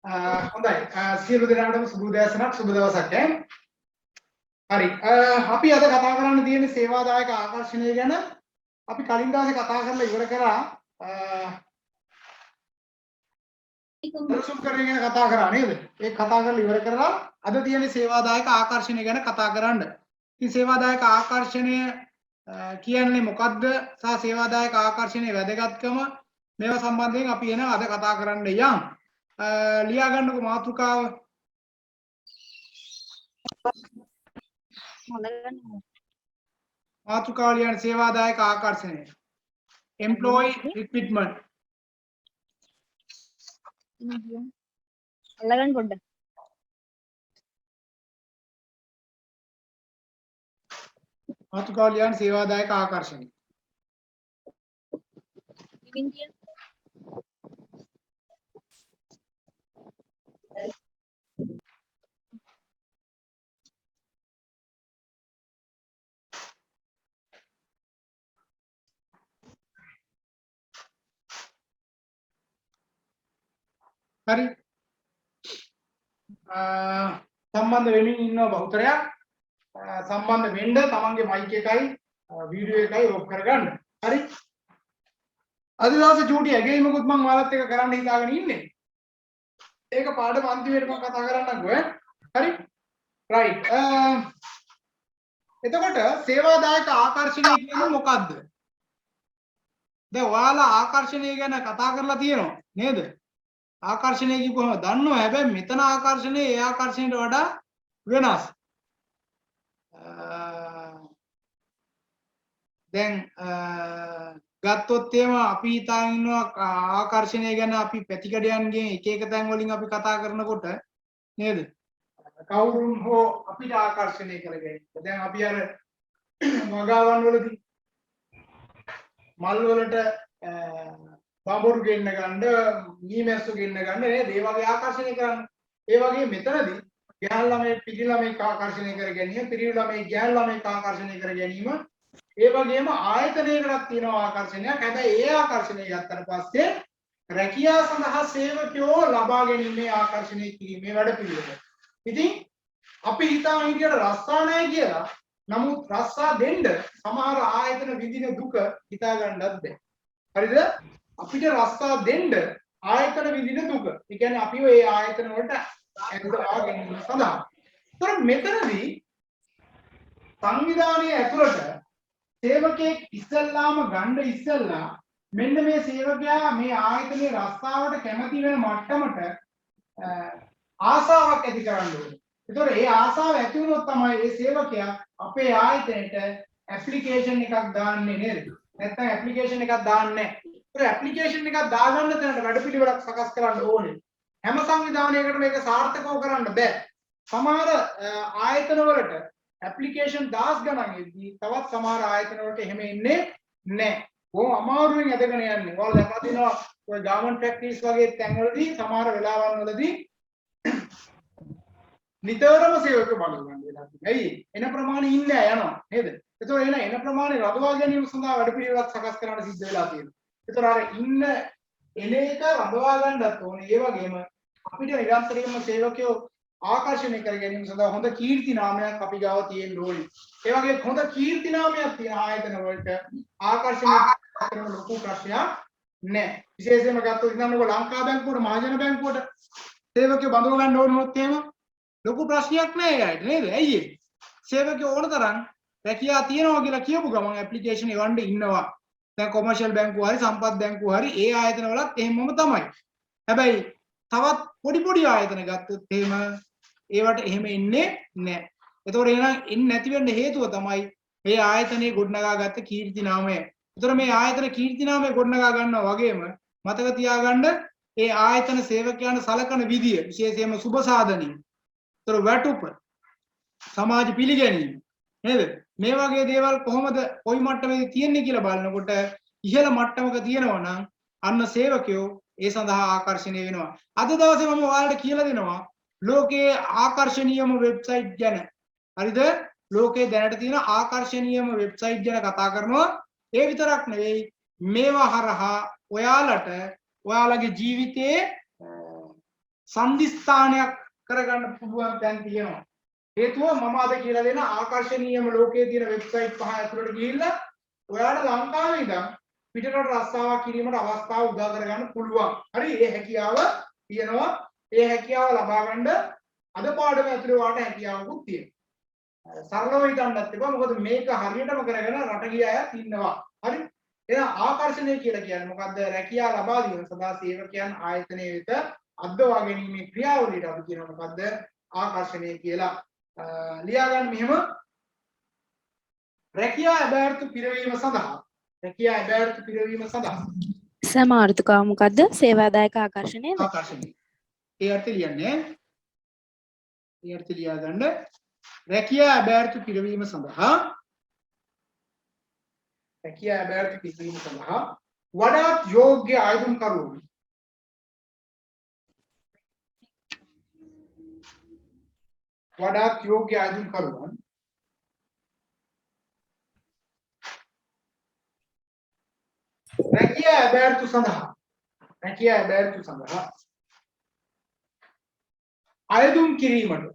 හොඳයි. සියලු දෙනාටම සුබ උදෑසනක් සුබ දවසක් ඈ. හරි. අපි අද කතා කරන්න තියෙන්නේ සේවාදායක ආකර්ෂණය ගැන. අපි කලින් දවසේ කතා කරලා ඉවර කරා. දර්ශන කරගෙන ගැන කතා කරා නේද? ඒක කතා කරලා ඉවර කරලා අද තියෙන්නේ සේවාදායක ආකර්ෂණය ගැන කතා කරන්න. ඉතින් සේවාදායක ආකර්ෂණය කියන්නේ මොකද්ද? සහ සේවාදායක ආකර්ෂණයේ වැදගත්කම මේවා සම්බන්ධයෙන් අපි එන අද කතා කරන්න යම්. लिया गන්නකො මාතෘකාව මාතෘකාව ලියන සේවාදායක ආකර්ෂණය employee recruitment අල්ලගන්න පොඩ්ඩක් මාතෘකාව ලියන සේවාදායක ආකර්ෂණය ඉතින් කියන හරි සම්බන්ධ වෙමින් ඉන්නවා බහුතරයක් සම්බන්ධ වෙන්න තමන්ගේ මයික් එකයි වීඩියෝ එකයි ඔෆ් කරගන්න හරි අද දවසේ චූටි ඇගීමකුත් මම ඔයාලත් එක්ක කරන්න හිතාගෙන ඉන්නේ ඒක පාඩම අන්තිමේට මම කතා කරන්නම්කෝ හරි රයිට් එතකොට සේවාදායක ආකර්ෂණය කියන්නේ මොකද්ද දැන් ඔයාලා ආකර්ෂණය ගැන කතා කරලා තියෙනවා නේද ආකර්ෂණය කියපුවම දන්නවා හැබැයි මෙතන ආකර්ෂණය ඒ ආකර්ෂණයට වඩා වෙනස් දැන් ගත්තොත් එහෙම අපි හිතාගෙන ඉන්නවා ආකර්ෂණය ගැන අපි පැතිකඩයන්ගෙන් එක එක තැන් වලින් අපි කතා කරනකොට නේද කවුරුන් හෝ අපිට ආකර්ෂණය කරගෙන දැන් අපි අර වගාවන් වලදී මල් වලට බඹරු ගෙන්න ගන්න මීමැස්සු ගෙන්න ගන්න නේද ඒ වගේ ආකර්ෂණය කරන්න ඒ වගේ මෙතනදී ගැහැණු ළමයි පිරිමි ළමයි ආකර්ෂණය කර ගැනීම පිරිමි ළමයි ගැහැණු ළමයි ආකර්ෂණය කර ගැනීම ඒ වගේම ආයතනයකටත් තියෙනවා ආකර්ෂණයක් හැබැයි ඒ ආකර්ෂණය ගත්තට පස්සේ රැකියාව සඳහා සේවකයෝ ලබා ගැනීමේ ආකර්ෂණය කිරීමේ වැඩපිළිවෙල ඉතින් අපි හිතාගෙන හිටියට රස්සා නැහැ කියලා නමුත් රස්සා දෙන්න සමහර ආයතන විඳින දුක හිතා ගන්නත් බැහැ හරිද අපිට රස්සා දෙන්න ආයතන විඳින දුක. ඒ කියන්නේ අපිව ඒ ආයතන වලට ඇතුළා ගැනීම සඳහා. ඒතර මෙතනදී සංවිධානයේ ඇතුළට සේවකයෙක් ඉස්සල්ලාම ගන්න ඉස්සල්ලා මෙන්න මේ සේවකයා මේ ආයතනයේ රස්සාවට කැමති වෙන මට්ටමට ආසාවක් ඇති කරන්න ඕනේ. ඒතර ඒ ආසාව ඇති වුණොත් තමයි ඒ සේවකයා අපේ ආයතනයට ඇප්ලිකේෂන් එකක් දාන්නේ නේද? නැත්නම් ඇප්ලිකේෂන් එකක් දාන්නේ නැහැ. ඇප්ලිකේෂන් එකක් දාගන්න තැනට වැඩපිළිවෙලක් සකස් කරන්න ඕනේ. හැම සංවිධානයකටම මේක සාර්ථකව කරන්න බෑ. සමහර ආයතන වලට ඇප්ලිකේෂන් 10 ගණන් එද්දී තවත් සමහර ආයතන වලට එහෙම එන්නේ නැහැ. බොහොම අමාරුවෙන් ඇදගෙන යන්නේ. ඔයාලා දැකලා තියෙනවා ඔය ගාමන්ට් ෆැක්ටරිස් වගේ තැන්වලදී සමහර වෙලාවන් වලදී නිතරම සේවක බලන්න වෙලා තියෙනවා. ඇයි? එන ප්‍රමාණය ඉන්නේ යනවා නේද? ඒතකොට එන ප්‍රමාණය රඳවා ගැනීම සඳහා වැඩපිළිවෙලක් සකස් කරන්න සිද්ධ වෙලා තියෙනවා. ඒතර අර ඉන්න එන එක රඳවා ගන්නත් ඕනේ. ඒ වගේම අපිට නිරන්තරයෙන්ම සේවකයෝ ආකර්ෂණය කර ගැනීම සඳහා හොඳ කීර්ති නාමයක් අපි ගාව තියෙන්න ඕනේ. ඒ වගේ හොඳ කීර්ති නාමයක් තියෙන ආයතන වලට ආකර්ෂණය කරන ලොකු ප්‍රශ්නයක් නැහැ. විශේෂයෙන්ම ගත්තොත් ඉන්නකො ලංකා බැංකුවට මහජන බැංකුවට සේවකයෝ බඳව ගන්න ඕන වුණොත් එහෙම ලොකු ප්‍රශ්නයක් නැහැ ඒකට නේද? ඇයි ඒ? සේවකයෝ ඕන තරම් රැකියාව තියනවා කියලා කියපු ගමන් ඇප්ලිකේෂන් එවන්න ඉන්නවා. දැන් කොමර්ෂල් බැංකුව හරි සම්පත් බැංකුව හරි ඒ ආයතන වලත් එහෙමම තමයි. හැබැයි තවත් පොඩි ආයතන ගත්තොත් එහෙම ඒවට එහෙම එන්නේ නැහැ. ඒතකොට එහෙනම් එන්නේ නැති වෙන්න හේතුව තමයි මේ ආයතනයේ ගොඩනගා ගත්ත කීර්ති නාමය. ඒතකොට මේ ආයතන කීර්ති නාමය ගොඩනගා ගන්නවා වගේම මතක තියාගන්න ඒ ආයතන සේවකයන් සලකන විදිය විශේෂයෙන්ම සුබ සාධනීය. ඒතකොට වැටුප සමාජ පිළිගැනීම නේද? මේ වගේ දේවල් කොහොමද කොයි මට්ටමේදී තියෙන්නේ කියලා බලනකොට ඉහළ මට්ටමක තියෙනවා නම් අන්න සේවකයෝ ඒ සඳහා ආකර්ෂණීය වෙනවා. අද දවසේ මම ඔයාලට කියලා දෙනවා ලෝකයේ ආකර්ෂණීයම වෙබ්සයිට් ගැන. හරිද? ලෝකයේ දැනට තියෙන ආකර්ෂණීයම වෙබ්සයිට් ගැන කතා කරනවා. ඒ විතරක් නෙවෙයි මේවා හරහා ඔයාලට ඔයාලගේ ජීවිතයේ සම්දිස්ථානයක් කරගන්න පුළුවන් තැන් තියෙනවා. හේතුව මම අද කියලා දෙන ආකර්ෂණීයම ලෝකයේ තියෙන වෙබ්සයිට් පහ ඇතුළට ගිහිල්ලා ඔයාලට ලංකාවේ ඉඳන් පිටරට රස්සාවක් කිරීමට අවස්ථාව උදා කරගන්න පුළුවන්. හරි ඒ හැකියාව තියෙනවා. ඒ හැකියාව ලබා ගන්න අද පාඩම ඇතුළේ ඔයාලට හැකියාවකුත් තියෙනවා. සරලව හිතන්නත් එපා. මොකද මේක හරියටම කරගෙන රට ගිය අයත් ඉන්නවා. හරි? එහෙනම් ආකර්ෂණය කියලා කියන්නේ මොකද්ද? රැකියාව ලබා දීම සඳහා සේවකයන් ආයතනයේ වෙත අද්දවා ගැනීමේ ක්‍රියාවලියට අපි කියනවා මොකද්ද? ආකර්ෂණය කියලා. ලියා ගන්න මෙහෙම රැකියා අභ්‍යර්ථ පිරවීම සඳහා සමාර්ථකාව මොකද්ද? සේවාදායක ආකර්ෂණය. ආකර්ෂණය. ඒ අර්ථය ලියන්නේ. ඒ අර්ථය ලියා ගන්න. රැකියා අභ්‍යර්ථ පිරවීම සඳහා වඩාත් යෝග්‍ය ආයුධකරුවන් රැකියා අභ්‍යර්ථ සඳහා අයදුම් කිරීමට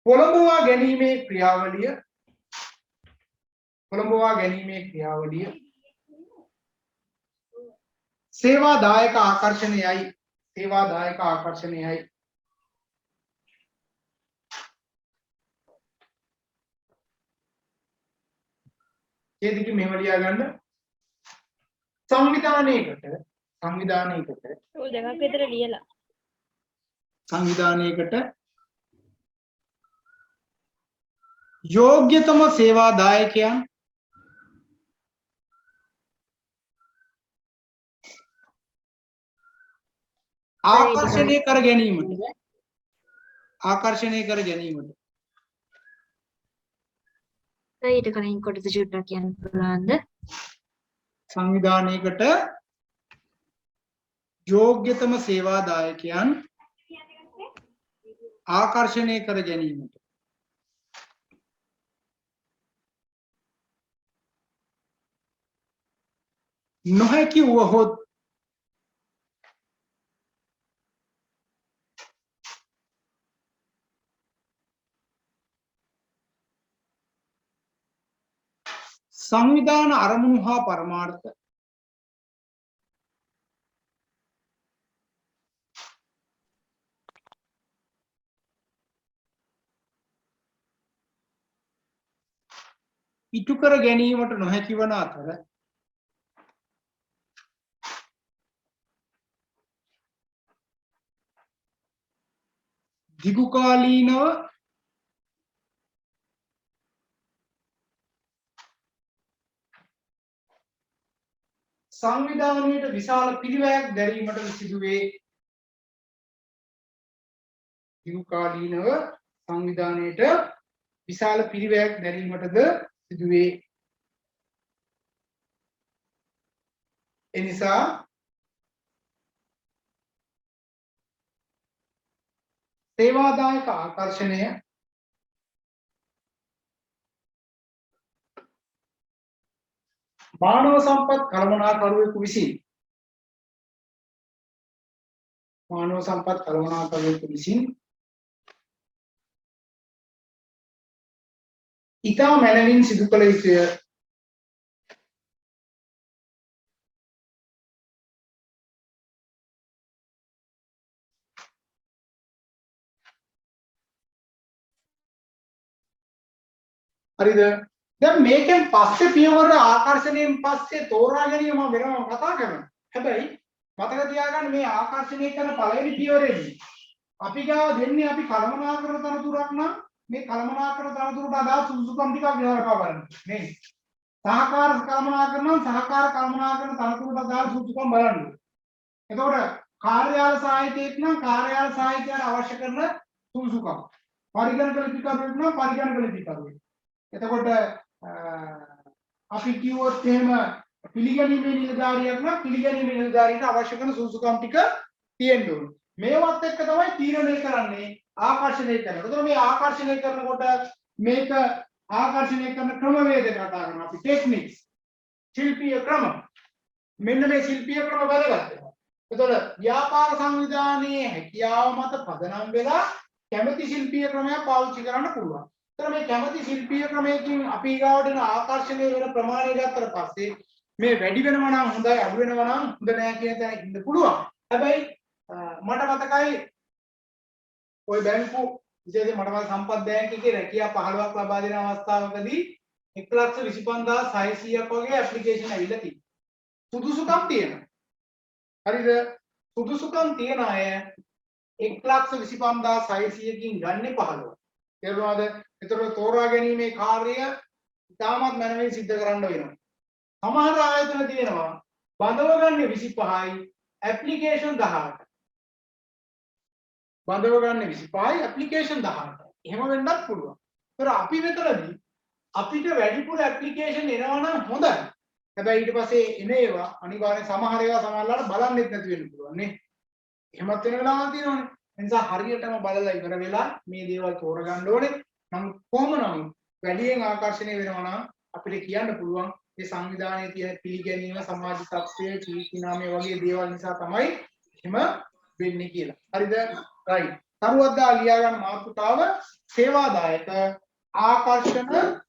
පොළඹවා ගැනීමේ ක්‍රියාවලිය සේවාදායක ආකර්ෂණයයි. ඒ දෙක මෙහෙම ලියා ගන්න. සංවිධානයකට ඔය දෙකක් විතර ලියලා. සංවිධානයකට योग्यतम सेवादायकයන් ආකර්ෂණය කර ගැනීමට ඊට කලින් කොටස චුට්ටක් කියන්න පුළුවන්ද? සංවිධානයකට योग्यतम सेवादायकයන් ආකර්ෂණය කර ගැනීමට නොහැකි වුවහොත් සංවිධාන අරමුණු හා පරමාර්ථ ඉටු කර ගැනීමට නොහැකි වන අතර දිගුකාලීනව සංවිධානයට විශාල පිළිවෙලක් දැරීමට සිදුවේ. දිගුකාලීනව සංවිධානයට විශාල පිළිවෙලක් දැරීමටද සිදුවේ. එනිසා සේවාදායක ආකර්ෂණය මානව සම්පත් කළමනාකරුවෙකු විසින් ඉතා මැනවින් සිදු කළ යුතුය. හරිද? දැන් මේකෙන් පස්සේ පියවර ආකර්ෂණයෙන් පස්සේ තෝරා ගැනීම මම වෙනම කතා කරනවා. හැබැයි මතක තියාගන්න මේ ආකර්ෂණය කරන පළවෙනි පියවරේදී අපි ගාව දෙන්නේ අපි කළමනාකරන තනතුරක් නම් මේ කළමනාකරන තනතුරට අදාළ සුදුසුකම් ටිකක් විවරකව බලන්න. නේ. සහකාර කළමනාකරන තනතුරට අදාළ සුදුසුකම් බලන්න. එතකොට කාර්යාල සාහිත්‍යයක් නම් කාර්යාල සාහිත්‍යයට අවශ්‍ය කරන සුදුසුකම්. පරිගණක ලිපිකරුවෙක් නම් පරිගණක ලිපිකරුවෙක්. එතකොට අපි කිව්වොත් එහෙම පිළිගැනීමේ නිලධාරියක් නම් පිළිගැනීමේ නිලධාරියට අවශ්‍ය කරන සුදුසුකම් ටික තියෙන්න ඕනේ. මේවත් එක්ක තමයි තීරණය කරන්නේ ආකර්ෂණය කරනකොට. එතකොට මේ ආකර්ෂණය කරනකොට මේක ආකර්ෂණය කරන ක්‍රමවේද කතා කරනවා අපි ටෙක්නික්ස් ශිල්පීය ක්‍රම. මෙන්න මේ ශිල්පීය ක්‍රම බලගත්තා. එතකොට ව්‍යාපාර සංවිධානයේ හැකියාව මත පදනම් වෙලා කැමැති ශිල්පීය ක්‍රමයක් පාවිච්චි කරන්න පුළුවන්. එතකොට මේ කැමැති ශිල්පීය ක්‍රමයකින් අපි ඊගාවට එන ආකර්ෂණය වෙන ප්‍රමාණය ගත්තට පස්සේ මේ වැඩි වෙනවා නම් හොඳයි අඩු වෙනවා නම් හොඳ නෑ කියන තැන ඉන්න පුළුවන්. හැබැයි මට මතකයි ওই බැංකු විශේෂයෙන් මට මතක සම්පත් බැංකුවේ රැකියා 15ක් ලබා දෙන අවස්ථාවකදී 1,25,600ක් වගේ ඇප්ලිකේෂන් ඇවිල්ලා තියෙනවා. සුදුසුකම් තියෙනවා. හරිද? සුදුසුකම් තියන අය 1,25,600කින් ගන්නේ 15. තේරුණාද? ඒතර තෝරා ගැනීමේ කාර්යය ඉතාමත් මනමින් සිද්ධ කරන්න වෙනවා. සමහර ආයතන තියෙනවා බඳව ගන්න 25යි ඇප්ලිකේෂන් 18. බඳව ගන්න 25යි ඇප්ලිකේෂන් 18. එහෙම වෙන්නත් පුළුවන්. ඒතර අපි මෙතනදී අපිට වැඩිපුර ඇප්ලිකේෂන් එනවා නම් හොඳයි. හැබැයි ඊට පස්සේ එන ඒවා අනිවාර්යෙන් සමහර ඒවා සමහරවල්ලාට බලන්නෙත් නැති වෙන්න පුළුවන් නේ. එහෙමත් වෙන වෙලාවල් තියෙනවානේ. ඒ නිසා හරියටම බලලා ඉවර වෙලා මේ දේවල් තෝරගන්න ඕනේ. නමුත් කොහොම නමුත් වැඩියෙන් ආකර්ෂණය වෙනවා නම් අපිට කියන්න පුළුවන් මේ සංවිධානයේ තියෙන පිළිගැනීම සමාජ තත්ත්වය කීර්ති නාමය වගේ දේවල් නිසා තමයි එහෙම වෙන්නේ කියලා. හරිද? right. තරුවද්දා ලියා ගන්න මාතෘකාව සේවාදායක ආකර්ෂණ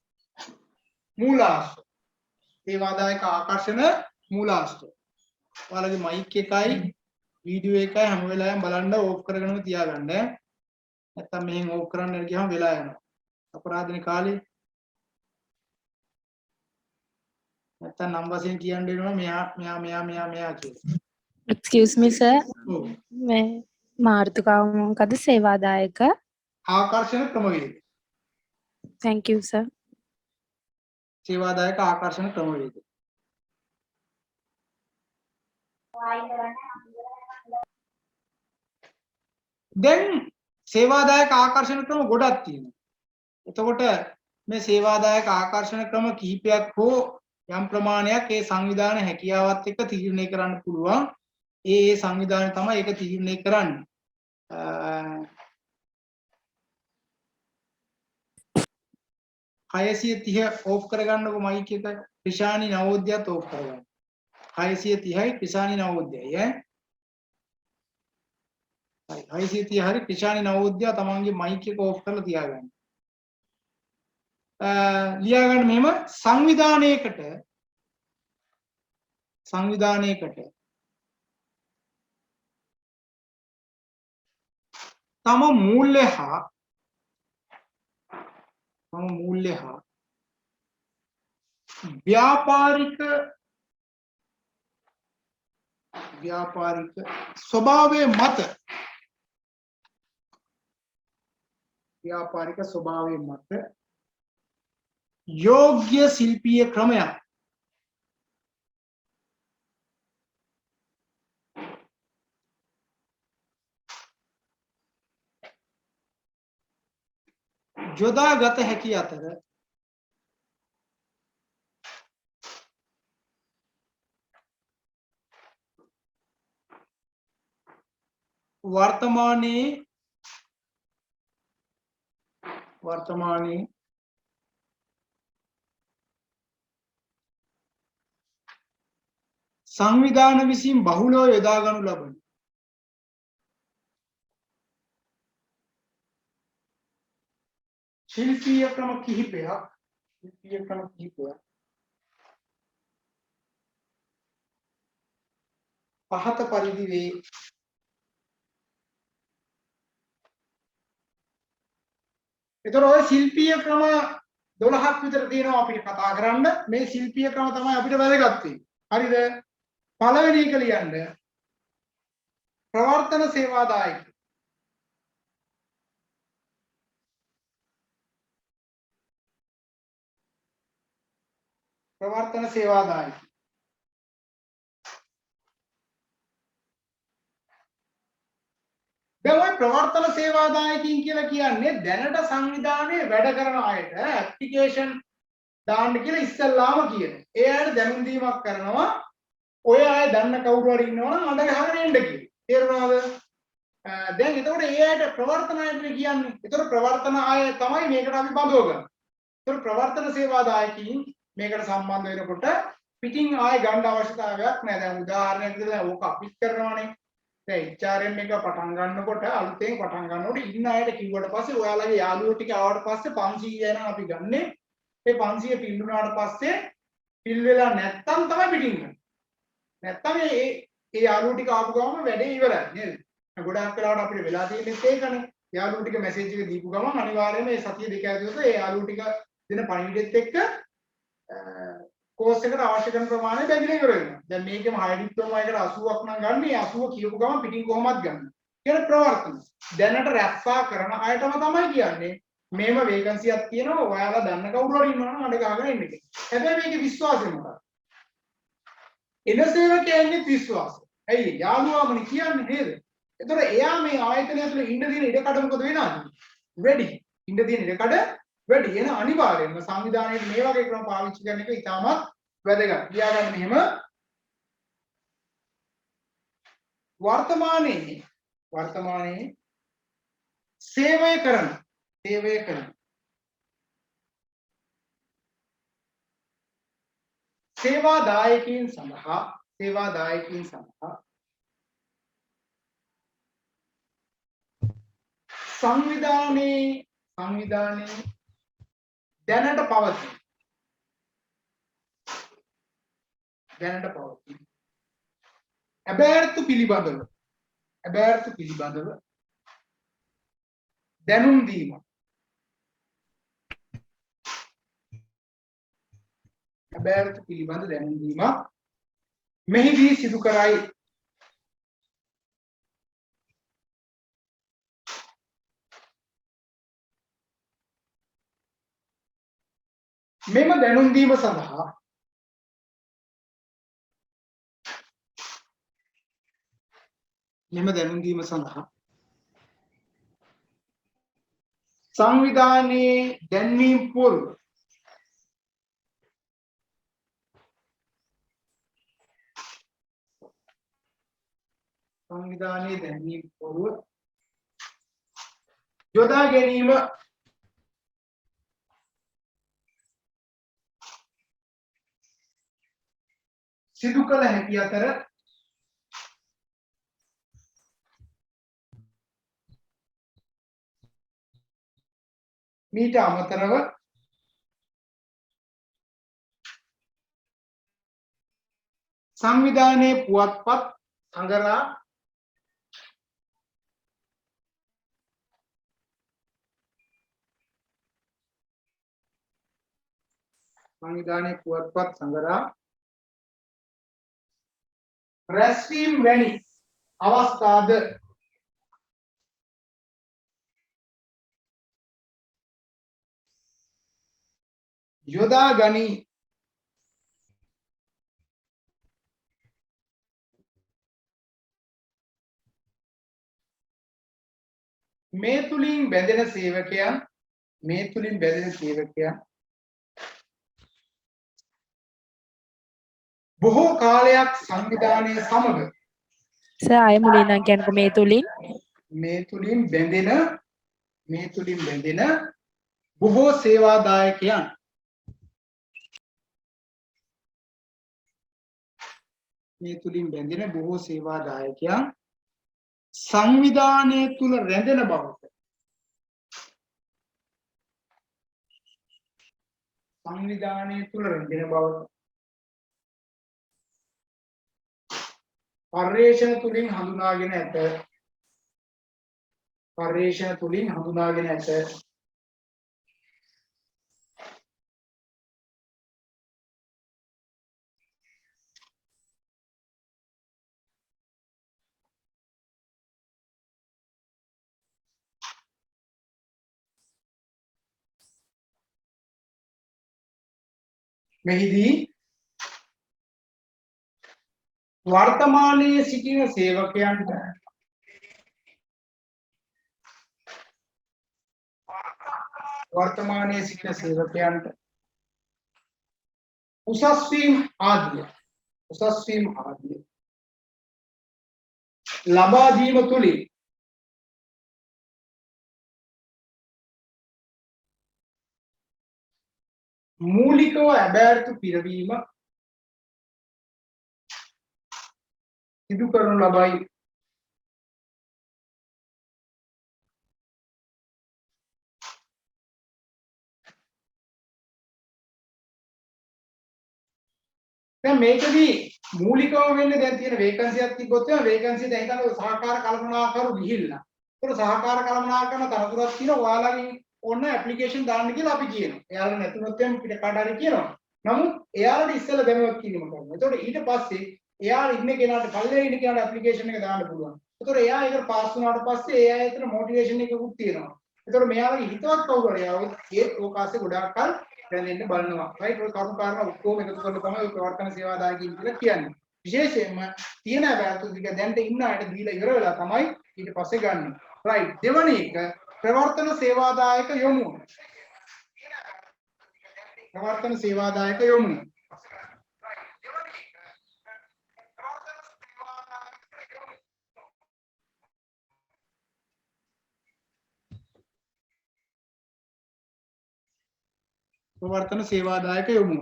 මූලාශ්‍ර. සේවාදායක ආකර්ෂණ මූලාශ්‍ර. ඔයාලගේ මයික් එකයි වීඩියෝ එකයි හැම වෙලාවෙම බලන්න ඕෆ් කරගෙනම තියාගන්න. නැත්තම් මෙහෙන් ඕෆ් කරන්න ගියාම වෙලා යනවා. අපරාධනේ කාලේ නැත්තම් නම් වශයෙන් කියන්න වෙනවා මෙයා කියලා. Excuse me sir. मैं මාර්තුකාව මොකද සේවාදායක ආකර්ෂණ ක්‍රමවේද. Thank you sir. සේවාදායක ආකර්ෂණ ක්‍රමවේද. දැන් සේවාදායක ආකර්ෂණ ක්‍රම ගොඩක් තියෙනවා. එතකොට මේ සේවාදායක ආකර්ෂණ ක්‍රම කිහිපයක් හෝ යම් ප්‍රමාණයක් ඒ සංවිධාන හැකියාවත් එක්ක තීරණය කරන්න පුළුවන්. ඒ සංවිධානය තමයි ඒක තීරණය කරන්නේ. 630 ඕෆ් කරගන්නකො මයික් එක. ක්‍රිෂානි නවෝදයත් ඕෆ් කරගන්න. 630යි ක්‍රිෂානි නවෝදයයි ඈ. හරි 630 හරි ක්‍රිෂානි නවෝදය තමන්ගේ මයික් එක ඕෆ් කරලා තියාගන්න. ලියා ගන්න මෙහෙම සංවිධානයකට තම මූල්‍ය හා ව්‍යාපාරික ස්වභාවයේ මත योग्य शिल्पीय क्रमයක් යොදාගත හැකි අතර වර්තමානයේ සංවිධාන විසින් බහුලව යොදා ගනු ලබන ශිල්පීය ක්‍රම කිහිපයක් පහත පරිදි වේ. ඒතර ඔය ශිල්පීය ක්‍රම 12ක් විතර තියෙනවා අපිට කතා කරන්න. මේ ශිල්පීය ක්‍රම තමයි අපිට වැදගත් වෙන්නේ. හරිද? පළවෙනි එක ලියන්න ප්‍රවර්තන සේවාදායක. ප්‍රවර්තන සේවාදායක. දැන් ඔය ප්‍රවර්තන සේවාදායකින් කියලා කියන්නේ දැනට සංවිධානයේ වැඩ කරන අයට ඇප්ලිකේෂන් දාන්න කියලා ඉස්සෙල්ලාම කියනවා. ඒ අයට දැනුම් දීමක් කරනවා. ඔය අය දන්න කවුරු හරි ඉන්නවා නම් අඬ ගහගෙන එන්න කියලා. තේරුණාද? දැන් එතකොට ඒ අයට ප්‍රවර්තන අය කියන්නේ. එතකොට ප්‍රවර්තන අය තමයි මේකට අපි බඳව ගන්න. එතකොට ප්‍රවර්තන සේවාදායකින් මේකට සම්බන්ධ වෙනකොට පිටින් ආයෙ ගන්න අවශ්‍යතාවයක් නැහැ. දැන් උදාහරණයක් විදිහට ඕක අපිත් කරනවානේ. දැන් HRM එක පටන් ගන්නකොට අලුතෙන් පටන් ගන්නකොට ඉන්න අයට කිව්වට පස්සේ ඔයාලගේ යාළුවෝ ටික ආවට පස්සේ 500 යන අපි ගන්නෙ. ඒ 500 පිල් වුණාට පස්සේ පිල් වෙලා නැත්තම් තමයි පිටින් ගන්න. නැත්තම් ඒ යාළුවෝ ටික ආපු ගමන් වැඩේ ඉවරයි නේද? ගොඩාක් වෙලාවට අපිට වෙලා තියෙන්නේ ඒකනේ. යාළුවෝ ටික මැසේජ් එක දීපු ගමන් අනිවාර්යයෙන්ම මේ සතිය දෙක ඇතුළත ඒ යාළුවෝ ටික දෙන පණිවිඩෙත් එක්ක කෝස් එකට අවශ්‍ය කරන ප්‍රමාණය බැඳිලා ඉවර වෙනවා. දැන් මේකෙම හයි ඩිප්ලෝමා එකට 80ක් නම් ගන්න. මේ 80 කියපු ගමන් පිටින් කොහොමද ගන්න? කියන ප්‍රවර්තන. දැනට රැස්සා කරන අයටම තමයි කියන්නේ මේම වේකන්සියක් තියෙනවා. ඔයාලා දන්න කවුරු හරි ඉන්නවා නම් අඬ ගහගෙන ඉන්න එක. හැබැයි මේකේ විශ්වාසය මොකක්ද? එන සේවකයන්ගේ විශ්වාසය. ඇයි යාළුවාමනේ කියන්නේ නේද? ඒතර එයා මේ ආයතනය ඇතුලේ ඉන්න දින ඉඩ කඩ මොකද වෙනවද? වැඩි. ඉන්න දින ඉඩ කඩ වැඩි. එන අනිවාර්යයෙන්ම සංවිධානයේ මේ වගේ ක්‍රම පාවිච්චි කරන එක ඉතාමත් වැදගත්. ලියාගන්න මෙහෙම වර්තමානයේ සේවය කරන සේවාදායකයන් සඳහා සංවිධානයේ දැනට පවතින ඇබෑර්තු පිළිබඳව දැනුම් දීමක් මෙහිදී සිදු කරයි. මෙම දැනුම් දීම සඳහා සංවිධානයේ දැන්වීම් පූර්ව යොදා ගැනීම සිදු කළ හැකි අතර මීට අමතරව සංවිධානයේ පුවත්පත් සංගරා රැස්වීම් වැනි අවස්ථාද යොදා ගනී. මේ තුලින් බැඳෙන සේවකයන් බොහෝ කාලයක් සංවිධානයේ සමග සර් ආයෙ මුලින් නම් කියන්නකො මේ තුලින් බැඳෙන බොහෝ සේවාදායකයන් සංවිධානය තුල රැඳෙන බවට පර්යේෂණ තුලින් හඳුනාගෙන ඇත. මෙහිදී වර්තමානයේ සිටින සේවකයන්ට උසස් වීම ආදිය ලබා දීම තුලින් මූලිකව ඇබෑර්තු පිරවීම සිදු කරනු ලබයි. දැන් මේකදී මූලිකව වෙන්නේ දැන් තියෙන වේකන්සියක් තිබ්බොත් එහෙනම් වේකන්සිය දැන් හිතන්න සහකාර කළමනාකරු ගිහිල්ලා. ඒතකොට සහකාර කළමනාකරන තනතුරක් තියෙනවා ඔයාලගෙන් ඕන ඇප්ලිකේෂන් දාන්න කියලා අපි කියනවා. එයාලා නැතුනොත් එහෙනම් පිට කාට හරි කියනවා. නමුත් එයාලට ඉස්සෙල්ලා දැනුවත් කිරීම කරනවා. ඒතකොට ඊට පස්සේ එයාලා ඉන්න කෙනාට පල්ලේ ඉන්න කෙනාට ඇප්ලිකේෂන් එක දාන්න පුළුවන්. ඒතකොට එයා ඒකට පාස් වුණාට පස්සේ ඒ අය එතන මොටිවේෂන් එකකුත් තියෙනවා. ඒතකොට මෙයාලගේ හිතවත් කවුරු හරි ආවොත් ඒ ඕකාසේ ගොඩාක් කල් දැනෙන්න බලනවා. රයිට් ඔය කරුණු කාරණා ඔක්කොම එකතු කරලා තමයි ඔය ප්‍රවර්තන සේවාදායකයින් කියලා කියන්නේ. විශේෂයෙන්ම තියෙන බෑතු ටික දැන්ට ඉන්න අයට දීලා ඉවර වෙලා තමයි ඊට පස්සේ ගන්න. රයිට් දෙවැනි එක ප්‍රවර්තන සේවාදායක යොමු. ප්‍රවර්තන සේවාදායක යොමු. ප්‍රවර්තන සේවාදායක යොමු.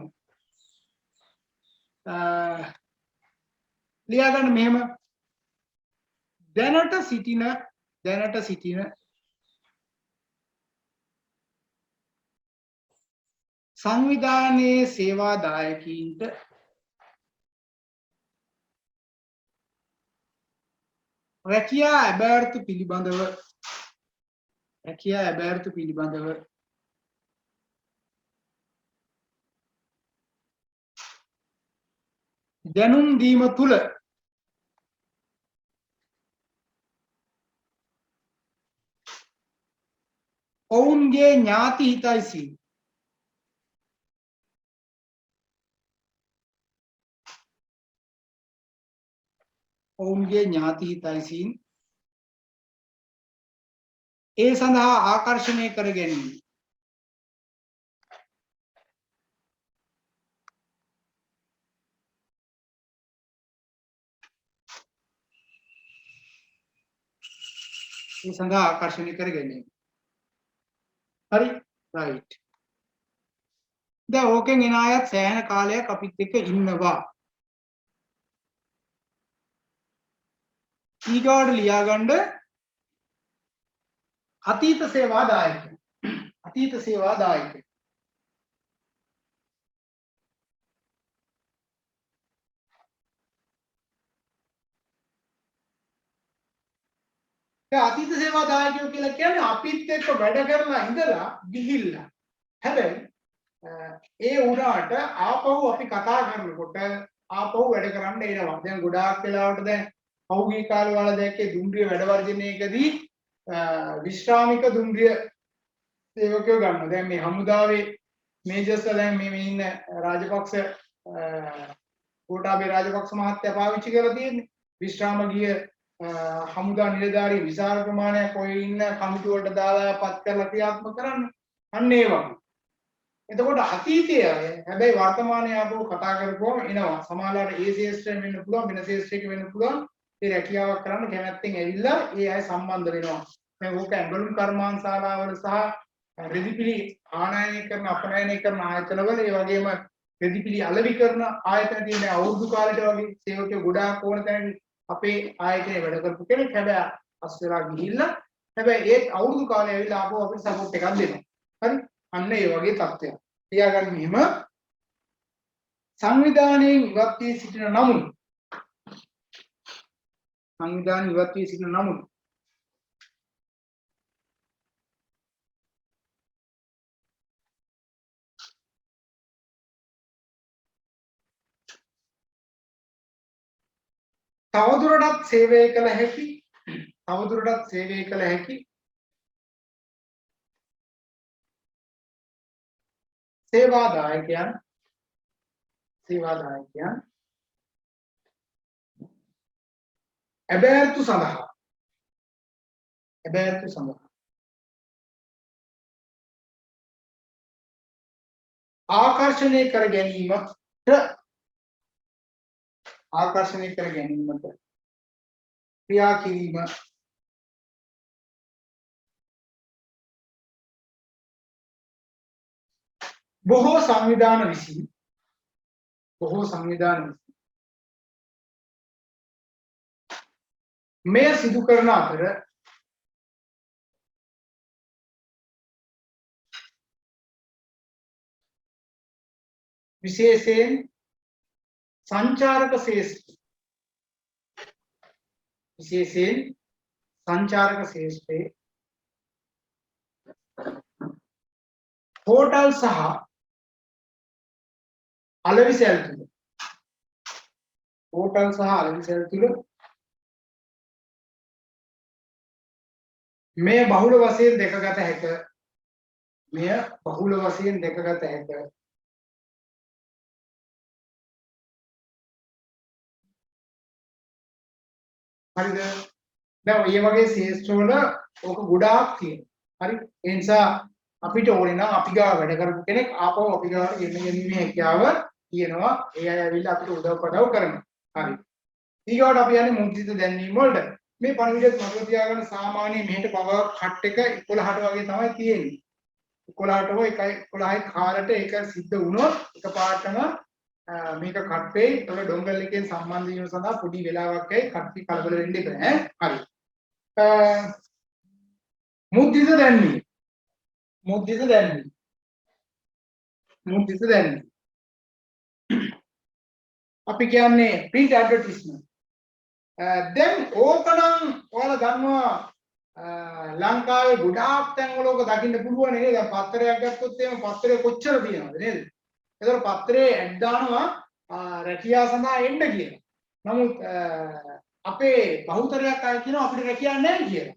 ලියා ගන්න මෙහෙම දැනට සිටින සංවිධානයේ සේවාදායකීන්ට රැකියා ඇබෑර්තු පිළිබඳව දැනුම් දීම තුළ ඔවුන්ගේ ඥාති හිතයිසීන් ඒ සඳහා ආකර්ෂණය කර ගැනීම. හරි රයිට්. දැන් ඕකෙන් එන අයත් සෑහෙන කාලයක් අපිත් එක්ක ඉන්නවා. ඊගාට ලියාගන්න අතීත සේවාදායක. අතීත සේවාදායකයෝ කියලා කියන්නේ අපිත් එක්ක වැඩ කරලා ඉඳලා ගිහිල්ලා. හැබැයි ඒ උනාට ආපහු අපි කතා කරනකොට ආපහු වැඩ කරන්න එනවා. දැන් ගොඩාක් වෙලාවට දැන් පහුගිය කාලේ වල දැක්කේ දුම්රිය වැඩ වර්ජනයකදී විශ්‍රාමික දුම්රිය සේවකයෝ ගන්නවා. දැන් මේ හමුදාවේ මේජර්ස්ලා දැන් මේ ඉන්න රාජපක්ෂ ගෝඨාභය රාජපක්ෂ මහත්තයා පාවිච්චි කරලා තියෙන්නේ. විශ්‍රාම ගිය හමුදා නිලධාරී විශාල ප්‍රමාණයක් ඔය ඉන්න කමිටු වලට දාලා පත් කරලා ක්‍රියාත්මක කරන්නේ. අන්න ඒ වගේ. එතකොට අතීතයේ හැබැයි වර්තමානයේ ආපහු කතා කරපුවම එනවා. සමහරවිට ඒ ශේෂ්ත්‍රයෙන් වෙන්න පුළුවන්, වෙන ශේෂ්ත්‍රයක වෙන්න පුළුවන්. ඒ රැකියාවක් කරන්න කැමැත්තෙන් ඇවිල්ලා ඒ අය සම්බන්ධ වෙනවා. දැන් ඕක ඇඟලුම් කර්මාන්තශාලාවල සහ රෙදිපිලි ආනයනය කරන අපනයනය කරන ආයතනවල ඒ වගේම රෙදිපිලි අලෙවි කරන ආයතන තියෙන අවුරුදු කාලෙට වගේ සේවකයෝ ගොඩාක් ඕන තැන අපේ ආයතනයේ වැඩ කරපු කෙනෙක් හැබැයි අස් වෙලා ගිහිල්ලා හැබැයි ඒත් අවුරුදු කාලය ඇවිල්ලා ආපහු අපිට සපෝට් එකක් දෙනවා. හරි? අන්න ඒ වගේ තත්ත්වයක්. තියාගන්න මෙහෙම සංවිධානයෙන් ඉවත් වී සිටින නමුත් තවදුරටත් සේවය කළ හැකි සේවාදායකයන් ඇබෑර්තු සඳහා ආකර්ෂණය කර ගැනීමට ක්‍රියා කිරීම බොහෝ සංවිධාන විසින් මෙය සිදු කරන අතර විශේෂයෙන් සංචාරක ශේෂ්ත්‍රයේ හෝටල් සහ අලෙවිසැල් තුල මෙය බහුල වශයෙන් දැකගත හැක. හරිද? දැන් මේ වගේ ශේෂ්ත්‍රවල ඕක ගොඩාක් තියෙනවා. හරි? ඒ නිසා අපිට ඕනේ නම් අපි ගාව වැඩ කරපු කෙනෙක් ආපහු අපි ගාවට ගෙන්න ගැනීමේ හැකියාව තියෙනවා. ඒ අය ඇවිල්ලා අපිට උදව් කරනවා. හරි. ඊගොඩ අපි යන්නේ මුද්‍රිත දැන්වීම වලට. මේ පණිවිඩයත් මතක තියාගන්න සාමාන්‍ය මෙහෙට පවර් කට් එක 11ට වගේ තමයි තියෙන්නේ. 11ට හෝ 11යි කාලට ඒක සිද්ධ වුණොත් එකපාරටම මේක කට් වෙයි. ඒතකොට ඩොංගල් එකෙන් සම්බන්ධ වීම සඳහා පොඩි වෙලාවක් ඇයි කට්ටි කලබල වෙන්න එපා ඈ. හරි. මුද්‍රිත දැන්වීම. අපි කියන්නේ print advertisement. දැන් ඕකනම් ඔයාලා දන්නවා ලංකාවේ ගොඩාක් තැන්වල ඔක දකින්න පුළුවන් නේද? දැන් පත්තරයක් ගත්තොත් එහෙම පත්තරේ කොච්චර තියෙනවද නේද? ඒතකොට පත්තරේ ඇඩ් දානවා රැකියාව සඳහා එන්න කියලා. නමුත් අපේ බහුතරයක් අය කියනවා අපිට රැකියාවක් නැහැ කියලා.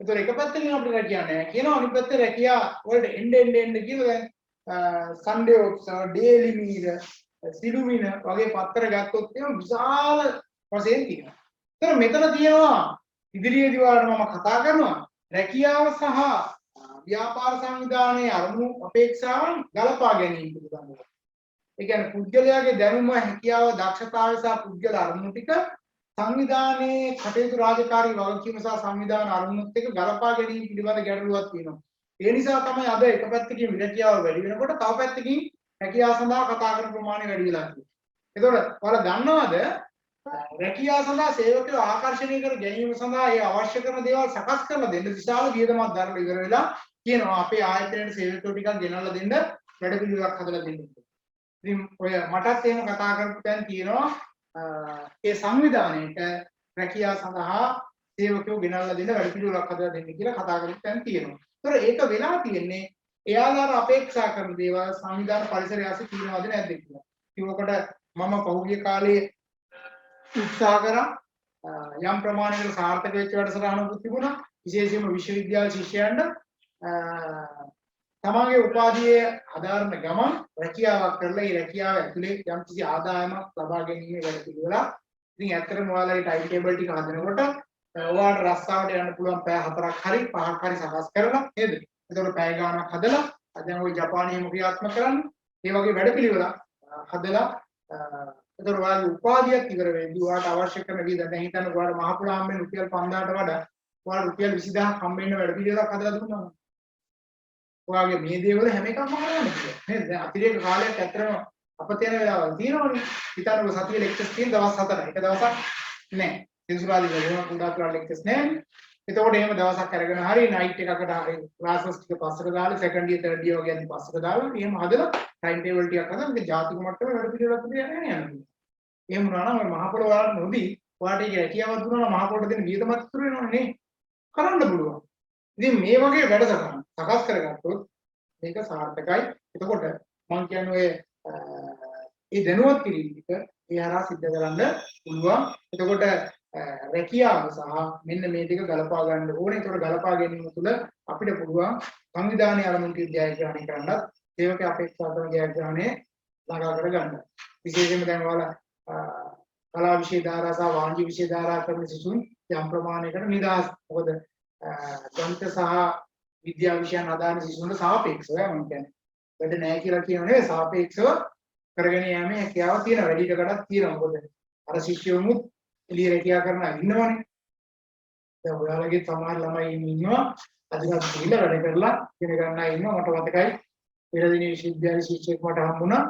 ඒතකොට එක පැත්තකින් අපිට රැකියාවක් නැහැ කියනවා අනිත් පැත්තේ රැකියාව වලට එන්න කියලා දැන් සන්ඩේ ඔබ්සර්වර්, ඩේලි මීරර්, සිළුමිණ වගේ පත්තර ගත්තොත් එහෙම විශාල වශයෙන් තියෙනවා. ඒතර මෙතන තියෙනවා ඉදිරියේදී වලට මම කතා කරනවා රැකියාව සහ ව්‍යාපාර සංවිධානයේ අරමුණු අපේක්ෂාවන් ගලපා ගැනීම පිළිබඳව. ඒ කියන්නේ පුද්ගලයාගේ දැනුම, හැකියාව, දක්ෂතාවය සහ පුද්ගල අරමුණු ටික සංවිධානයේ කටයුතු රාජකාරී වගකීම සහ සංවිධාන අරමුණුත් එක්ක ගලපා ගැනීම පිළිබඳ ගැටලුවක් තියෙනවා. ඒ නිසා තමයි අද එක පැත්තකින් රැකියාව වැඩි වෙනකොට තව පැත්තකින් රැකියාව සඳහා කතා කරන ප්‍රමාණය වැඩි වෙලා තියෙනවා. ඒතකොට ඔයාලා දන්නවද රැකියාව සඳහා සේවකයෝ ආකර්ෂණය කර ගැනීම සඳහා ඒ අවශ්‍ය කරන දේවල් සකස් කරලා දෙන්න විශාල වියදමක් දරලා ඉවර වෙලා කියනවා අපේ ආයතනයේ සේවකයෝ ටිකක් ගෙනල්ලා දෙන්න වැඩපිළිවෙලක් හදලා දෙන්න. ඉතින් ඔය මටත් එහෙම කතා කරපු තැන් තියෙනවා ඒ සංවිධානයේට රැකියාව සඳහා සේවකයෝ ගෙනල්ලා දෙන්න වැඩපිළිවෙලක් හදලා දෙන්න කියලා කතා කරපු තැන් තියෙනවා. ඒතර ඒක වෙලා තියෙන්නේ එයාලා අපේක්ෂා කරන දේවල් සංවිධාන පරිසරය ඇසි තියෙනවද නැද්ද කියලා. ඒකකට මම පහුගිය කාලේ උත්සාහ කරා යම් ප්‍රමාණයකට සාර්ථක වෙච්ච වැඩසටහනකුත් තිබුණා. විශේෂයෙන්ම විශ්වවිද්‍යාල ශිෂ්‍යයන්ට තමන්ගේ උපාධියේ ආධාරණ ගමන් රැකියාවක් කරලා ඒ රැකියාව ඇතුලේ යම් කිසි ආදායමක් ලබා ගැනීම වැඩ පිළිවෙලා. ඉතින් ඇත්තටම ඔයාලගේ ටයිම් ටේබල් ටික හදනකොට ඔයාලට රස්සාවට යන්න පුළුවන් පැය 4ක් හරි 5ක් හරි සකස් කරලා නේද? එතකොට පැය ගාණක් හදලා දැන් ওই ජපානයේම ක්‍රියාත්මක කරන්නේ. ඒ වගේ වැඩ පිළිවෙලා හදලා එතකොට ඔයාලගේ උපාධියක් ඉවර වෙද්දී ඔයාලට අවශ්‍ය කරන විදිහ දැන් හිතන්න ඔයාලට මහ පොළ හම්බෙන්නේ රුපියල් 5000ට වඩා ඔයාලට රුපියල් 20000ක් හම්බෙන්න වැඩ පිළිවෙලක් හදලා දුන්නා. ඔයාගේ මේ දේවල් හැම එකක්ම හරවන්න කියලා. නේද? දැන් අතිරේක කාලයක් ඇත්තටම අපත යන වෙලාවල් තියෙනවනේ. හිතන්න ඔය සතියේ ලෙක්චර්ස් තියෙන දවස් 4යි. එක දවසක් නැහැ. සිසුරාදී වලම කුඩා කුඩා ලෙක්චර්ස් නැහැ. එතකොට එහෙම දවසක් අරගෙන හරි නයිට් එකකට හරි ක්ලාසස් ටික පස්සට දාලා සෙකන්ඩ් ඉයර් තර්ඩ් ඉයර් වගේ අනිත් පස්සට දාලා එහෙම හදලා ටයිම් ටේබල් ටිකක් හදලා මේක ජාතික මට්ටමේ වැඩ පිළිවෙලක් තියන්නේ යනවා. එහෙම වුණා නම් මහ පොළ වලට නොදී ඔයාලට ඒක රැකියාවක් දුන්නා නම් මහ පොළට දෙන වියදමත් ඉතුරු වෙනවනේ නේ. කරන්න පුළුවන්. ඉතින් මේ වගේ වැඩසටහන් සකස් කරගත්තොත් මේක සාර්ථකයි. එතකොට මම කියන්නේ ඔය ඒ දැනුවත් කිරීම ටික ඒ හරහා සිද්ධ කරන්න පුළුවන්. එතකොට රැකියාව සහ මෙන්න මේ ටික ගලපා ගන්න ඕනේ. ඒතකොට ගලපා ගැනීම තුළ අපිට පුළුවන් සංවිධානයේ අරමුණු ජයග්‍රහණය කරන්නත් සේවක අපේක්ෂා කරන ජයග්‍රහණය ළඟා කර ගන්න. විශේෂයෙන්ම දැන් ඔයාලා කලා විෂය ධාරා සහ වාණිජ්‍ය විෂය ධාරා කරන සිසුන් යම් ප්‍රමාණයකට නිදහස්. මොකද ගණිත සහ විද්‍යා විෂයන් අදාළ සිසුන්ට සාපේක්ෂව මම කියන්නේ වැඩ නැහැ කියලා කියනව නෙවෙයි සාපේක්ෂව කරගෙන යෑමේ හැකියාව තියෙන වැඩිහිටකටත් තියෙනවා. මොකද අර ශිෂ්‍යවමුත් එළිය රැකියාව කරන අය ඉන්නවනේ. දැන් ඔයාලගේ සමහර ළමයි ඉන්නවා අදිනත් ගිහිල්ලා වැඩ කරලා ඉගෙන ගන්න අය ඉන්නවා. මට මතකයි පෙරදින විශ්වවිද්‍යාලයේ ශිෂ්‍යයෙක් මට හම්බුණා.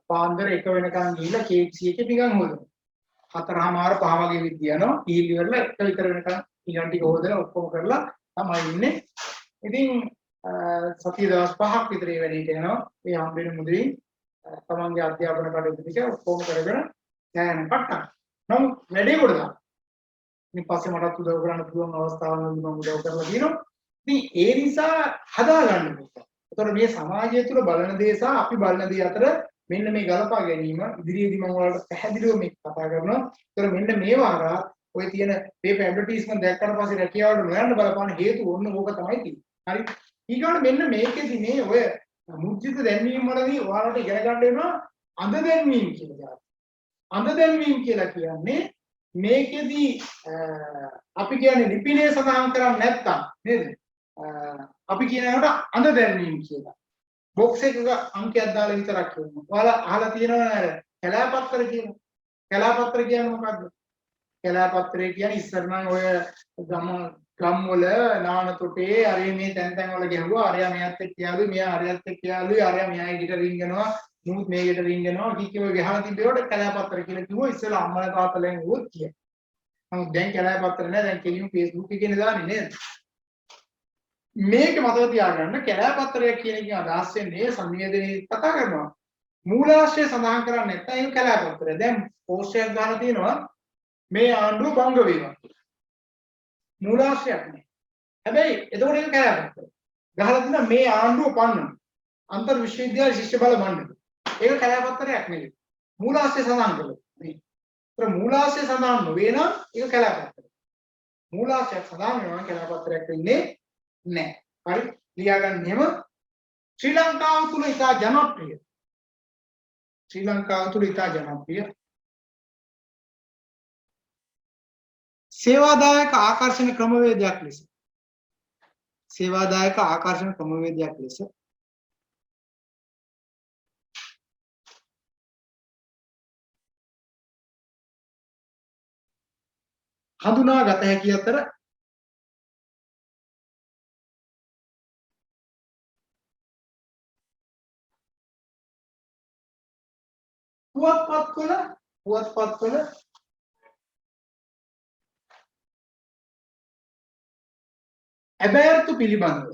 පාන්දර 1 වෙනකන් ගිහිල්ලා KFC එකේ නිකන් හොදනවා. 4:00 5 වගේ විදියනවා ඊළි වල එක විතර වෙනකන් ඊළඟ ටික හොදලා ඔක්කොම කරලා තමයි ඉන්නේ. ඉතින් සතිය දවස් 5ක් විතර මේ වැඩේට යනවා. මේ හම්බෙන මුදලින් තමන්ගේ අධ්‍යාපන කටයුතු ටික ඔක්කොම කරගෙන යන පට්ටක්. නමුත් වැඩේ කොට දාන්න. ඉතින් පස්සේ මටත් උදව් කරන්න පුළුවන් අවස්ථාවන් වලදී මම උදව් කරලා තියෙනවා. ඉතින් ඒ නිසා හදාගන්න ඕනේ. ඒතකොට මේ සමාජය තුළ බලන දේ සහ අපි බලන දේ අතර මෙන්න මේ ගලපා ගැනීම ඉදිරියේදී මම ඔයාලට පැහැදිලිව මේක කතා කරනවා. ඒතකොට මෙන්න මේ වාරා ඔය තියෙන පේපර් ඇඩ්වර්ටයිස්මන්ට් දැක්කට පස්සේ රැකියාවල නොයන්න බලපාන හේතු ඔන්න ඕක තමයි තියෙන්නේ. හරි. ඊගොල්ලෝ මෙන්න මේකෙදි මේ ඔය මුද්‍රිත දැන්වීම වලදී ඔයාලට ඉගෙන ගන්න වෙනවා අඳ දැන්වීම කියලා. අඳ දැන්වීම කියලා කියන්නේ මේකෙදි අපි කියන්නේ ලිපිනේ සඳහන් කරන්නේ නැත්තම් නේද? අපි කියනකට අඳ දැන්වීම කියලා. බොක්ස් එකක අංකයක් දාලා විතරක් කියනවා. ඔයාලා අහලා තියෙනවනේ කැලෑපත්‍ර කියලා. කැලෑපත්‍ර කියන්නේ මොකද්ද? කැලෑපත්‍රය කියන්නේ ඉස්සර නම් ඔය ගම් වල නාන තොටේ අරේ මේ තැන් වල ගැහුවා. අරයා මෙයාත් එක්ක යාළුයි, මෙයා අරයාත් එක්ක යාළුයි, අරයා මෙයායි ගෙට රින්ගනවා, මුත් මේ ගෙට රින්ගනවා. කිකේ ඔය ගහලා තිබ්බේවට කැලෑපත්‍ර කියලා කිව්වා. ඉස්සෙල්ලා අම්මලා තාත්තලාෙන් උත් කිය. නමුත් දැන් කැලෑපත්‍ර නෑ. දැන් කෙලින්ම Facebook එකේ දාන්නේ නේද? මේක මතක තියාගන්න කැලෑපත්‍රය කියන එකෙන් අදහස් වෙන්නේ සංවේදනයේ කතා කරනවා. මූලාශ්‍රය සඳහන් කරන්නේ නැත්නම් ඒක කැලෑපත්‍රය. දැන් පෝස්ට් එකක් ගන්න තියෙනවා මේ ආණ්ඩුව භංග වේවා. මූලාශ්‍රයක් නෑ. හැබැයි එතකොට ඒක කැලෑපත්‍රය. ගහලා තියෙනවා මේ ආණ්ඩුව පන්නන. අන්තර් විශ්වවිද්‍යාල ශිෂ්‍ය බල මණ්ඩල. ඒක කැලෑපත්‍රයක් නෙවෙයි. මූලාශ්‍රය සඳහන් කළා. මේ. ඒතර මූලාශ්‍රය සඳහන් නොවේ නම් ඒක කැලෑපත්‍රය. මූලාශ්‍රයක් සඳහන් වෙනවා කැලෑපත්‍රයක් වෙන්නේ නෑ. හරි. ලියාගන්න එහෙම ශ්‍රී ලංකාව තුල ඉතා ජනප්‍රිය. ශ්‍රී ලංකාව තුල ඉතා ජනප්‍රිය සේවාදායක ආකර්ෂණ ක්‍රමවේදයක් ලෙස සේවාදායක ආකර්ෂණ ක්‍රමවේදයක් ලෙස හඳුනාගත හැකි අතර පුවත්පත්වල ඇබෑර්තු පිළිබඳව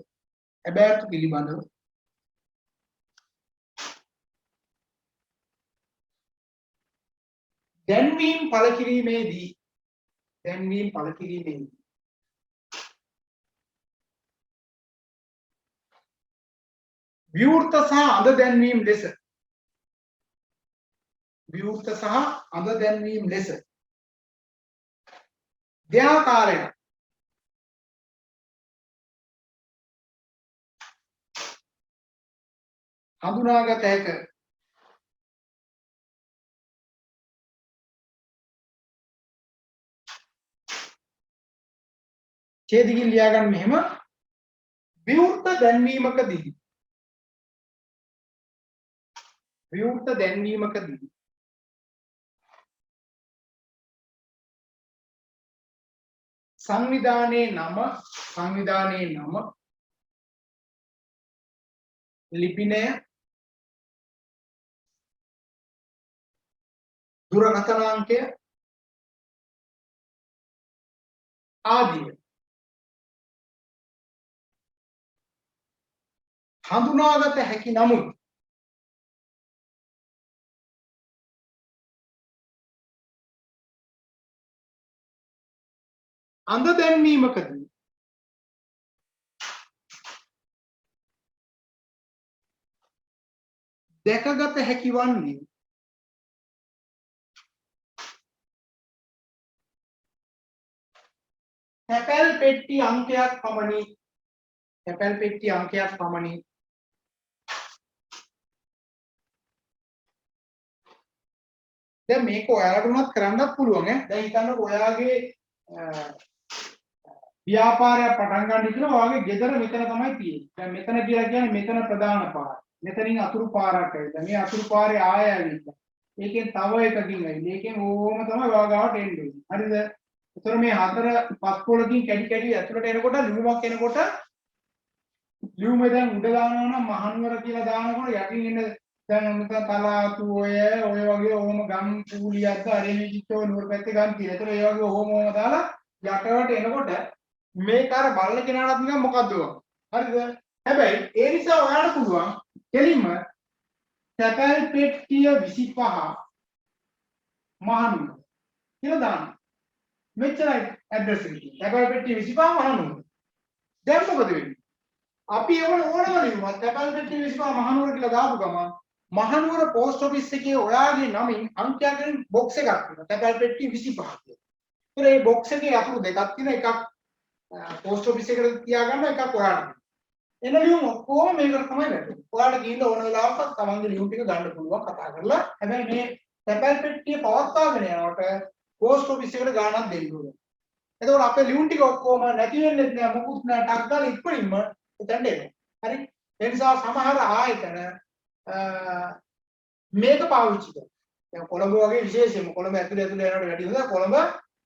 දැන්වීම් පළ කිරීමේදී විවෘත සහ අඳ දැන්වීම් ලෙස දෙආකාරයක් හඳුනාගත හැක. ඡේදකින් ලියා ගන්න මෙහෙම විවෘත දැන්වීමකදී සංවිධානයේ නම ලිපිනය දුරකථනාංකය ආදිය හඳුනාගත හැකි නමුත් අඳ දැන්වීමකදී දැකගත හැකි වන්නේ තැපැල් පෙට්ටි අංකයක් පමණි. දැන් මේක ඔයාලට උනත් කරන්නත් පුළුවන් ඈ. දැන් හිතන්නකො ඔයාගේ ව්‍යාපාරයක් පටන් ගන්න ඉතන ඔයාගේ ගෙදර මෙතන තමයි තියෙන්නේ. දැන් මෙතන කියලා කියන්නේ මෙතන ප්‍රධාන පාර. මෙතනින් අතුරු පාරක් ඇවිල්ලා මේ අතුරු පාරේ ආය ඇවිල්ලා. ඒකෙන් තව එකකින් ඇවිල්ලා. ඒකෙන් ඕම තමයි ඔයා ගාවට එන්නේ. හරිද? ඒතර මේ හතර පස් පොලකින් කැඩි ඇතුළට එනකොට ලියුමක් එනකොට ලියුමේ දැන් උඩ දානවා නම් මහනුවර කියලා දානකොට යටින් එන දැන් මෙතන තලාතු ඔය වගේ ඕම ගම් කූලියක් අරගෙන කිච්චෝ නුවර පැත්තේ ගම් කියලා. ඒතර ඒ වගේ ඕම දාලා යටවට එනකොට මේක අර බලන කෙනාට නිකන් මොකද්ද වගේ. හරිද? හැබැයි ඒ නිසා ඔයාලට පුළුවන් කෙලින්ම තැපැල් පෙට්ටිය 25 මහනුවර කියලා දාන්න. මෙච්චරයි ඇඩ්‍රස් එක. තැපැල් පෙට්ටිය 25 මහනුවර. දැන් මොකද වෙන්නේ? අපි ඕනම ලියුමක් තැපැල් පෙට්ටිය 25 මහනුවර කියලා දාපු ගමන් මහනුවර පෝස්ට් ඔෆිස් එකේ ඔයාගේ නමින් අංකයකින් බොක්ස් එකක් තියෙනවා. තැපැල් පෙට්ටිය 25 කියලා. ඒතර මේ බොක්ස් එකේ අතුරු දෙකක් තියෙනවා. එකක් පෝස්ට් ඔෆිස් එකට තියාගන්න, එකක් ඔයාට. එන ලියුම ඔක්කොම මේකට තමයි වැටෙන්නේ. ඔයාලට ගිහින් ඕන වෙලාවක තමන්ගේ ලියුම් ටික ගන්න පුළුවන් කතා කරලා. හැබැයි මේ තැපැල් පෙට්ටිය පවත්වාගෙන යනකොට පෝස්ට් ඔෆිස් එකට ගාණක් දෙන්න ඕනේ. එතකොට අපේ ලියුම් ටික ඔක්කොම නැති වෙන්නේ නැහැ, මොකුත් නැහැ, ටක් ගාලා ඉක්මනින්ම එතනට එනවා. හරි? ඒ නිසා සමහර ආයතන මේක පාවිච්චි කරනවා. දැන් කොළඹ වගේ විශේෂයෙන්ම කොළඹ ඇතුළේ යනකොට වැඩි හොඳ කොළඹ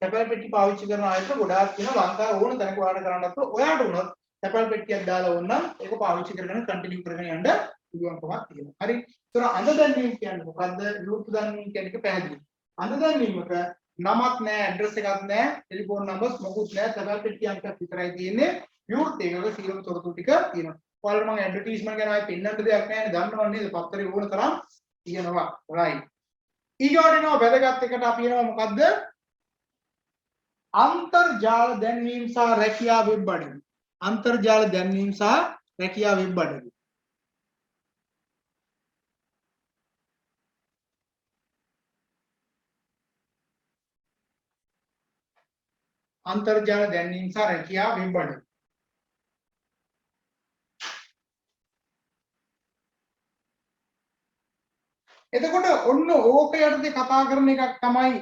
තැපැල් පෙට්ටි පාවිච්චි කරන ආයතන ගොඩාක් තියෙනවා. ලංකාවේ ඕන තැනක ඔයාලට කරන්නත් ඔයාට උනොත් තැපැල් පෙට්ටියක් දාලා ඕනනම් ඒක පාවිච්චි කරගෙන කන්ටිනියු කරගෙන යන්න පුළුවන්කමක් තියෙනවා. හරි? ඒතර අඳ දැන්වීම කියන්නේ මොකද්ද? ලූප් දැන්වීම කියන්නේ ඒක පැහැදිලි. අඳ දැන්වීමක නමක් නැහැ, ඇඩ්‍රස් එකක් නැහැ, ටෙලිෆෝන් නම්බර්ස් මොකුත් නැහැ. තැපැල් පෙට්ටිය අංකයක් විතරයි තියෙන්නේ. විවෘත එකක සියලුම තොරතුරු ටික තියෙනවා. ඔයාලට මම ඇඩ්වර්ටයිස්මන්ට් ගැන ආයෙ පෙන්නන්න දෙයක් නැහැ නේ. දන්නව නේද? පත්තරේ ඕන තරම් තියෙනවා. right. ඊගොඩ එනවා වැදගත් එකට අපි එනවා මොකද්ද? අන්තර්ජාල දැන්වීම සහ රැකියා වෙබ් අඩවි. අන්තර්ජාල දැන්වීම සහ රැකියා වෙබ් අඩවි. අන්තර්ජාල දැන්වීම සහ රැකියා වෙබ් අඩවි. එතකොට ඔන්න ඕක යටතේ කතා කරන එකක් තමයි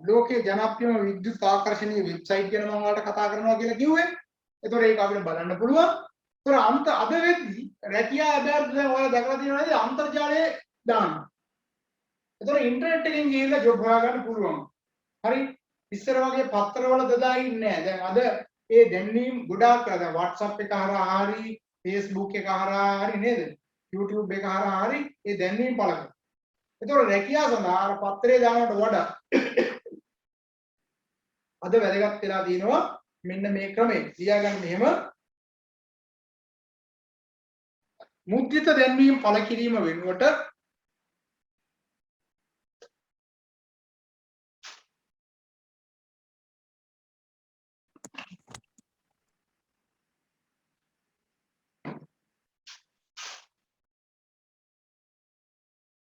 ලෝකයේ ජනප්‍රියම විද්‍යුත් ආකර්ෂණීය වෙබ්සයිට් ගැන මම ඔයාලට කතා කරනවා කියලා කිව්වේ. ඒතකොට ඒක අපිට බලන්න පුළුවන්. ඒතකොට අද වෙද්දී රැකියා අභ්‍යර්ථ දැන් ඔයාලා දැකලා තියෙනවා නේද අන්තර්ජාලයේ දානවා. ඒතකොට ඉන්ටර්නෙට් එකෙන් ගිහිල්ලා ජොබ් හොයාගන්න පුළුවන්. හරි? ඉස්සර වගේ පත්තරවල දදා ඉන්නේ නැහැ. දැන් අද ඒ දැන්වීම් ගොඩාක් කරලා WhatsApp එක හරහා හරි Facebook එක හරහා හරි නේද? YouTube එක හරහා හරි ඒ දැන්වීම් පළ කරනවා. ඒතකොට රැකියාව සඳහා අර පත්‍රය දානවට වඩා අද වැදගත් වෙලා තියෙනවා මෙන්න මේ ක්‍රමය. ලියාගන්න මෙහෙම මුද්‍රිත දැන්වීම් පළ කිරීම වෙනුවට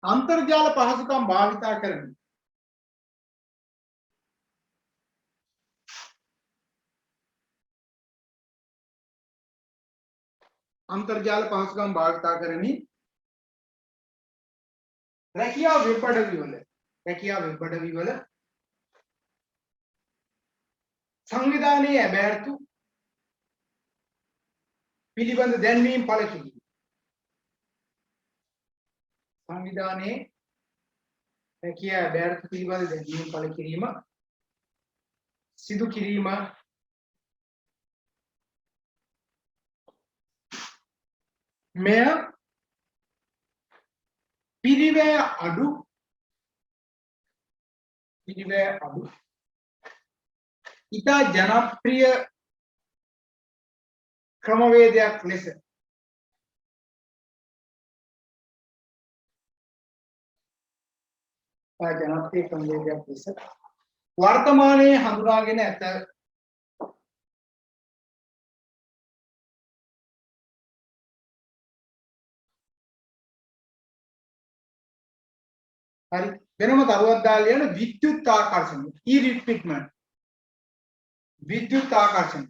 අන්තර්ජාල පහසුකම් භාවිතා කරමින් අන්තර්ජාල පහසුකම් භාවිතා කරමින් රැකියා වෙබ් අඩවි වල සංවිධානයේ ඇබෑර්තු පිළිබඳ දැන්වීම් පළ කිරීම. සංවිධානයේ රැකියා ඇබෑර්තු පිළිබඳ දැන්වීම් පළ කිරීම සිදු කිරීම මෙය පිරිවැය අඩු ඉතා ජනප්‍රිය ක්‍රමවේදයක් ලෙස වර්තමානයේ හඳුනාගෙන ඇත. හරි වෙනම තරුවක් දාලා යන විද්‍යුත් ආකර්ෂණ e-recruitment විද්‍යුත් ආකර්ෂණ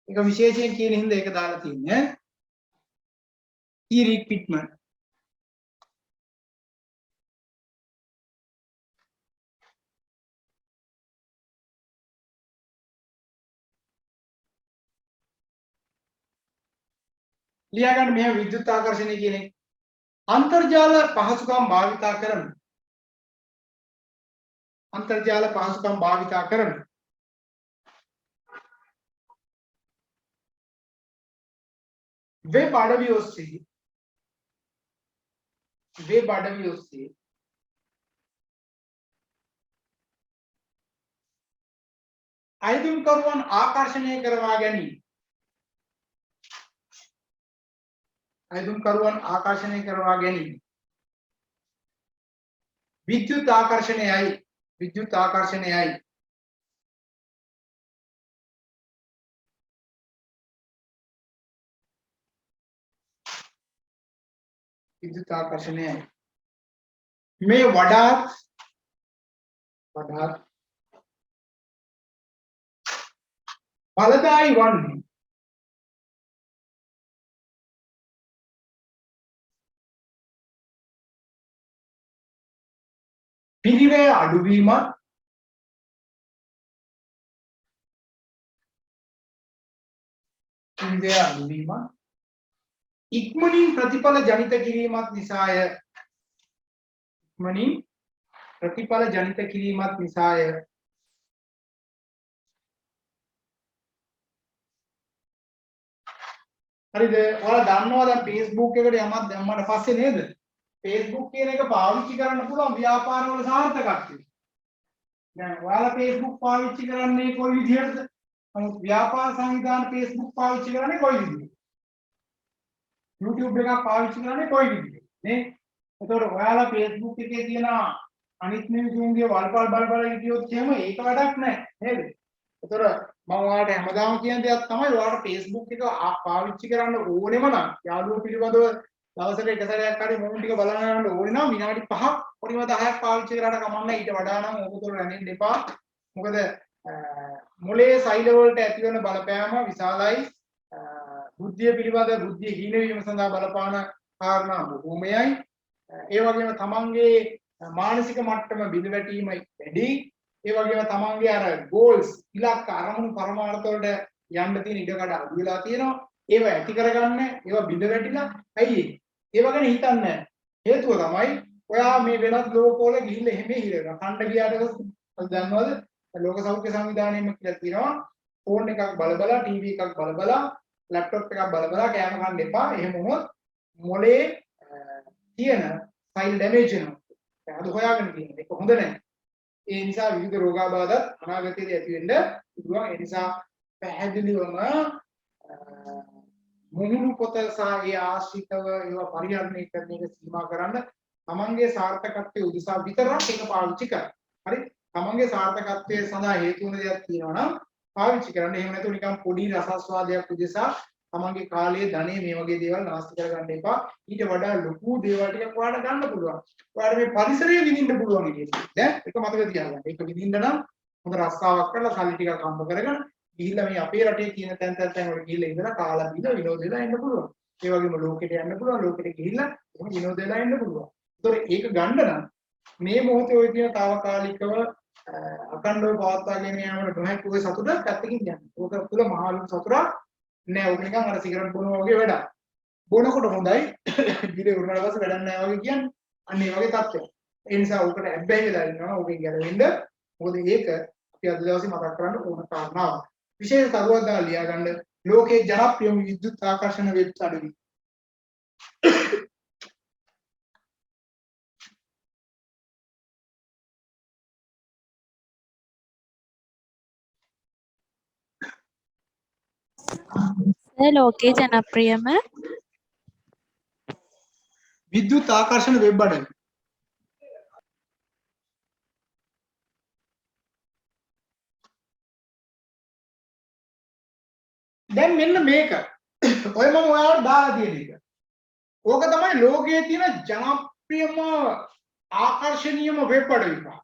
ඒක විශේෂයෙන් කියන හින්දා ඒක දාලා තියෙන්නේ e-recruitment ලියාගන්න මෙහෙම විද්‍යුත් ආකර්ෂණය කියන එක අන්තර්ජාල පහසුකම් භාවිතා කරමින් वेब අඩවි ඔස්සේ අයිදුම්කරුවන් ආකර්ෂණය කරවා ගැනීම. අයිදුම්කරුවන් ආකර්ෂණය කරවා ගැනීම. විද්‍යුත් ආකර්ෂණයයි. විද්‍යුත් ආකර්ෂණයයි. විද්‍යුත් ආකර්ෂණයයි. මේ වඩාත් ඵලදායි වන්නේ පිරිවැය අඩුවීමත් ඉක්මනින් ප්‍රතිඵල ජනිත කිරීමත් නිසාය. ඉක්මනින් ප්‍රතිඵල ජනිත කිරීමත් නිසාය. හරිද? ඔයාලා දන්නවා දැන් Facebook එකට යමක් දැම්මට පස්සේ නේද? Facebook කියන එක පාවිච්චි කරන්න පුළුවන් ව්‍යාපාරවල සාර්ථකත්වය. දැන් ඔයාලා Facebook පාවිච්චි කරන්නේ කොයි විදිහටද? නමුත් ව්‍යාපාර සංවිධාන Facebook පාවිච්චි කරන්නේ කොයි විදිහටද? YouTube එකක් පාවිච්චි කරන්නේ කොයි විදිහටද? නේ? එතකොට ඔයාලා Facebook එකේ තියෙන අනිත් මිනිසුන්ගේ වල්පල් බලබල හිටියොත් එහෙම ඒක වැඩක් නැහැ නේද? එතකොට මම ඔයාලට හැමදාම කියන දෙයක් තමයි ඔයාලට Facebook එක පාවිච්චි කරන්න ඕනෙම නම් යාළුවෝ පිළිබඳව දවසට එක සැරයක් හරි මොන ටික බලන්න යන්න ඕනේ නම් විනාඩි 5ක් පරිම 10ක් පාවිච්චි කරාට කමන්නේ. ඊට වඩා නම් ඕක තුළ රැඳෙන්න එපා. මොකද මොලේ සෛල වලට ඇති වෙන බලපෑම විශාලයි. බුද්ධිය පිළිබඳ බුද්ධිය හීන වීම සඳහා බලපාන කාරණා බොහෝමයයි. ඒ වගේම තමන්ගේ මානසික මට්ටම බිඳ වැටීම වැඩි. ඒ වගේම තමන්ගේ අර ගෝල්ස් ඉලක්ක අරමුණු පරමාර්ථ වලට යන්න තියෙන ඉඩකඩ අඩු වෙලා තියෙනවා. ඒව ඇති කරගන්න ඒවා බිඳ වැටිලා ඇයි ඒව ගැන හිතන්නේ හේතුව තමයි ඔයා මේ වෙනත් ලෝකවල ගිහිල්ලා එහෙම හිරෙනවා. කණ්ඩ ගියාට දන්නවද ලෝක සෞඛ්‍ය සංවිධානයෙම කියලා තියෙනවා ෆෝන් එකක් බලබලා ටීවී එකක් බලබලා ලැප්ටොප් එකක් බලබලා කෑම කන්න එපා. එහෙම වුණොත් මොලේ තියෙන ෆයිල් ඩැමේජ් වෙනවා. ඒක හොයාගෙන තියෙනවා. ඒක හොඳ නැහැ. ඒ නිසා විවිධ රෝගාබාධත් අනාගතයේදී ඇති වෙන්න පුළුවන්. ඒ නිසා පැහැදිලිවම මුහුණු පොත සහ ඒ ආශ්‍රිතව ඒවා පරිහරණය කරන එක සීමා කරන්න තමන්ගේ සාර්ථකත්වයේ උදෙසා විතරක් ඒක පාවිච්චි කරන්න. හරි? තමන්ගේ සාර්ථකත්වයේ සඳහා හේතු වෙන දේවල් තියෙනවා නම් පාවිච්චි කරන්න. එහෙම නැතුව නිකන් පොඩි රසස්වාදයක් උදෙසා තමන්ගේ කාලය ධනෙ මේ වගේ දේවල් නාස්ති කරගන්න එපා. ඊට වඩා ලොකු දේවල් ටිකක් ඔයාලට ගන්න පුළුවන්. ඔයාලට මේ පරිසරය විඳින්න පුළුවන් කියන්නේ. දැන් ඒක මතක තියාගන්න. ඒක විඳින්න නම් හොඳ රස්සාවක් කරලා සල්ලි ටිකක් හම්බ කරගෙන ගිහිල්ලා මේ අපේ රටේ තියෙන තැන් වල ගිහිල්ලා ඉඳලා කාලා බීලා විනෝද වෙලා ඉන්න පුළුවන්. ඒ වගේම ලෝකෙට යන්න පුළුවන්. ලෝකෙට ගිහිල්ලා එහෙම විනෝද වෙලා ඉන්න පුළුවන්. ඒතකොට ඒක ගන්න නම් මේ මොහොතේ ඔය කියන తాවකාලිකව අකණ්ඩව පවත්වාගෙන යාමට නොහැකි ඔය සතුට පැත්තකින් යන්න. ඕක තුල මහා ලොකු සතුටක් නෑ. ඕක නිකන් අර සිගරට් බොනවා වගේ වැඩක්. බොනකොට හොඳයි. බීරේ උරුමලා පස්සේ වැඩක් නෑ වගේ කියන්නේ. අන්න ඒ වගේ තත්ත්වයක්. ඒ නිසා ඕකට ඇබ්බැහි වෙලා ඉන්නවා. ඕකෙන් ගැලවෙන්න. මොකද ඒක අපි අද දවසේ මතක් කරන්න ඕන කාරණාවක්. විශේෂ තරුවක් දාලා ලියා ගන්න ලෝකේ ජනප්‍රියම විද්‍යුත් ආකර්ෂණ වෙබ් අඩවි. ලෝකේ ජනප්‍රියම විද්‍යුත් ආකර්ෂණ වෙබ් අඩවි. දැන් මෙන්න මේක. ඔය මම ඔයාලට දාලා තියෙන එක. ඕක තමයි ලෝකයේ තියෙන ජනප්‍රියම ආකර්ෂණීයම වෙබ් අඩවි පහ.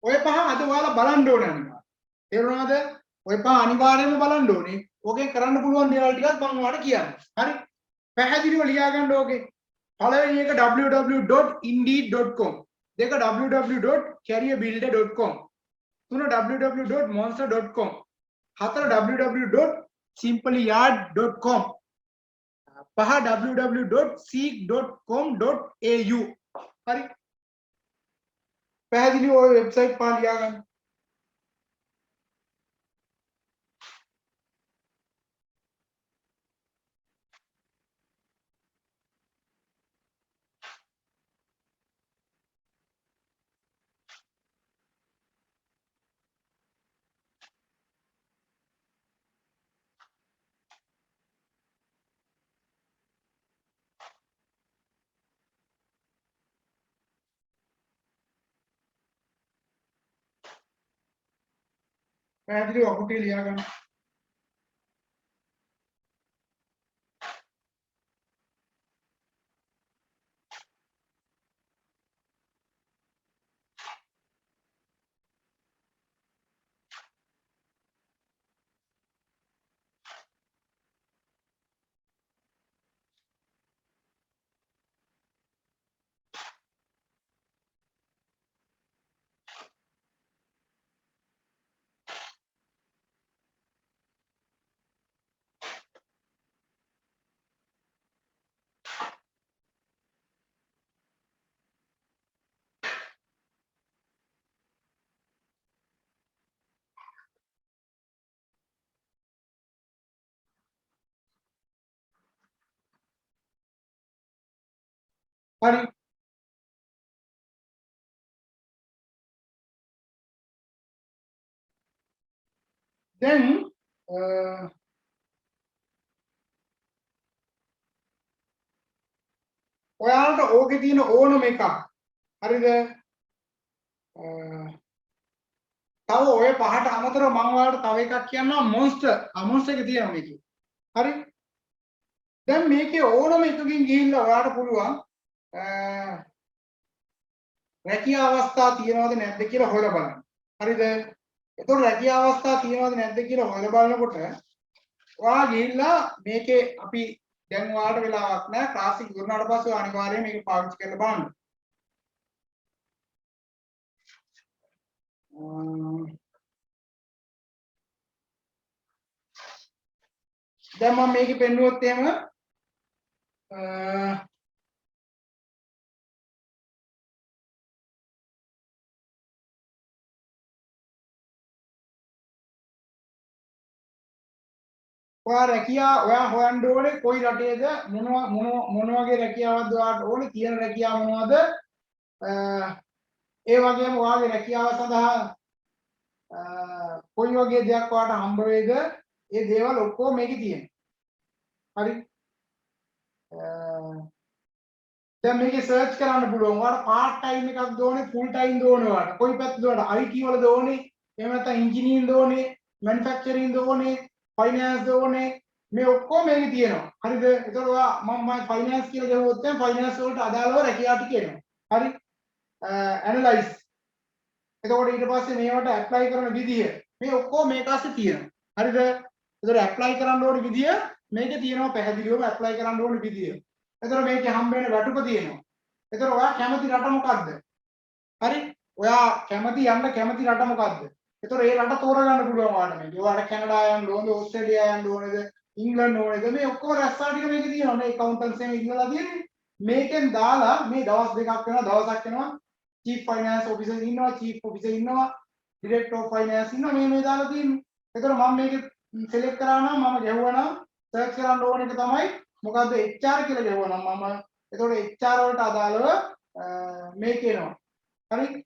ඔය පහ අද ඔයාලා බලන්න ඕනේ අනිවාර්යයෙන්. තේරුණාද? ඔය පහ අනිවාර්යයෙන්ම බලන්න ඕනේ. ඕකේ කරන්න පුළුවන් දේවල් ටිකක් මම ඔයාලට කියන්නම්. හරි? පැහැදිලිව ලියා ගන්න ඕකේ. පළවෙනි එක www.indeed.com. දෙක www.careerbuilder.com. තුන www.monster.com. හතර www.simplyard.com. පහ www.seek.com.au. හරි? පැහැදිලිව ඔය වෙබ්සයිට් පහ ලියා ගන්න. පැහැදිලිව අකුටේ ලියා ගන්න. හරි. දැන් ඔයාලට ඕකේ තියෙන ඕනම එකක් හරිද? තව ඔය පහට අමතරව මම ඔයාලට තව එකක් කියන්නම් මොන්ස්ටර් එක තියෙනවා මේකේ. හරි? දැන් මේකේ ඕනම එකකින් ගිහිල්ලා ඔයාලට පුළුවන් රැකියා අවස්ථා තියනවද නැද්ද කියලා හොයලා බලන්න. හරිද? එතකොට රැකියා අවස්ථා තියනවද නැද්ද කියලා හොයලා බලනකොට ඔයා ගිහිල්ලා මේකේ අපි දැන් ඔයාලට වෙලාවක් නැහැ ක්ලාස් එක ඉවරනාට පස්සේ අනිවාර්යයෙන් මේක පාවිච්චි කරලා බලන්න. දැන් මම මේකේ පෙන්නුවොත් එහෙම ඔයා හොයන්න ඕනේ කොයි රටේද මොන වගේ රැකියාවක්ද ඔයාලට ඕනේ තියෙන රැකියාව මොනවද ඒ වගේම ඔයාගේ රැකියාව සඳහා කොයි වගේ දෙයක් ඔයාලට හම්බ වෙයිද ඒ දේවල් ඔක්කොම මේකේ තියෙනවා හරි දැන් මේකේ සර්ච් කරන්න පුළුවන් ඔයාලට පාර්ට් ටයිම් එකක්ද ඕනේ ෆුල් ටයිම්ද ඕනේ ඔයාලට කොයි පැත්තද ඔයාලට IT වලද ඕනේ එහෙම නැත්නම් ඉංජිනේරින්ග්ද ඕනේ මැනුෆැක්චරින්ග්ද ඕනේ ෆයිනෑන්ස් ඕනේ මේ ඔක්කොම මේකේ තියෙනවා හරිද ඒතකොට ඔයා මම ෆයිනෑන්ස් කියලා ගහුවොත් දැන් ෆයිනෑන්ස් වලට අදාළව රැකියාව ටික එනවා හරි ඇනලයිස් එතකොට ඊට පස්සේ මේවට ඇප්ලයි කරන විදිය මේ ඔක්කොම මේක ASCII තියෙනවා හරිද ඒතකොට ඇප්ලයි කරන්න ඕනේ විදිය මේකේ තියෙනවා පැහැදිලිවම ඇප්ලයි කරන්න ඕනේ විදිය එතකොට මේකේ හම්බ වෙන වැටුප තියෙනවා එතකොට ඔයා කැමති රට මොකද්ද හරි ඔයා යන්න කැමති රට මොකද්ද එතකොට ඒ රට තෝරගන්න පුළුවන් ඔයාලට මේක ඔයාලට කැනඩා යන්න ඕනද ඕස්ට්‍රේලියා යන්න ඕනද ඉංග්ලන්ඩ් ඕනද මේ ඔක්කොම රැස්සා ටික මේකේ තියෙනවා මේ accountants එකේ ඉන්නලා තියෙන්නේ මේකෙන් දාලා මේ දවස් දෙකක් වෙනවා දවසක් වෙනවා chief finance officer ඉන්නවා chief officer ඉන්නවා director of finance ඉන්නවා මේ දාලා තියෙන්නේ එතකොට මම මේක select කරා නම් මම ගැහුවා නම් search කරන්න ඕන එක තමයි මොකද්ද HR කියලා ගැහුවා නම් මම එතකොට HR වලට අදාළව මේක එනවා හරි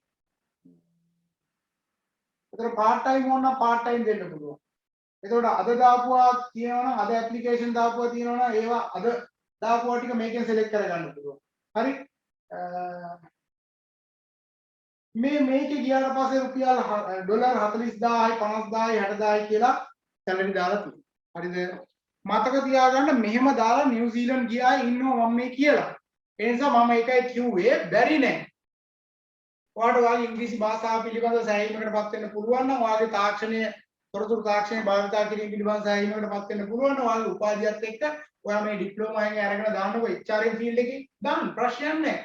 එතකොට part time ඕන නම් part time දෙන්න පුළුවන් එතකොට අද දාපුවා තියෙනවා නම් අද application දාපුවා තියෙනවා නම් ඒවා අද දාපුවා ටික මේකෙන් select කරගන්න පුළුවන් හරි මේකේ ගියාට පස්සේ රුපියල් ඩොලර් 40000යි 50000යි 60000යි කියලා සැලරි දාලා තියෙනවා හරිද මතක තියාගන්න මෙහෙම දාලා නිව්සීලන්ත ගියා ඉන්නවා මම මේ කියලා ඒ නිසා මම ඒකයි කිව්වේ බැරි නෑ ඔයාලට ඔයාගේ ඉංග්‍රීසි භාෂාව පිළිබඳව සෑහීමකටපත් වෙන්න පුළුවන් නම් ඔයාගේ තාක්ෂණය තොරතුරු තාක්ෂණය භාවිතා කිරීම පිළිබඳව සෑහීමකටපත් වෙන්න පුළුවන් නම් ඔයාගේ උපාධියත් එක්ක ඔයා මේ ඩිප්ලෝමා එකෙන් අරගෙන දාන්නකො HRM ෆීල්ඩ් එකේ දාන්න ප්‍රශ්නයක් නෑ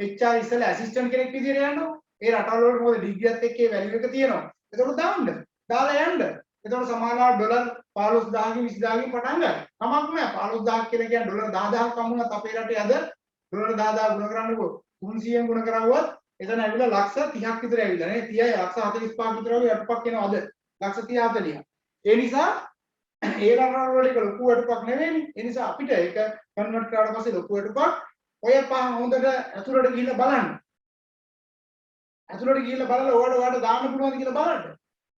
HR ඉස්සෙල්ලා ඇසිස්ටන්ට් කෙනෙක් විදියට යන්නකො ඒ රටවල වල මොකද ඩිග්‍රියත් එක්ක ඒ වැලියු එක තියෙනවා එතකොට දාලා යන්න එතකොට සමානව ඩොලර් 15000කින් 20000කින් පටන් ගන්න කමක් නෑ 15000 කියලා කියන්නේ ඩොලර් 10000ක් වුණත් අපේ රටේ අද ඩොලර් 10000 ගුණ කරන්නකො 300න් ගුණ කරවුවත් එතන ඇවිල්ලා ලක්ෂ 30ක් විතර ඇවිල්ලා නේ 30යි ලක්ෂ 45ක් විතර වගේ අටපක් එනවා අද ලක්ෂ 30 40ක් ඒ නිසා ඒ රටවල වල එක ලොකු අටපක් නෙවෙයිනේ ඒ නිසා අපිට ඒක කන්වර්ට් කරාට පස්සේ ලොකු අටපක් ඔය පහ හොඳට අතුරට ගිහිල්ලා බලන්න අතුරට ගිහිල්ලා බලලා ඔයාලට දාන්න පුළුවන්ද කියලා බලන්න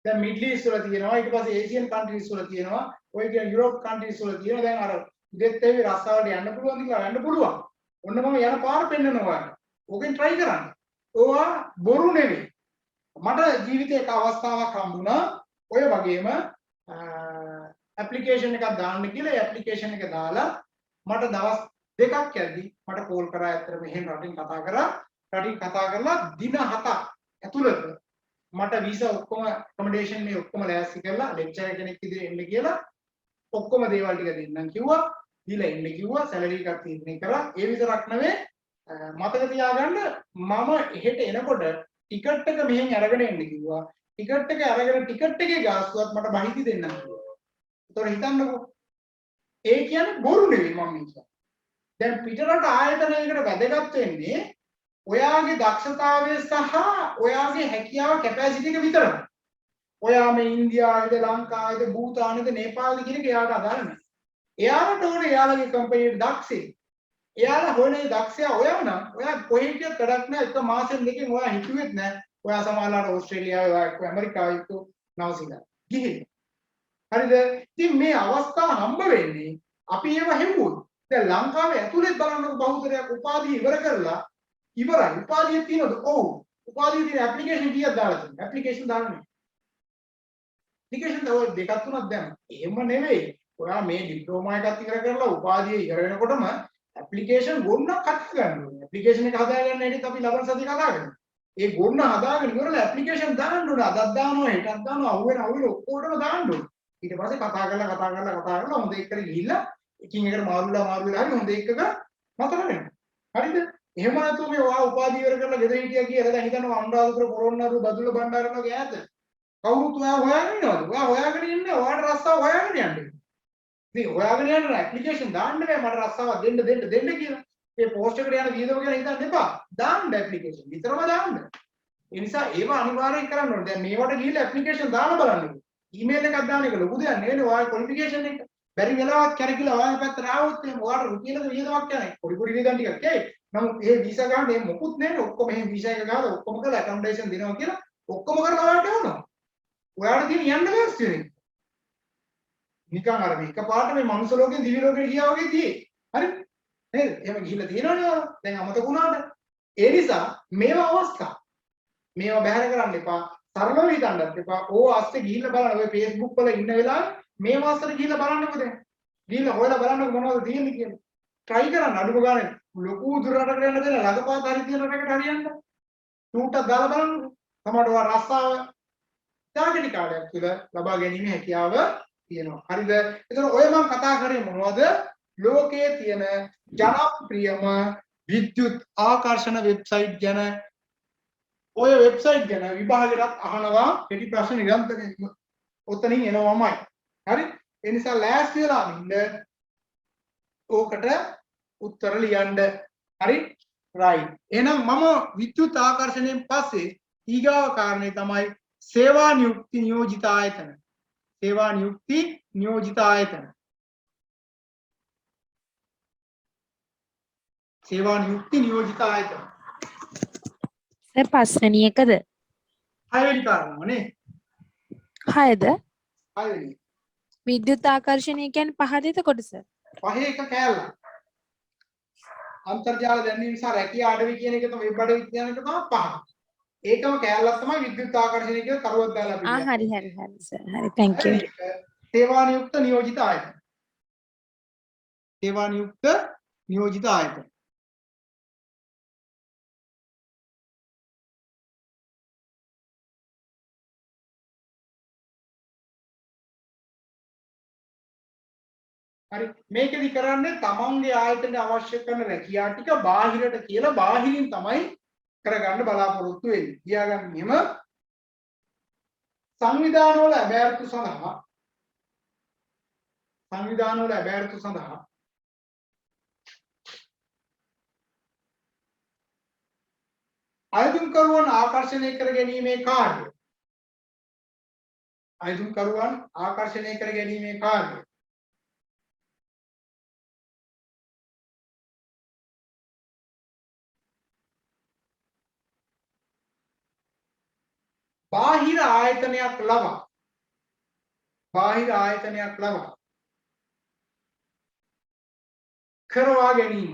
දැන් මිඩ්ල් ඊස්ට් වල තියෙනවා ඊට පස්සේ ඒසියන් කන්ට්‍රීස් වල තියෙනවා ඔය කියන යුරෝප් කන්ට්‍රීස් වල තියෙනවා දැන් අර ඉදෙත් ඒ රස්සාවට යන්න පුළුවන්ද කියලා යන්න පුළුවන් ඔන්න මම යන පාර පෙන්නනවා ඔයාලට ඕකෙන් try කරන්න ඕවා බොරු නෙවෙයි මට ජීවිතේ එක අවස්ථාවක් හම්බුණා ඔය වගේම ඇප්ලිකේෂන් එකක් දාන්න කියලා ඒ ඇප්ලිකේෂන් එක දාලා මට දවස් දෙකක් යද්දි මට කෝල් කරා ඇත්තට මෙහෙම රටින් කතා කරලා දින 7ක් ඇතුළත මට වීසා ඔක්කොම ඇකොමඩේෂන් මේ ඔක්කොම ලෑස්ති කරලා ලෙක්චරර් කෙනෙක් විදිහට එන්න කියලා ඔක්කොම දේවල් ටික දෙන්නම් කිව්වා. දීලා එන්න කිව්වා. සැලරි එකක් තීරණය කරා. ඒ විතරක් නෙවෙයි මතක තියාගන්න මම එහෙට එනකොට ටිකට් එක මෙහෙන් අරගෙන එන්න කිව්වා. ටිකට් එක අරගෙන ටිකට් එකේ ගාස්තුවත් මට බහිති දෙන්නම් කිව්වා. ඒතකොට හිතන්නකෝ. ඒ කියන්නේ බොරු නෙවෙයි මම කියන්නේ. දැන් පිටරට ආයතනයකට වැදගත් වෙන්නේ ඔයාගේ දක්ෂතාවය සහ ඔයාගේ හැකියාව කැපැසිටි එක විතරයි. ඔයා මේ ඉන්දියාවේද ලංකාවේද භූතානේද නේපාලෙද කියන එක එයාට අදාළ නැහැ. එයාට ඕනේ එයාලගේ කම්පැනිට දක්ෂේ. එයාලා හොයන්නේ දක්ෂයා ඔයාව නම් ඔයා කොහෙ ගියත් වැඩක් නැහැ. එක මාසෙන් දෙකකින් ඔයා හිතුවෙත් නැහැ. ඔයා සමහරවිට ඕස්ට්‍රේලියාවේ ඔයා එක්ක ඇමරිකාවේ එක්ක නවසීලන්ත ගිහින්. හරිද? ඉතින් මේ අවස්ථාව හම්බ වෙන්නේ අපි ඒව හෙව්වොත්. දැන් ලංකාවේ ඇතුලේ බලන්නකො බහුතරයක් උපාධිය ඉවර කරලා ඉවරයි. උපාධිය තියෙනවද? ඔව්. උපාධිය තියෙන ඇප්ලිකේෂන් කීයක් දාලා තියෙනවද? ඇප්ලිකේෂන් දාන්නේ. ඇප්ලිකේෂන් ඔය දෙකක් තුනක් දැම්ම. එහෙම නෙවෙයි. ඔයා මේ ඩිප්ලෝමා එකක් ඉවර කරලා උපාධිය ඉවර වෙනකොටම ඇප්ලිකේෂන් ගොන්නක් හදා ගන්න ඕනේ. ඇප්ලිකේෂන් එක හදාගන්න හැටිත් අපි ලබන සතිය කතා කරමු. ඒ ගොන්න හදාගෙන ඉවරලා ඇප්ලිකේෂන් දාන්න ඕනේ. අදක් දානවා, හෙටක් දානවා, අහුවෙන ඔක්කොටම දාන්න ඕනේ. ඊට පස්සේ කතා කරලා හොඳ එකට ගිහිල්ලා එකින් එකට මාරු වෙලා හරි හොඳ එකක නතර වෙනවා. හරිද? එහෙම නැතුව මේ ඔයා උපාධිය ඉවර කරලා ගෙදර හිටියා කියලා දැන් හිතනවා අනුරාධපුර පොළොන්නරුව බදුල්ල බණ්ඩාරනවා වගේ ඈත. කවුරුත් ඔයා හොයාගෙන ඉන්නවද? ඔයා හොයාගෙන ඉන්නේ ඔයාට රස්සාව හොයාගෙන යන්නේ. ඉතින් හොයාගෙන යන්න ඇප්ලිකේෂන් දාන්න බෑ මට රස්සාවක් දෙන්න කියලා. මේ පෝස්ට් එකට යන වියදම ගැන හිතන්න එපා. දාන්න ඇප්ලිකේෂන් විතරම දාන්න. ඒ නිසා ඒව අනිවාර්යෙන් කරන්න ඕනේ. දැන් මේවට ගිහිල්ලා ඇප්ලිකේෂන් දාලා බලන්න. ඊමේල් එකක් දාන එක ලොකු දෙයක් නෙවෙයි. ඔයාගේ ක්වොලිෆිකේෂන් එක. බැරි වෙලාවක් කරකිලා ඔයාගේ පැත්තට ආවොත් එහෙනම් ඔයාට රුපියලක වියදමක් යන්නේ. පොඩි වියදම් ටිකක් එයි. නමුත් මේ වීසා ගන්න මේ මොකුත් නෙවෙයි. ඔක්කොම එහෙම වීසා එක ගහලා ඔක්කොම කරලා ඇකොමඩේෂන් දෙනවා කියලා ඔක්කොම කරලා ඔයාට එවනවා. ඔයාට තියෙන යන්න බෑස් වෙන්නේ. නිකන් අර මේ එකපාරට මේ මනුස්ස ලෝකෙන් දිවි ලෝකෙට ගියා වගේ තියෙයි. හරි? නේද? එහෙම ගිහිල්ලා තියෙනවනේ ඔයාලා. දැන් අමතක වුණාට. ඒ නිසා මේවා අවස්ථා. මේවා බැහැර කරන්න එපා. සරලව හිතන්නත් එපා. ඕව අස්සේ ගිහිල්ලා බලන්න. ඔය Facebook වල ඉන්න වෙලාවේ මේ මාසෙට ගිහිල්ලා බලන්නකෝ දැන්. ගිහිල්ලා හොයලා බලන්නකෝ මොනවද තියෙන්නේ කියලා. try කරන්න අඩුම ගානේ ලොකු දුරකට යන්න දෙන ළඟපාත හරි තියෙන රටකට හරියන්න. ටූටක් දාලා බලන්නකෝ. තමයි ඔය රස්සාව තාගටි කාලයක් තුළ ලබා ගැනීම හැකියාව තියෙනවා. හරිද? එතකොට ඔය මම කතා කරේ මොනවද? ලෝකයේ තියෙන ජනප්‍රියම විද්‍යුත් ආකර්ෂණ වෙබ්සයිට් ගැන. ඔය වෙබ්සයිට් ගැන විභාගෙටත් අහනවා කෙටි ප්‍රශ්න නිරන්තරයෙන් ඔතනින් එනවාමයි. හරි? ඒ නිසා ලෑස්ති වෙලා ඉන්න. ඕකට උත්තර ලියන්න. හරි? right. එහෙනම් මම විද්‍යුත් ආකර්ෂණයෙන් පස්සේ ඊගාව කාරණේ තමයි सेवा नियुक्ति नियोजित आयतन. सेवा नियुक्ति नियोजित आयतन. सेवा नियुक्ति नियोजित आयतन. සර් පස්වෙනි එකද? හයවෙනි කාරණාවනේ. හයද? හයවෙනි. විද්‍යුත් ආකර්ෂණය කියන්නේ පහද එතකොට සර්? පහේ එක කෑල්ල. අන්තර්ජාල දැන්වීම සහ රැකියා අඩවි කියන එක තමයි වෙබ් අඩවි කියන එක තමයි පහ. ඒකම කෑල්ලක් තමයි විද්‍යුත් ආකර්ෂණය කියලා කරුවක් දාලා අපි. හරි සර්. හරි thank you. सेवा नियुक्त नियोजित आयतन. सेवा नियुक्त नियोजित आयतन. හරි මේකෙදි කරන්නේ තමන්ගේ ආයතනයේ අවශ්‍ය කරන රැකියා ටික බාහිරට කියලා බාහිරින් තමයි කරගන්න බලාපොරොත්තු වෙන්නේ. කියාගන්න මෙහෙම සංවිධානවල අභ්‍යර්ථ සඳහා අයදුම්කරුවන් ආකර්ෂණය කර ගැනීමේ කාර්යය. අයදුම්කරුවන් ආකර්ෂණය කර ගැනීමේ කාර්යය. බාහිර ආයතනයක් ලබා කරවා ගැනීම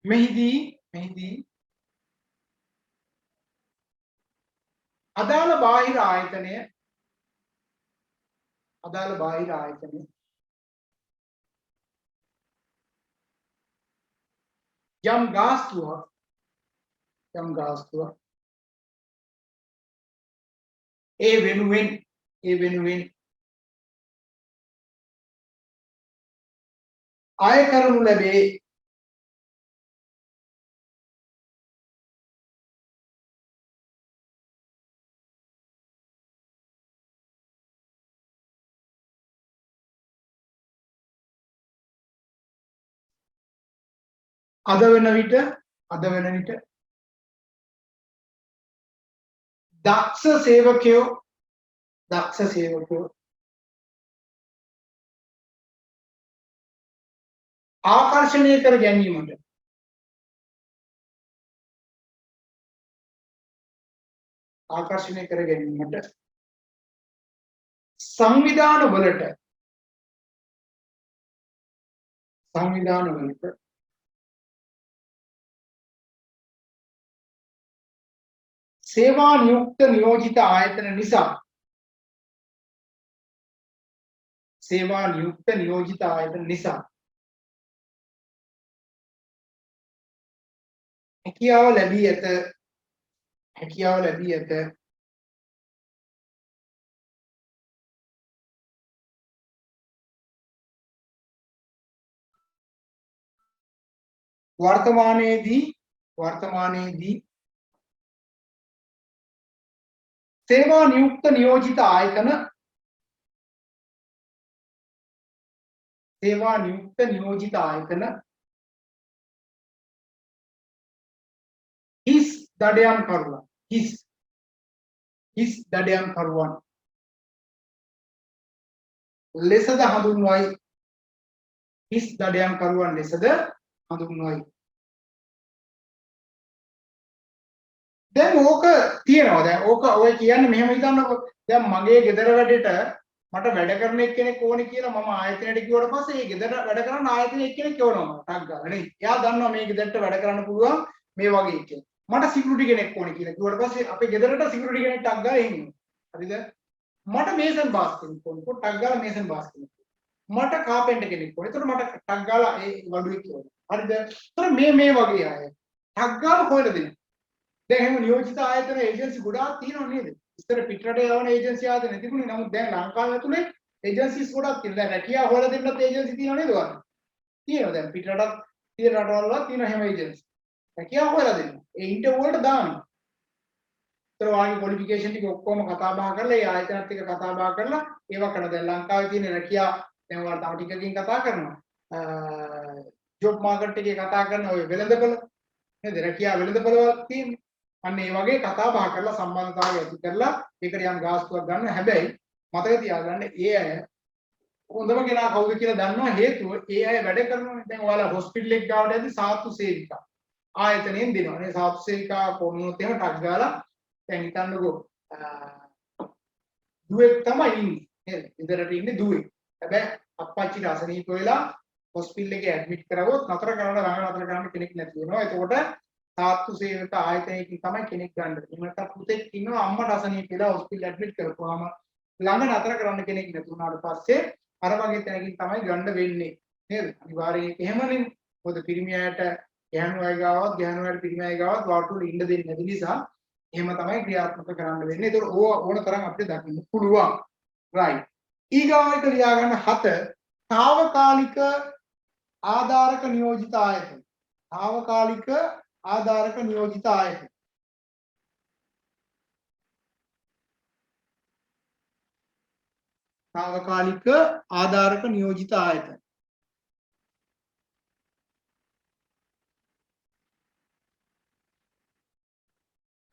මෙහිදී අදාළ බාහිර ආයතනය යම් ගාස්තුවක් ඒ වෙනුවෙන් අය කරනු ලැබේ. අද වෙන විට දක්ෂ සේවකයෝ ආකර්ෂණය කර ගැනීමට සංවිධාන වලට සේවා නියුක්ත නියෝජිත ආයතන නිසා හැකියාව ලැබී ඇත. වර්තමානයේදී සේවා නියුක්ත නියෝජිත ආයතන හිස් දඩයම් කරුවන් ලෙසද හඳුන්වයි. දැන් ඕක තියෙනවා. දැන් ඕක ඔය කියන්නේ මෙහෙම හිතන්නකො. දැන් මගේ ගෙදර වැඩේට මට වැඩ කරන එක්කෙනෙක් ඕනේ කියලා මම ආයතනයට කිව්වට පස්සේ ඒ ගෙදර වැඩ කරන ආයතනයේ එක්කෙනෙක් එවනවා ටක් ගාලා නේ. එයා දන්නවා මේ ගෙදරට වැඩ කරන්න පුළුවන් මේ වගේ එක්කෙනෙක්. මට සිකියුරිටි කෙනෙක් ඕනේ කියලා කිව්වට පස්සේ අපේ ගෙදරට සිකියුරිටි කෙනෙක් ටක් ගාලා එන්නේ. හරිද? මට මේසන් බාස් කෙනෙක් ඕනේ. ටක් ගාලා මේසන් බාස් කෙනෙක්. මට කාපෙන්ටර් කෙනෙක් ඕනේ. ඒතකොට මට ටක් ගාලා ඒ වඩුවෙක් ඕනේ. හරිද? ඒතර මේ වගේ අය ටක් ගාලා හොයලා දෙන්න. දැන් එහෙම නියෝජිත ආයතන ඒජන්සි ගොඩාක් තියෙනව නේද? ඉස්සර පිටරට යවන ඒජන්සි ආයතන තිබුණේ. නමුත් දැන් ලංකාව ඇතුලේ ඒජන්සිස් ගොඩාක් තියෙනවා. දැන් රැකියාව හොයලා දෙන්නත් ඒජන්සි තියෙනව නේද ඔයාලා? තියෙනවා. දැන් පිටරටත් තියෙන රටවල් වල තියෙන හැම ඒජන්සි. රැකියාව හොයලා දෙන්න. ඒ ඉන්ටර්වයුව වලට දානවා. ඒතර වාගේ ක්වොලිෆිකේෂන් ටික ඔක්කොම කතා බහ කරලා ඒ ආයතනත් එක්ක කතා බහ කරලා ඒවා කරන දැන් ලංකාවේ තියෙන රැකියාව දැන් ඔයාලා තව ටිකකින් කතා කරනවා. ජොබ් මාකට් එකේ කතා කරන ඔය වෙළඳපොළ නේද? රැකියාව වෙළඳපොළ වල තියෙන්නේ. අන්න ඒ වගේ කතා බහ කරලා සම්බන්ධතාවය ඇති කරලා ඒකට යම් ගාස්තුවක් ගන්න. හැබැයි මතක තියාගන්න ඒ අය හොඳම කෙනා කවුද කියලා දන්නවා. හේතුව ඒ අය වැඩ කරනවා. දැන් ඔයාලා හොස්පිටල් එක ගාවට ඇද්දි සාත්තු සේවිකා ආයතනයෙන් දෙනවා. මේ සාත්තු සේවිකා කොමුණොත් එහෙම ටක් ගාලා දැන් හිතන්නකෝ දුවෙක් තමයි ඉන්නේ නේද? ඉදරට ඉන්නේ දුවෙක්. හැබැයි අප්පච්චිට අසනීප වෙලා හොස්පිටල් එකේ ඇඩ්මිට් කරවොත් නතර කරන්න කෙනෙක් නැති වෙනවා. එතකොට සාත්තු සේවක ආයතනයකින් තමයි කෙනෙක් ගන්න. එහෙම පුතෙක් ඉන්නවා අම්මට අසනීප වෙලා හොස්පිටල් ඇඩ්මිට් කරපුවාම ළඟ නතර කරන්න කෙනෙක් නැති වුණාට පස්සේ අර වගේ තැනකින් තමයි ගන්න වෙන්නේ නේද? අනිවාර්යයෙන් එහෙමනේ. මොකද පිරිමි අයට ගැහණු අය ගාවත් පිරිමි අය ගාවත් වාටුවල ඉන්න දෙන්නේ නැති නිසා එහෙම තමයි ක්‍රියාත්මක කරන්න වෙන්නේ. ඒක ඕන තරම් අපිට දකින්න පුළුවන්. right. ඊගාවට ලියා ගන්න 7 తాවකාලික ආධාරක නියෝජිත ආයතන. తాවකාලික ආධාරක නියෝජිත ආයතන. తాවකාලික ආධාරක නියෝජිත ආයතන.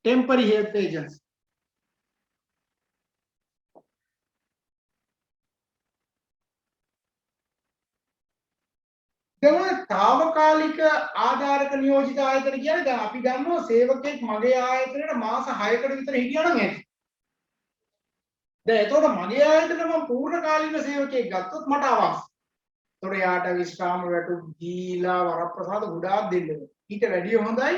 temporary help agency. දැන් తాවකාලික ආධාරක නියෝජිත ආයතන කියන්නේ දැන් අපි ගන්නවා සේවකෙක් මගේ ආයතනයේ මාස 6කට විතර හිටියා නම් ඇති. දැන් එතකොට මගේ ආයතනයේ මම පූර්ණ කාලීන සේවකයෙක් ගත්තොත් මට අවශ්‍ය. තොර යාට විශ්‍රාම වැටු දීලා වරප්‍රසාද ගොඩාක් දෙන්න වෙනවා. ඊට වැඩිය හොඳයි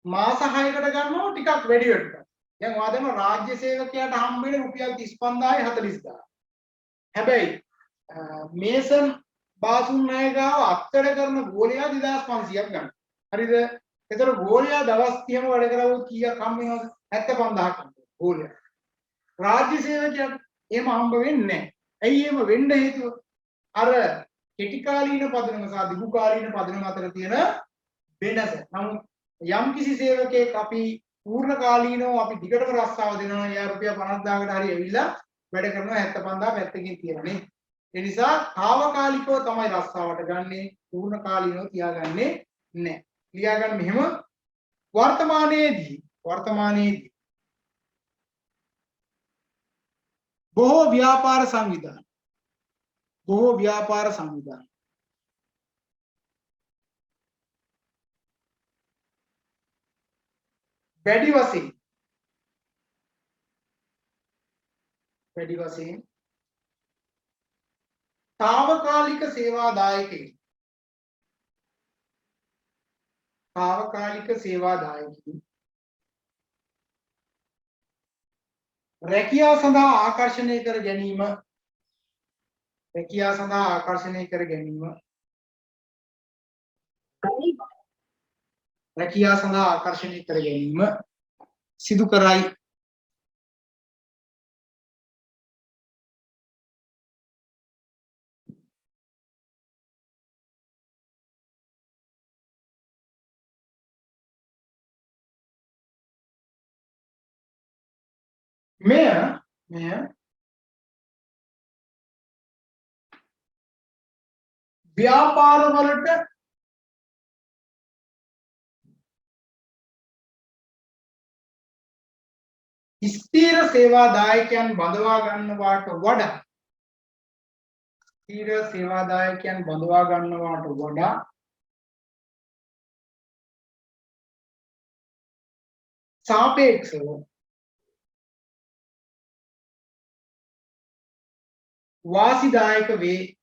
මාස 6කට ගන්නවා ටිකක් වැඩි වෙනවා. දැන් වාදම රාජ්‍ය සේවකයාට හම්බ වෙන රුපියල් 35000යි 40000. හැබැයි මේසන් බාසුන් නායකව අත්තර කරන ගෝලයා 2500ක් ගන්න. හරිද? ඒතර ගෝලයා දවස් 30ම වැඩ කරවුවොත් කීයක් හම්බ වෙනවද? 75000ක් හම්බ වෙනවා ගෝලයා. රාජ්‍ය සේවකයාට එහෙම හම්බ වෙන්නේ නැහැ. ඇයි එහෙම වෙන්න හේතුව? අර කෙටි කාලීන පදනම සහ දිගු කාලීන පදනම අතර තියෙන වෙනස. නමුත් යම් කිසි සේවකයෙක් අපි පූර්ණ කාලීනව අපි දිගටම රස්සාව දෙනවා. යා රුපියල් 50000කට හරි ඇවිල්ලා වැඩ කරනවා 75000 පැත්තකින් තියනනේ. ඒ නිසා తాවකාලිකව තමයි රස්සාවට ගන්නෙ. පූර්ණ කාලීනව තියාගන්නේ නැහැ. ලියාගන්න මෙහෙම වර්තමානයේදී බොහෝ ව්‍යාපාර සංවිධාන වැඩි වශයෙන් తాවකාලික සේවාදායකයින් රැකියාව සඳහා ආකර්ෂණය කර ගැනීම සිදු කරයි. මෙය ව්‍යාපාර වලට ස්ථීර සේවාදායකයන් බඳවා ගන්නවාට වඩා සාපේක්ෂව වාසිදායක වේ.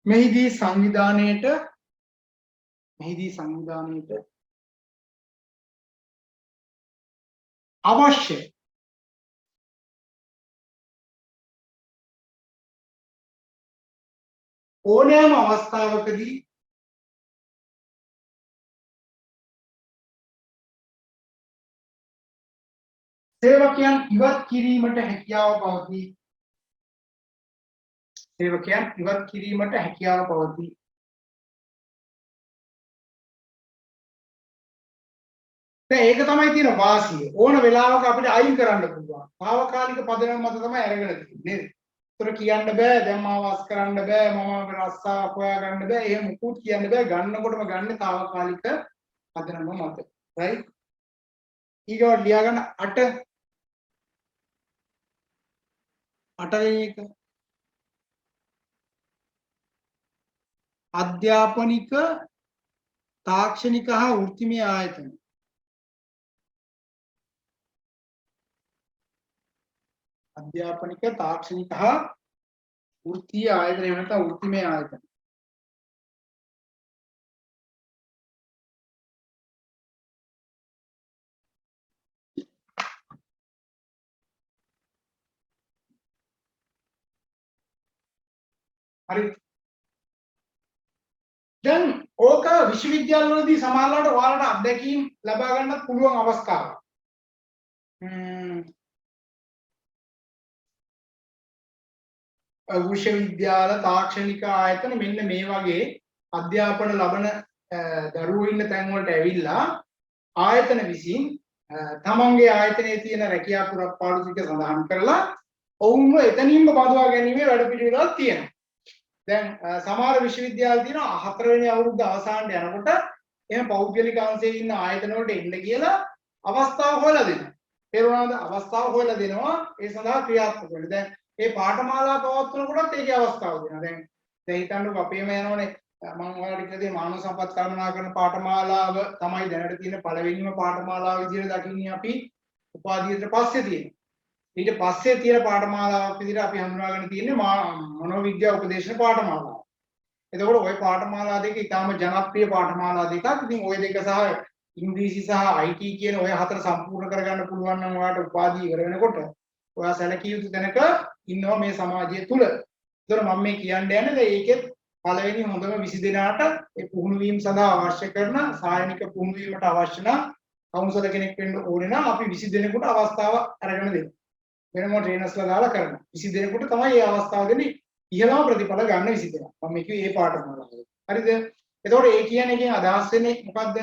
මෙහිදී සංවිධානයේට අවශ්‍ය ඕනෑම අවස්ථාවකදී සේවකයන් ඉවත් කිරීමට හැකියාව පවතී. දැන් ඒක තමයි තියෙන වාසිය. ඕන වෙලාවක අපිට අයින් කරන්න පුළුවන්. తాවකාලික පදනම මත තමයි අරගෙන තියෙන්නේ නේද? ඒතර කියන්න බෑ දැන් මාව වස් කරන්න බෑ මම රස්සාවක් හොයා ගන්න බෑ. එහෙම මුකුත් කියන්න බෑ. ගන්නකොටම ගන්න తాවකාලික පදනම මත. right? ඊගොල්ලෝ ලියා ගන්න 8 වෙනි එක අධ්‍යාපනික තාක්ෂණික හා වෘත්තිමය ආයතන. අධ්‍යාපනික තාක්ෂණික හා වෘත්තීය ආයතන එහෙම නැත්නම් වෘත්තිමය ආයතන. හරි. දැන් ඕක විශ්වවිද්‍යාලවලදී සමහරවිට ඔයාලට අත්දැකීම් ලබා ගන්නත් පුළුවන් අවස්ථාවක්. විශ්වවිද්‍යාල තාක්ෂණික ආයතන මෙන්න මේ වගේ අධ්‍යාපන ලබන දරුවෝ ඉන්න තැන් වලට ඇවිල්ලා ආයතන විසින් තමන්ගේ ආයතනයේ තියෙන රැකියා පුරප්පාඩු ටික සඳහන් කරලා ඔවුන්ව එතනින්ම බඳවා ගැනීමේ වැඩපිළිවෙලක් තියෙනවා. දැන් සමහර විශ්වවිද්‍යාල තියෙනවා 4 වෙනි අවුරුද්ද අවසානට යනකොට එහෙම පෞද්ගලික අංශයේ ඉන්න ආයතන වලට එන්න කියලා අවස්ථාව හොයලා දෙනවා. තේරුණාද? අවස්ථාව හොයලා දෙනවා ඒ සඳහා ක්‍රියාත්මක වෙන්න. දැන් මේ පාඨමාලා පවත්වනකොටත් ඒකේ අවස්ථාව දෙනවා. දැන් හිතන්නකෝ අපේම යනෝනේ මම ඔයාලට කියදී මානව සම්පත් කළමනාකරණ පාඨමාලාව තමයි දැනට තියෙන පළවෙනිම පාඨමාලාව විදිහට දකින්නේ අපි උපාධියට පස්සේ තියෙන. ඊට පස්සේ තියෙන පාඨමාලාවක් විදිහට අපි හඳුනාගෙන තියෙන්නේ මනෝවිද්‍යා උපදේශන පාඨමාලාව. එතකොට ওই පාඨමාලා දෙක ඉතාම ජනප්‍රිය පාඨමාලා දෙකක්. ඉතින් ওই දෙක සහ ඉංග්‍රීසි සහ IT කියන ওই හතර සම්පූර්ණ කරගන්න පුළුවන් නම් ඔයාලට උපාධිය ඉවර වෙනකොට ඔයා සැලකිය යුතු තැනක ඉන්නවා මේ සමාජය තුල. ඒතර මම මේ කියන්න යන්නේ ඒකෙත් පළවෙනි හොඳම 20 දෙනාට ඒ පුහුණු වීම සඳහා අවශ්‍ය කරන සායනික පුහුණු වීමට අවශ්‍ය නම් කවුන්සලර් කෙනෙක් වෙන්න ඕනේ නම් අපි 20 දෙනෙකුට අවස්ථාව අරගෙන දෙන්න. වෙනම ට්‍රේනර්ස්ලා දාලා කරනවා. 20 දෙනෙකුට තමයි මේ අවස්ථාව දෙන්නේ. ඉහළම ප්‍රතිඵල ගන්න 20 දෙනා. මම මේ කිව්වේ මේ පාඩමාලාව. හරිද? එතකොට ඒ කියන්නේ එකෙන් අදහස් වෙන්නේ මොකද්ද?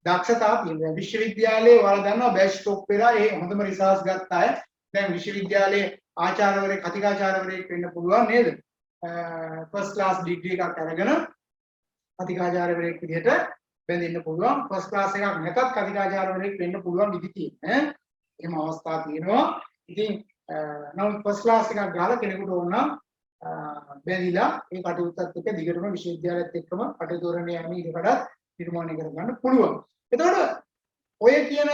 දක්ෂතාව තියෙනවා. විශ්වවිද්‍යාලයේ ඔයාලා දන්නවා බැච් ස්ටොප් වෙලා ඒ හොඳම රිසර්ච් ගත්ත අය දැන් විශ්වවිද්‍යාලයේ ආචාර්යවරයෙක් කතිකාචාර්යවරයෙක් වෙන්න පුළුවන් නේද? ෆස්ට් ක්ලාස් ඩිග්‍රී එකක් අරගෙන කතිකාචාර්යවරයෙක් විදිහට බැඳෙන්න පුළුවන්. ෆස්ට් ක්ලාස් එකක් නැතත් කතිකාචාර්යවරයෙක් වෙන්න පුළුවන් විදි තියෙනවා. එහෙම අවස්ථා තියෙනවා. ඉතින් නම් ෆස්ට් ක්ලාස් එකක් ගහලා කෙනෙකුට ඕන නම් බැඳිලා ඒ කටයුත්තත් එක්ක දිගටම විශ්වවිද්‍යාලයත් එක්කම කටයුතු කරන යන්නේ ඊට වඩා නිර්මාණය කරගන්න පුළුවන්. එතකොට ඔය කියන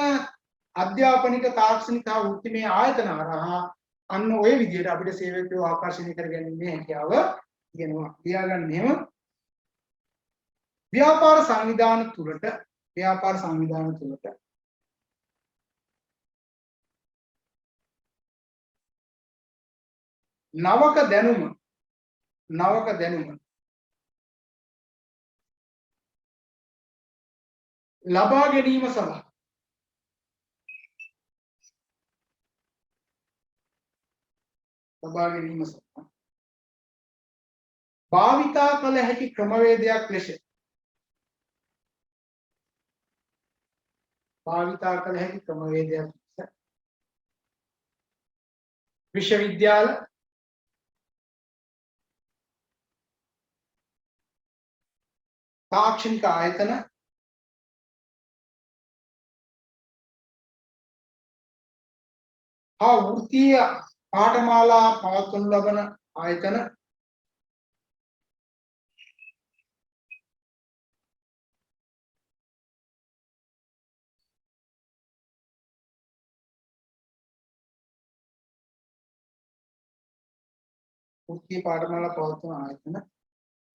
අධ්‍යාපනික තාක්ෂණික හා වෘත්තිමය ආයතන හරහා අන්න ඔය විදිහට අපිට සේවකයෝ ආකර්ෂණය කරගැනීමේ හැකියාව තියෙනවා. ලියාගන්න එහෙම ව්‍යාපාර සංවිධාන තුළට නවක දැනුම ලබා ගැනීම සඳහා භාවිතා කළ හැකි ක්‍රමවේදයක් ලෙස විශ්වවිද්‍යාල තාක්ෂණික ආයතන හා වෘත්තීය පාඨමාලා පවත්වනු ලබන ආයතන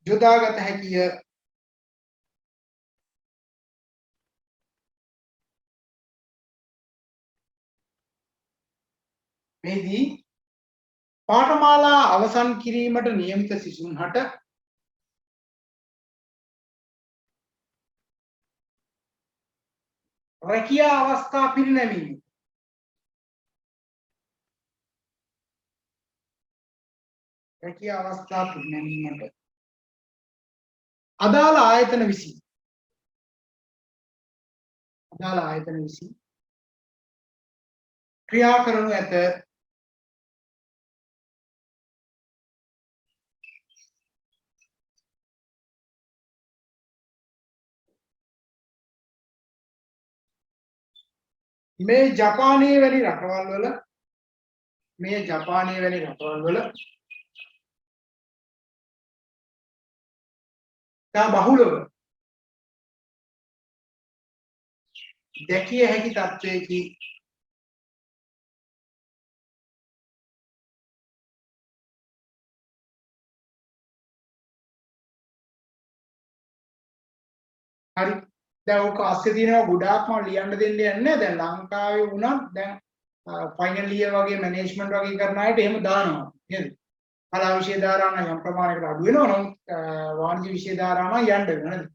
යොදාගත හැකිය. මෙහිදී පාඨමාලා අවසන් කිරීමට නියමිත සිසුන්හට රැකියා අවස්ථා පිරිනැමීම අදාළ ආයතන විසින් ක්‍රියා කරනු ඇත. මේ ජපානයේ වැනි රටවල් වල තා බහුලව දැකිය හැකි තත්වයකි. හරි දැන් ඔක අස්සේ තියෙනවා ගොඩාක්ම ලියන්න දෙන්න යන්නේ. දැන් ලංකාවේ වුණත් දැන් ෆයිනල් ඉයර් වගේ මැනේජ්මන්ට් වගේ කරන අයට එහෙම දානවා නේද? කලා විෂය දාරාන යම් ප්‍රමාණයකට අඩු වෙනවා. නමුත් වාණිජ්‍ය විෂය දාරාන යන්න වෙනවා නේද?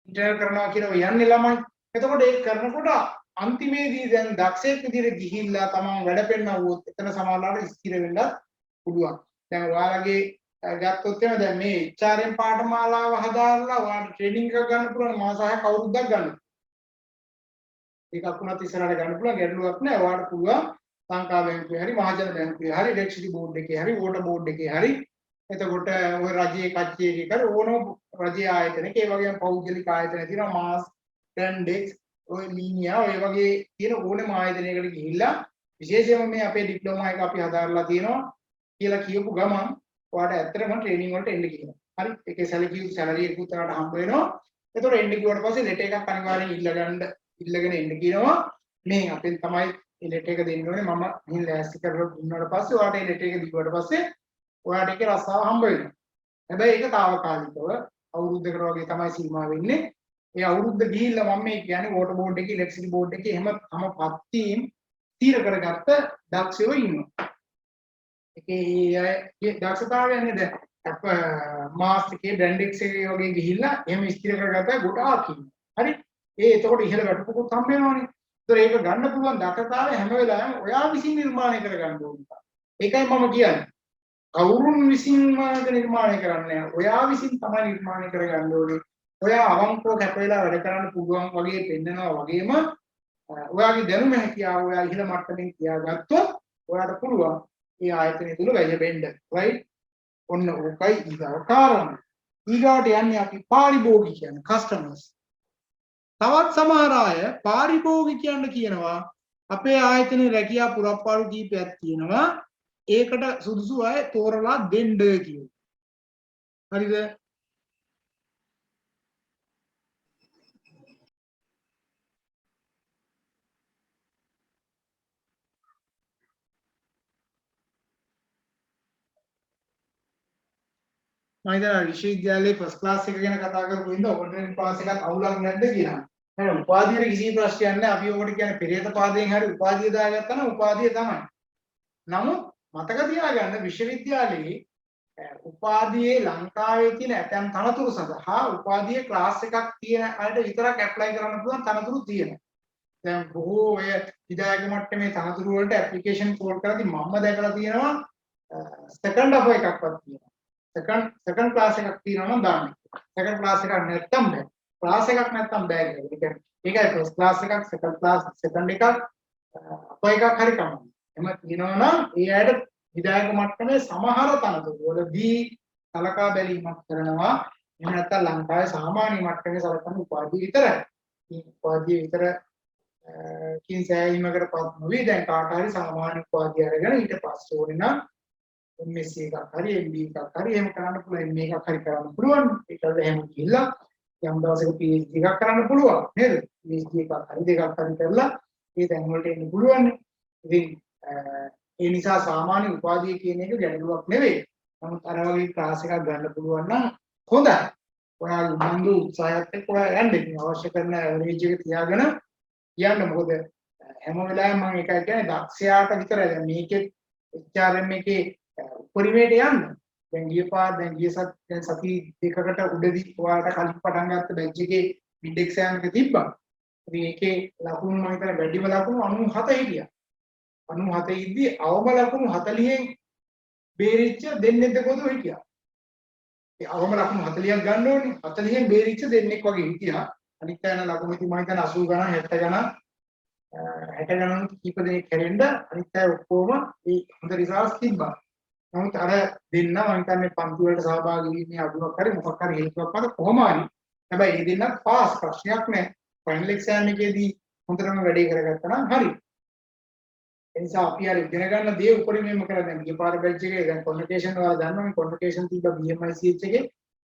ඉන්ටර්නල් කරනවා කියලා යන්නේ ළමයි. එතකොට ඒක කරනකොට අන්තිමේදී දැන් දක්ෂයෙක් විදිහට ගිහිල්ලා තමන් වැඩ පෙන්නවුවොත් එතන සමානලාට ස්ථිර වෙන්නත් පුළුවන්. දැන් ඔයාලගේ ගත්තොත් එහෙම දැන් මේ HRM පාඨමාලාව හදාarලා ඔයාලට ට්‍රේනින් එකක් ගන්න පුළුවන් මාස 6ක් අවුරුද්දක් ගන්න. ඒකක් උනත් ඉස්සරහට ගන්න පුළුවන් ගැටලුවක් නැහැ. ඔයාලට පුළුවන් ලංකා බැංකුවේ හරි මහජන බැංකුවේ හරි ඉලෙක්ට්‍රිසිටි බෝඩ් එකේ හරි වෝටර් බෝඩ් එකේ හරි එතකොට ඔය රජයේ කච්චියේ කර ඕනම රජයේ ආයතනක ඒ වගේම පෞද්ගලික ආයතන තියෙනවා මාස් ටෙන්ඩෙක්ස් ඔය ලීනියා ඔය වගේ තියෙන ඕනම ආයතනයකට ගිහිල්ලා විශේෂයෙන්ම මේ අපේ ඩිප්ලෝමා එක අපි හදාarලා තියෙනවා කියලා කියපු ගමන් ඔයාලට ඇත්තටම ට්‍රේනින් වලට එන්න කියනවා. හරි ඒකේ සැලරි එකකුත් ඔයාලට හම්බ වෙනවා. එතකොට එන්න කිව්වට පස්සේ ලෙටර් එකක් අනිවාර්යෙන් ඉල්ලගෙන එන්න කියනවා. මේ අපෙන් තමයි මේ ලෙටර් එක දෙන්න ඕනේ. මම ගිහින් ලෑස්ති කරලා දුන්නාට පස්සේ ඔයාලට මේ ලෙටර් එක දීුවට පස්සේ ඔයාලට ඒකේ රස්සාව හම්බ වෙනවා. හැබැයි ඒක తాවකාලිකව අවුරුද්දකට වගේ තමයි සීමා වෙන්නේ. ඒ අවුරුද්ද ගිහිල්ලා මම මේ කියන්නේ වෝටර් බෝඩ් එකේ ඉලෙක්ට්‍රිසිටි බෝඩ් එකේ එහෙම තම පත්තිම් තීර කරගත්ත දක්ෂයෝ ඉන්නවා. ඒකේ දක්ෂතාවය නේද? මාස් එකේ බ්‍රැන්ඩ් එකේ වගේ ගිහිල්ලා එහෙම ස්ථිර කරගත්ත ගොඩාක් ඉන්නවා. හරි? එතකොට ඉහළ වැටුපකුත් හම්බ වෙනවනේ. ඒතර ඒක ගන්න පුළුවන් දක්ෂතාවය හැම වෙලාවෙම ඔයා විසින් නිර්මාණය කරගන්න ඕනේ. ඒකයි මම කියන්නේ. කවුරුන් විසින්ම නිර්මාණය කරන්නේ නැහැ. ඔයා විසින් තමයි නිර්මාණය කරගන්න ඕනේ. ඔයා අවංකව කැප වෙලා වැඩ කරන්න පුළුවන් වගේ පෙන්නනවා වගේම ඔයාගේ දැනුම හැකියාව ඔයා ඉහළ මට්ටමින් තියාගත්තොත් ඔයාට පුළුවන් මේ ආයතනය තුල වැජබෙන්න. right? ඔන්න ඕකයි ඊගාව කාරණා. ඊගාවට යන්නේ අපි පාරිභෝගිකයන් කස්ටමර්ස්. තවත් සමහර අය පාරිභෝගිකයන් කියනවා අපේ ආයතනයේ රැකියා පුරප්පාරු කීපයක් තියෙනවා. ඒකට සුදුසු අය තෝරලා දෙන්න කියනවා. හරිද? මම ඉතින් විශ්වවිද්‍යාලයේ ෆස්ට් ක්ලාස් එක ගැන කතා කරපු ඉඳ ඔබට පාස් එකක් අවුලක් නැද්ද කියලා. නේද? උපාධියේ කිසි ප්‍රශ්නයක් නැහැ. අපි ඔකට කියන්නේ පෙරේත පාදයෙන් හරි උපාධිය දාගත්තා නම් උපාධිය තමයි. නමුත් මතක තියාගන්න විශ්වවිද්‍යාලයේ උපාධියේ ලංකාවේ තියෙන ඇතැම් තනතුරු සඳහා උපාධියේ ක්ලාස් එකක් තියෙන අයට විතරක් ඇප්ලයි කරන්න පුළුවන් තනතුරු තියෙනවා. දැන් බොහෝ ඔය විදායක මට්ටමේ තනතුරු වලට ඇප්ලිකේෂන් කෝල් කරද්දී මම දැකලා තියෙනවා සෙකන්ඩ් ඔෆර් එකක්වත් තියෙනවා. සෙකන්ඩ් ක්ලාස් එකක් තියෙනවා නම් දාන්න. සෙකන්ඩ් ක්ලාස් එකක් නැත්තම් බෑ. ක්ලාස් එකක් නැත්තම් බෑ කියලා. ඒකයි ෆස්ට් ක්ලාස් එකක්, සෙකන්ඩ් ක්ලාස්, සෙකන්ඩ් එකක් අප එකක් හරි කමක්. එහම තියෙනවා නම් ඒ අයට විදායක මට්ටමේ සමහර තනතුරු වලදී සලකා බැලීමක් කරනවා. එහෙම නැත්නම් ලංකාවේ සාමාන්‍ය මට්ටමේ සලකන උපාධිය විතරයි. මේ උපාධිය විතර කින් සෑහීමකටපත් නොවි දැන් කාට හරි සාමාන්‍ය උපාධිය අරගෙන ඊට පස්සේ ඕනේ නම් MSc එකක් හරි MBA එකක් හරි එහෙම කරන්න පුළුවන්. MA එකක් හරි කරන්න පුළුවන්. ඒකද එහෙම ගිහිල්ලා යම් දවසක PhD එකක් කරන්න පුළුවන් නේද? PhD එකක් හරි දෙකක් හරි කරලා ඒ තැන් වලට එන්න පුළුවන්. ඉතින් ඒ නිසා සාමාන්‍ය උපාධිය කියන එක ගැටලුවක් නෙවෙයි. නමුත් අර වගේ ක්ලාස් එකක් ගන්න පුළුවන් නම් හොඳයි. ඔයාලා උනන්දු උත්සාහයත් එක්ක ඔයා යන්න. ඉතින් අවශ්‍ය කරන ඇවරේජ් එක තියාගෙන යන්න. මොකද හැම වෙලාවෙම මම එකයි කියන්නේ දක්ෂයාට විතරයි. දැන් මේකේ HRM එකේ උපරිමයට යන්න. දැන් ගිය සති දෙකකට උඩදී ඔයාලට කලින් පටන් ගත්ත බැච් එකේ මිඩ් එක්සෑම් එක තිබ්බා. ඉතින් ඒකේ ලකුණු මම හිතන්නේ වැඩිම ලකුණු 97 හිටියා. 97 ඉද්දි අවම ලකුණු 40න් බේරිච්ච දෙන්නෙක් දෙකෝද හිටියා. ඒ අවම ලකුණු 40ක් ගන්න ඕනේ. 40න් බේරිච්ච දෙන්නෙක් වගේ හිටියා. අනිත් අයන ලකුණු ඉතින් මම හිතන්නේ 80 ගණන් 70 ගණන් කීප දෙනෙක් හැරෙන්න අනිත් අය ඔක්කොම ඒ හොඳ රිසල්ට්ස් තිබ්බා. නමුත් අර දෙන්න මම හිතන්නේ පන්ති වලට සහභාගී වීමේ අඩුවක් හරි මොකක් හරි හේතුවක් මත කොහොම හරි හැබැයි ඒ දෙන්නත් පාස් ප්‍රශ්නයක් නැහැ. ෆයිනල් එක්සෑම් එකේදී හොඳටම වැඩේ කරගත්තා නම් හරි. ඒ නිසා අපි අර ඉගෙන ගන්න දේ උපරිමයෙන්ම කරලා දැන් ගියපාර බැච් එකේ දැන් කොන්වොකේෂන් වල දන්නවනේ කොන්වොකේෂන් තිබ්බා BMICH එකේ.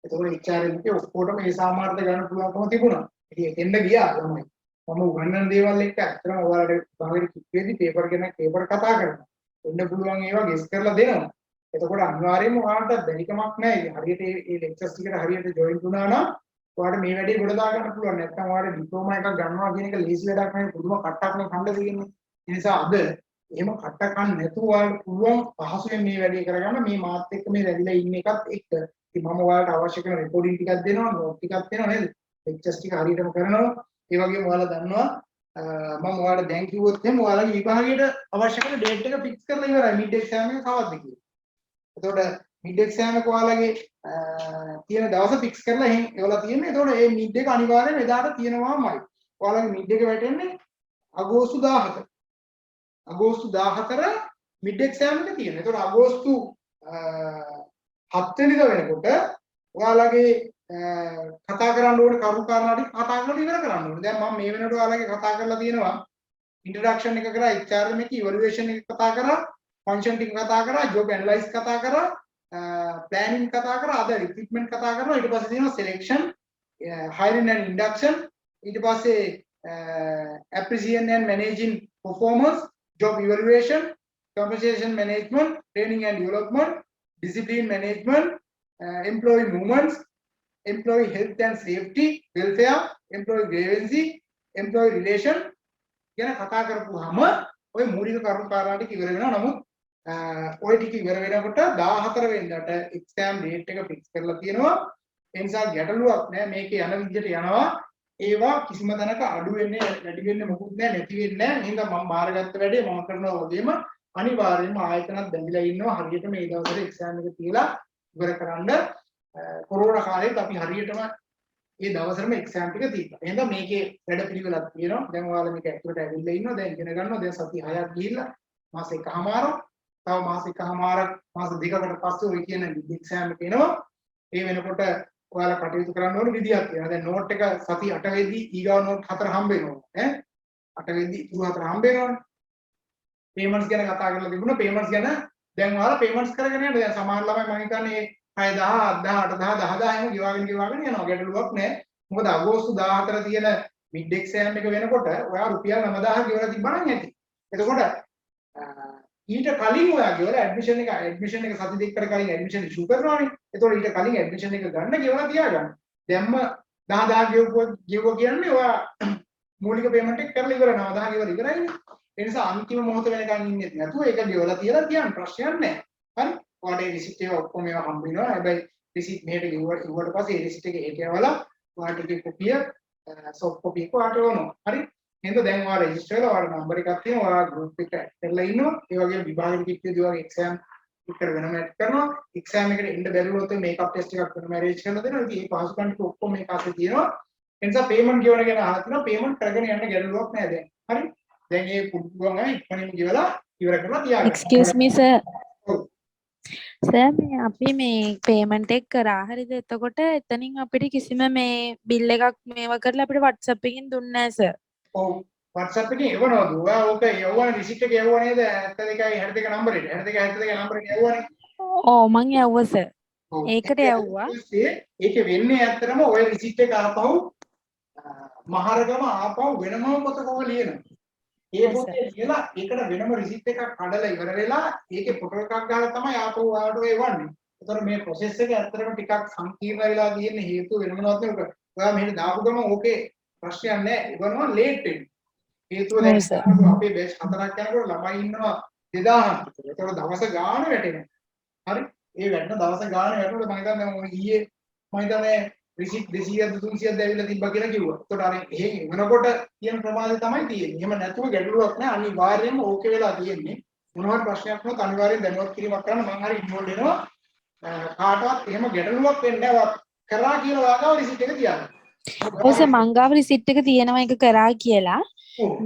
එතකොට HRM එකේ ඔක්කොටම ඒ සාමාර්ථ ගන්න පුළුවන්කම තිබුණා. ඉතින් එතෙන්ද ගියා ළමයි. මම උගන්වන දේවල් එක්ක ඇත්තටම ඔයාලට භාගයට කිව්වේදී පේපර් කතා කරනවා. එන්න පුළුවන් ඒවා ගෙස් කරලා දෙනවා. එතකොට අනිවාර්යයෙන්ම ඔයාලට බැරිකමක් නැහැ. හරියට මේ ලෙක්චර්ස් ටිකට හරියට ජොයින් වුණා නම් ඔයාලට මේ වැඩේ ගොඩ දා ගන්න පුළුවන්. නැත්නම් ඔයාලට ඩිප්ලෝමා එකක් ගන්නවා කියන එක ලීසි වැඩක් නෙවෙයි. පුදුම කට්ටක් නේ කන්න තියෙන්නේ. ඒ නිසා අද එහෙම කට්ට කන්න නැතුව ඔයාලට පුළුවන් පහසුවෙන් මේ වැඩේ කරගන්න මේ මාත් එක්ක මේ රැඳිලා ඉන්න එකත් එක්ක. ඉතින් මම ඔයාලට අවශ්‍ය කරන රෙකෝඩින් ටිකක් දෙනවා, නෝට් ටිකක් දෙනවා නේද? ලෙක්චර්ස් ටික හරියටම කරනවා. ඒ වගේම ඔයාලා දන්නවා මම ඔයාලට දැන් කිව්වොත් එහෙනම් ඔයාලගේ විභාගයට අවශ්‍ය කරන ඩේට් එක ෆික්ස් කරලා ඉවරයි. මිඩ් එක්සෑම් එක කවද්ද කියලා. එතකොට මිඩ් එක්සෑම් එක ඔයාලගේ තියෙන දවස ෆික්ස් කරලා එහෙන් ඒවලා තියෙන්නේ. එතකොට මේ මිඩ් එක අනිවාර්යයෙන් එදාට තියෙනවාමයි. ඔයාලගේ මිඩ් එක වැටෙන්නේ අගෝස්තු 14. අගෝස්තු 14 මිඩ් එක්සෑම් එක තියෙනවා. එතකොට අගෝස්තු 7 වෙනිදා වෙනකොට ඔයාලගේ කතා කරන්න ඕනේ කරුණු කාරණා ටික කතා කරලා ඉවර කරන්න ඕනේ. දැන් මම මේ වෙනකොට ඔයාලගේ කතා කරලා තියෙනවා ඉන්ට්‍රොඩක්ෂන් එක කරා HRM එක ඉවැලුවේෂන් එක කතා කරා ෆන්ක්ෂන් ටික කතා කරා ජොබ් ඇනලයිස් කතා කරා planning කතා කරා, other equipment කතා කරනවා, ඊට පස්සේ තියෙනවා selection, hiring and induction, ඊට පස්සේ appreciation and managing performance, job evaluation, compensation management, training and development, discipline management, employee movements, employee health and safety, welfare, employee grievance, employee relation ගැන කතා කරපුවාම ওই මූලික කරුණු කාරණා ටික ඉවර වෙනවා. නමුත් ওই ටික ඉවර වෙනකොට 14 වෙනිදාට එක්සෑම් ඩේට් එක ෆික්ස් කරලා තියෙනවා. ඒ නිසා ගැටලුවක් නැහැ. මේකේ යන විදිහට යනවා. ඒවා කිසිම තැනක අඩු වෙන්නේ වැඩි වෙන්නේ මොකුත් නැහැ, නැති වෙන්නේ නැහැ. එහෙනම් මම බාරගත්ත වැඩේ මම කරනවා වගේම අනිවාර්යයෙන්ම ආයතනත් බැඳිලා ඉන්නවා. හරියට මේ දවස්වල එක්සෑම් එක තියලා ඉවර කරන්න. කොරෝනා කාලේත් අපි හරියටම මේ දවසේම එක්සෑම් ටික දීලා. එහෙනම් මේකේ වැඩ පිළිවෙලක් තියෙනවා. දැන් ඔයාලා මේක ඇතුළට ඇවිල්ලා ඉන්නවා. දැන් ඉගෙන ගන්නවා. දැන් සති 6ක් ගිහිල්ලා මාස එකමාරක්, තව මාස එකමාරක්, මාස දෙකකට පස්සේ ඔය කියන එක්සෑම් එක එනවා. ඒ වෙනකොට ඔයාලා කටයුතු කරන්න ඕන විදියක් තියෙනවා. දැන් නෝට් එක සති 8 වෙද්දී ඊගාව නෝට් 4 හම්බ වෙනවා. ඈ 8 වෙද්දී ඉතුරු 4 හම්බ වෙනවනේ. පේමන්ට්ස් ගැන කතා කරලා තිබුණා. පේමන්ට්ස් ගැන දැන් ඔයාලා පේමන්ට්ස් කරගෙන යන්න. දැන් සමහර ළමයි මම හිතන්නේ 6000 8000 10000 එහෙම ගෙවාගෙන යනවා. ගැටලුවක් නැහැ. මොකද අගෝස්තු 14 තියෙන මිඩ් එක්සෑම් එක වෙනකොට ඔයා රුපියල් 9000 ගෙවලා තිබ්බා නම් ඇති. එතකොට ඊට කලින් ඔයා ගෙවලා ඇඩ්මිෂන් එක සති දෙකකට කලින් ඇඩ්මිෂන් ඉෂුව කරනවානේ. එතකොට ඊට කලින් ඇඩ්මිෂන් එක ගන්න ගෙවලා තියාගන්න. දැම්ම 10000 ගෙවුවා කියන්නේ ඔයා මූලික පේමන්ට් එක කරලා ඉවර 9000 ගෙවලා ඉවරයිනේ. ඒ නිසා අන්තිම මොහොත වෙනකන් ඉන්නේ නැතුව ඒක ගෙවලා තියලා තියන්න ප්‍රශ්නයක් නැහැ. හරි? ඔයාලේ රිසිට් එක ඔක්කොම ඒවා හම්බ වෙනවා. හැබැයි රිසිට් මෙහෙට ගෙවුවට පස්සේ ඒ රිසිට් එක ඒකවලා ඔයාලට ඒ කොපිය සොෆ්ට් කොපි එක ඔයාලට ඕනවා. හරි? එහෙනම් දැන් ඔයාලා රෙජිස්ටර් වෙලා ඔයාලා නම්බර් එකක් තියෙනවා. ඔයාලා ගෲප් එකට ඇඩ් කරලා ඉන්නවා. ඒ වගේම විභාගෙට කිව්වදී ඔයාගේ එක්සෑම් එක වෙනම ඇඩ් කරනවා. එක්සෑම් එකට එන්න බැරි වුණොත් මේකප් ටෙස්ට් එකක් වෙනම අරේන්ජ් කරලා දෙනවා. ඉතින් මේ පහසුකම් ටික ඔක්කොම මේක අතේ තියෙනවා. ඒ නිසා පේමන්ට් ගෙවන ගැන අහලා තිනවා. පේමන්ට් කරගෙන යන්න ගැටලුවක් නැහැ දැන්. හරි? දැන් මේ පුදුම ඉක්මනින් ගෙවලා ඉවර කරලා තියාගන්න. Excuse me sir. සර් මේ අපි මේ පේමන්ට් එක කරා හරිද? එතකොට එතනින් අපිට කිසිම මේ බිල් එකක් මේවා කරලා අපිට WhatsApp එකකින් දුන්නේ නැහැ සර්. ඔව් WhatsApp එකේ එවනවද? ඔයා ඕක යවුවා රිසිට් එක යවුවා නේද? 72යි 62 නම්බරේට. 62 නම්බරේට යවුවානේ. ඔව් මං යවුවා සර්. ඒකට යවුවා. ඒකේ වෙන්නේ ඇත්තටම ඔය රිසිට් එක ආපහු මහරගම ආපහු වෙනම පොතක ලියනවා. ඒ පොතේ ලියලා ඒකට වෙනම රිසිට් එකක් කඩලා ඉවර වෙලා ඒකේ ෆොටෝ එකක් ගහලා තමයි ආපහු ඔයාලට එවන්නේ. ඒතර මේ ප්‍රොසෙස් එක ඇත්තටම ටිකක් සංකීර්ණ වෙලා තියෙන හේතුව වෙන මොනවද නේ? ඔයා මෙහෙට දාපු ගමන් ඕකේ ප්‍රශ්නයක් නැහැ. ඒවනවා ලේට් වෙන්නේ. හේතුව දැන් අපේ බෑච් 4ක් යනකොට ළමයි ඉන්නවා 2000ක් විතර. ඒතකොට දවස ගාන වැටෙනවා. හරි? ඒ වැටෙන දවස ගාන වැටුණොත් මම හිතන්නේ ඊයේ මම හිතන්නේ රිසිට් 200ද 300ද ඇවිල්ලා තිබ්බා කියලා කිව්වා. ඒතකොට අර එහෙන් වෙනකොට තියෙන ප්‍රමාණය තමයි තියෙන්නේ. එහෙම නැතුව ගැටලුවක් නැහැ. අනිවාර්යයෙන්ම ඕකේ වෙලා තියෙන්නේ. මොනවාරි ප්‍රශ්නයක් වුණොත් අනිවාර්යෙන් දැනුවත් කිරීමක් කරන්න මම හරි ඉන්වෝල්ව් වෙනවා. කාටවත් එහෙම ගැටලුවක් වෙන්නේ නැහැ. කරා කියලා ඔයාගාව රිසිට් එක තියාගන්න. ඔව් සර් මං ගාව රිසිට් එක තියෙනවා ඒක කරා කියලා.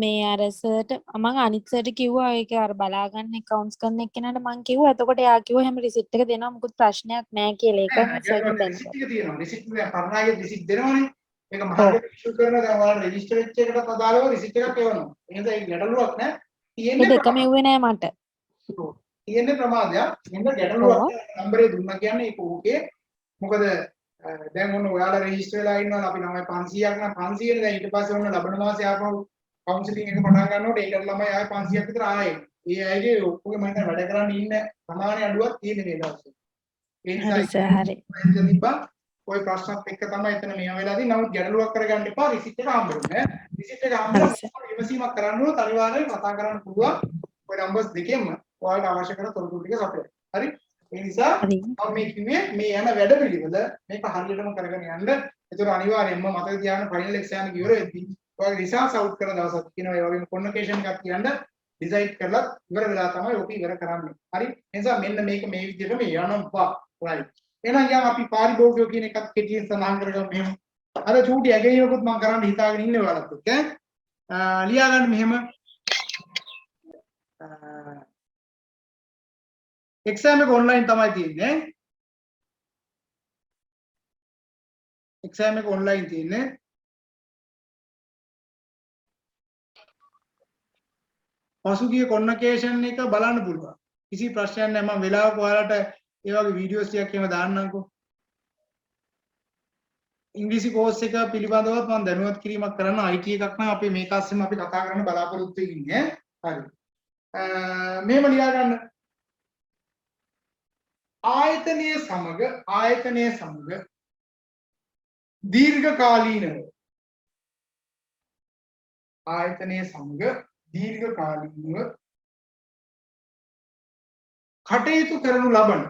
මේ අර සර්ට මම අනිත් සර්ට කිව්වා ඒක අර බලා ගන්න accounts කරන එක්කෙනාට මං කිව්වා. එතකොට එයා කිව්වා හැම රිසිට් එක දෙනවා මොකුත් ප්‍රශ්නයක් නැහැ කියලා. ඒක සර්ගෙන් දැනුවා. රිසිට් එක තියෙනවා. රිසිට් එක පරණාගේ රිසිට් දෙනවනේ. ඒක මහාගේ ඉෂුව කරන දැන් ඔයාලා රෙජිස්ටර් වෙච්ච එකට අදාළව රිසිට් එකක් එවනවා. එහෙනම් ඒක ගැටලුවක් නැහැ. ඒ දෙකම එව්වේ නෑ මට. තියෙන්නේ ප්‍රමාදයක්. එහෙනම් ගැටලුවක් නම්බරේ දුන්නා කියන්නේ ඒක ඕකේ. මොකද දැන් ඔන්න ඔයාලා රෙජිස්ටර් වෙලා ඉන්නවා. අපි 900ක් නම් 500 දැන් ඊට පස්සේ ඔන්න ලබන මාසේ ආපහු කවුන්සලින් එක පටන් ගන්නකොට ඒකට ළමයි ආයෙ 500ක් විතර ආයෙ. ඒ අයගේ ඔක්කොගේ මම වැඩ කරන්න ඉන්න ප්‍රමාණය අඩුවක් තියෙන මේ දවස්වල. ඒ නිසා හරි. ඔය ප්‍රශ්නත් එක්ක තමයි එතන මේවා වෙලා තියෙන්නේ. නමුත් ගැටලුවක් කරගන්න එපා. රිසිට් එක හම්බ වෙනවා. රිසිට් එක හම්බ වෙනවා. ඉවසීමක් කරන්න ඕන අනිවාර්යයෙන් කතා කරන්න පුළුවන්. ඔය නම්බර්ස් දෙකෙන්ම ඔයාලට අවශ්‍ය කරන තොරතුරු ටික සපයන්න. හරි? ඒ නිසා මම මේ කිව්වේ මේ යන වැඩ පිළිවෙල මේක හරියටම කරගෙන යන්න. ඒතර අනිවාර්යයෙන්ම මතක තියාගන්න ෆයිනල් එක්සෑම් එක ඉවර වෙද්දී ඔයාගේ රිසර්ච් අවුට් කරන දවසක් කියනවා. ඒ වගේම කොන්වොකේෂන් එකක් කියන්න ඩිසයිඩ් කරලා ඉවර වෙලා තමයි ඔක ඉවර කරන්නේ. හරි? ඒ නිසා මෙන්න මේක මේ විදිහට මේ යනවා. right. එහෙනම් යම් අපි පාරිභෝගිකයෝ කියන එකත් කෙටියෙන් සඳහන් කරගමු මෙහෙම. අර චූටි ඇගයීමකුත් මම කරන්න හිතාගෙන ඉන්නේ ඔයාලත් එක්ක. ලියා ගන්න මෙහෙම. එක්සෑම් එක ඔන්ලයින් තමයි තියෙන්නේ. එක්සෑම් එක ඔන්ලයින් තියෙන්නේ. පසුගිය කොන්වොකේෂන් එක බලන්න පුළුවන්. කිසි ප්‍රශ්නයක් නැහැ. මම වෙලාවක ඔයාලට ඒ වගේ වීඩියෝස් ටිකක් එහෙම දාන්නම්කෝ. ඉංග්‍රීසි කෝස් එක පිළිබඳව මම දැනුවත් කිරීමක් කරන්න IT එකක් නම් අපි මේක අස්සෙම අපි කතා කරන්න බලාපොරොත්තු වෙන්නේ. හරි. මෙහෙම ලියා ගන්න. ආයතනයේ සමග දීර්ඝකාලීනව කටයුතු කරනු ලබන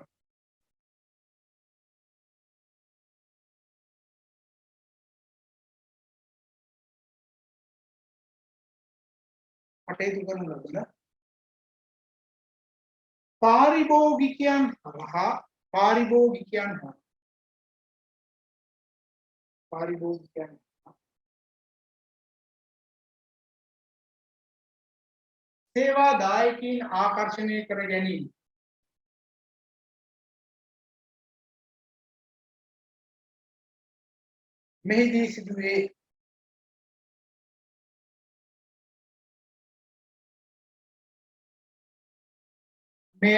පාරිභෝගිකයන් හරහා සේවා දායකයින් ආකර්ෂණය කර ගැනීම මෙහිදී සිදුවේ මෙය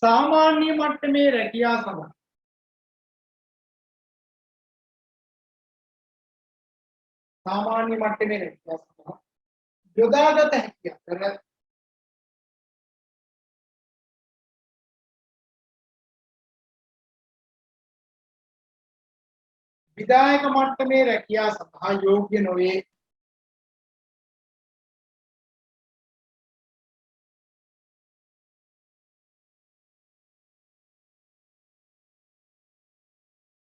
සාමාන්‍ය මට්ටමේ රැකියා සඳහා යොදාගත හැකි අතර විධායක මට්ටමේ රැකියා සඳහා යෝග්‍ය නොවේ.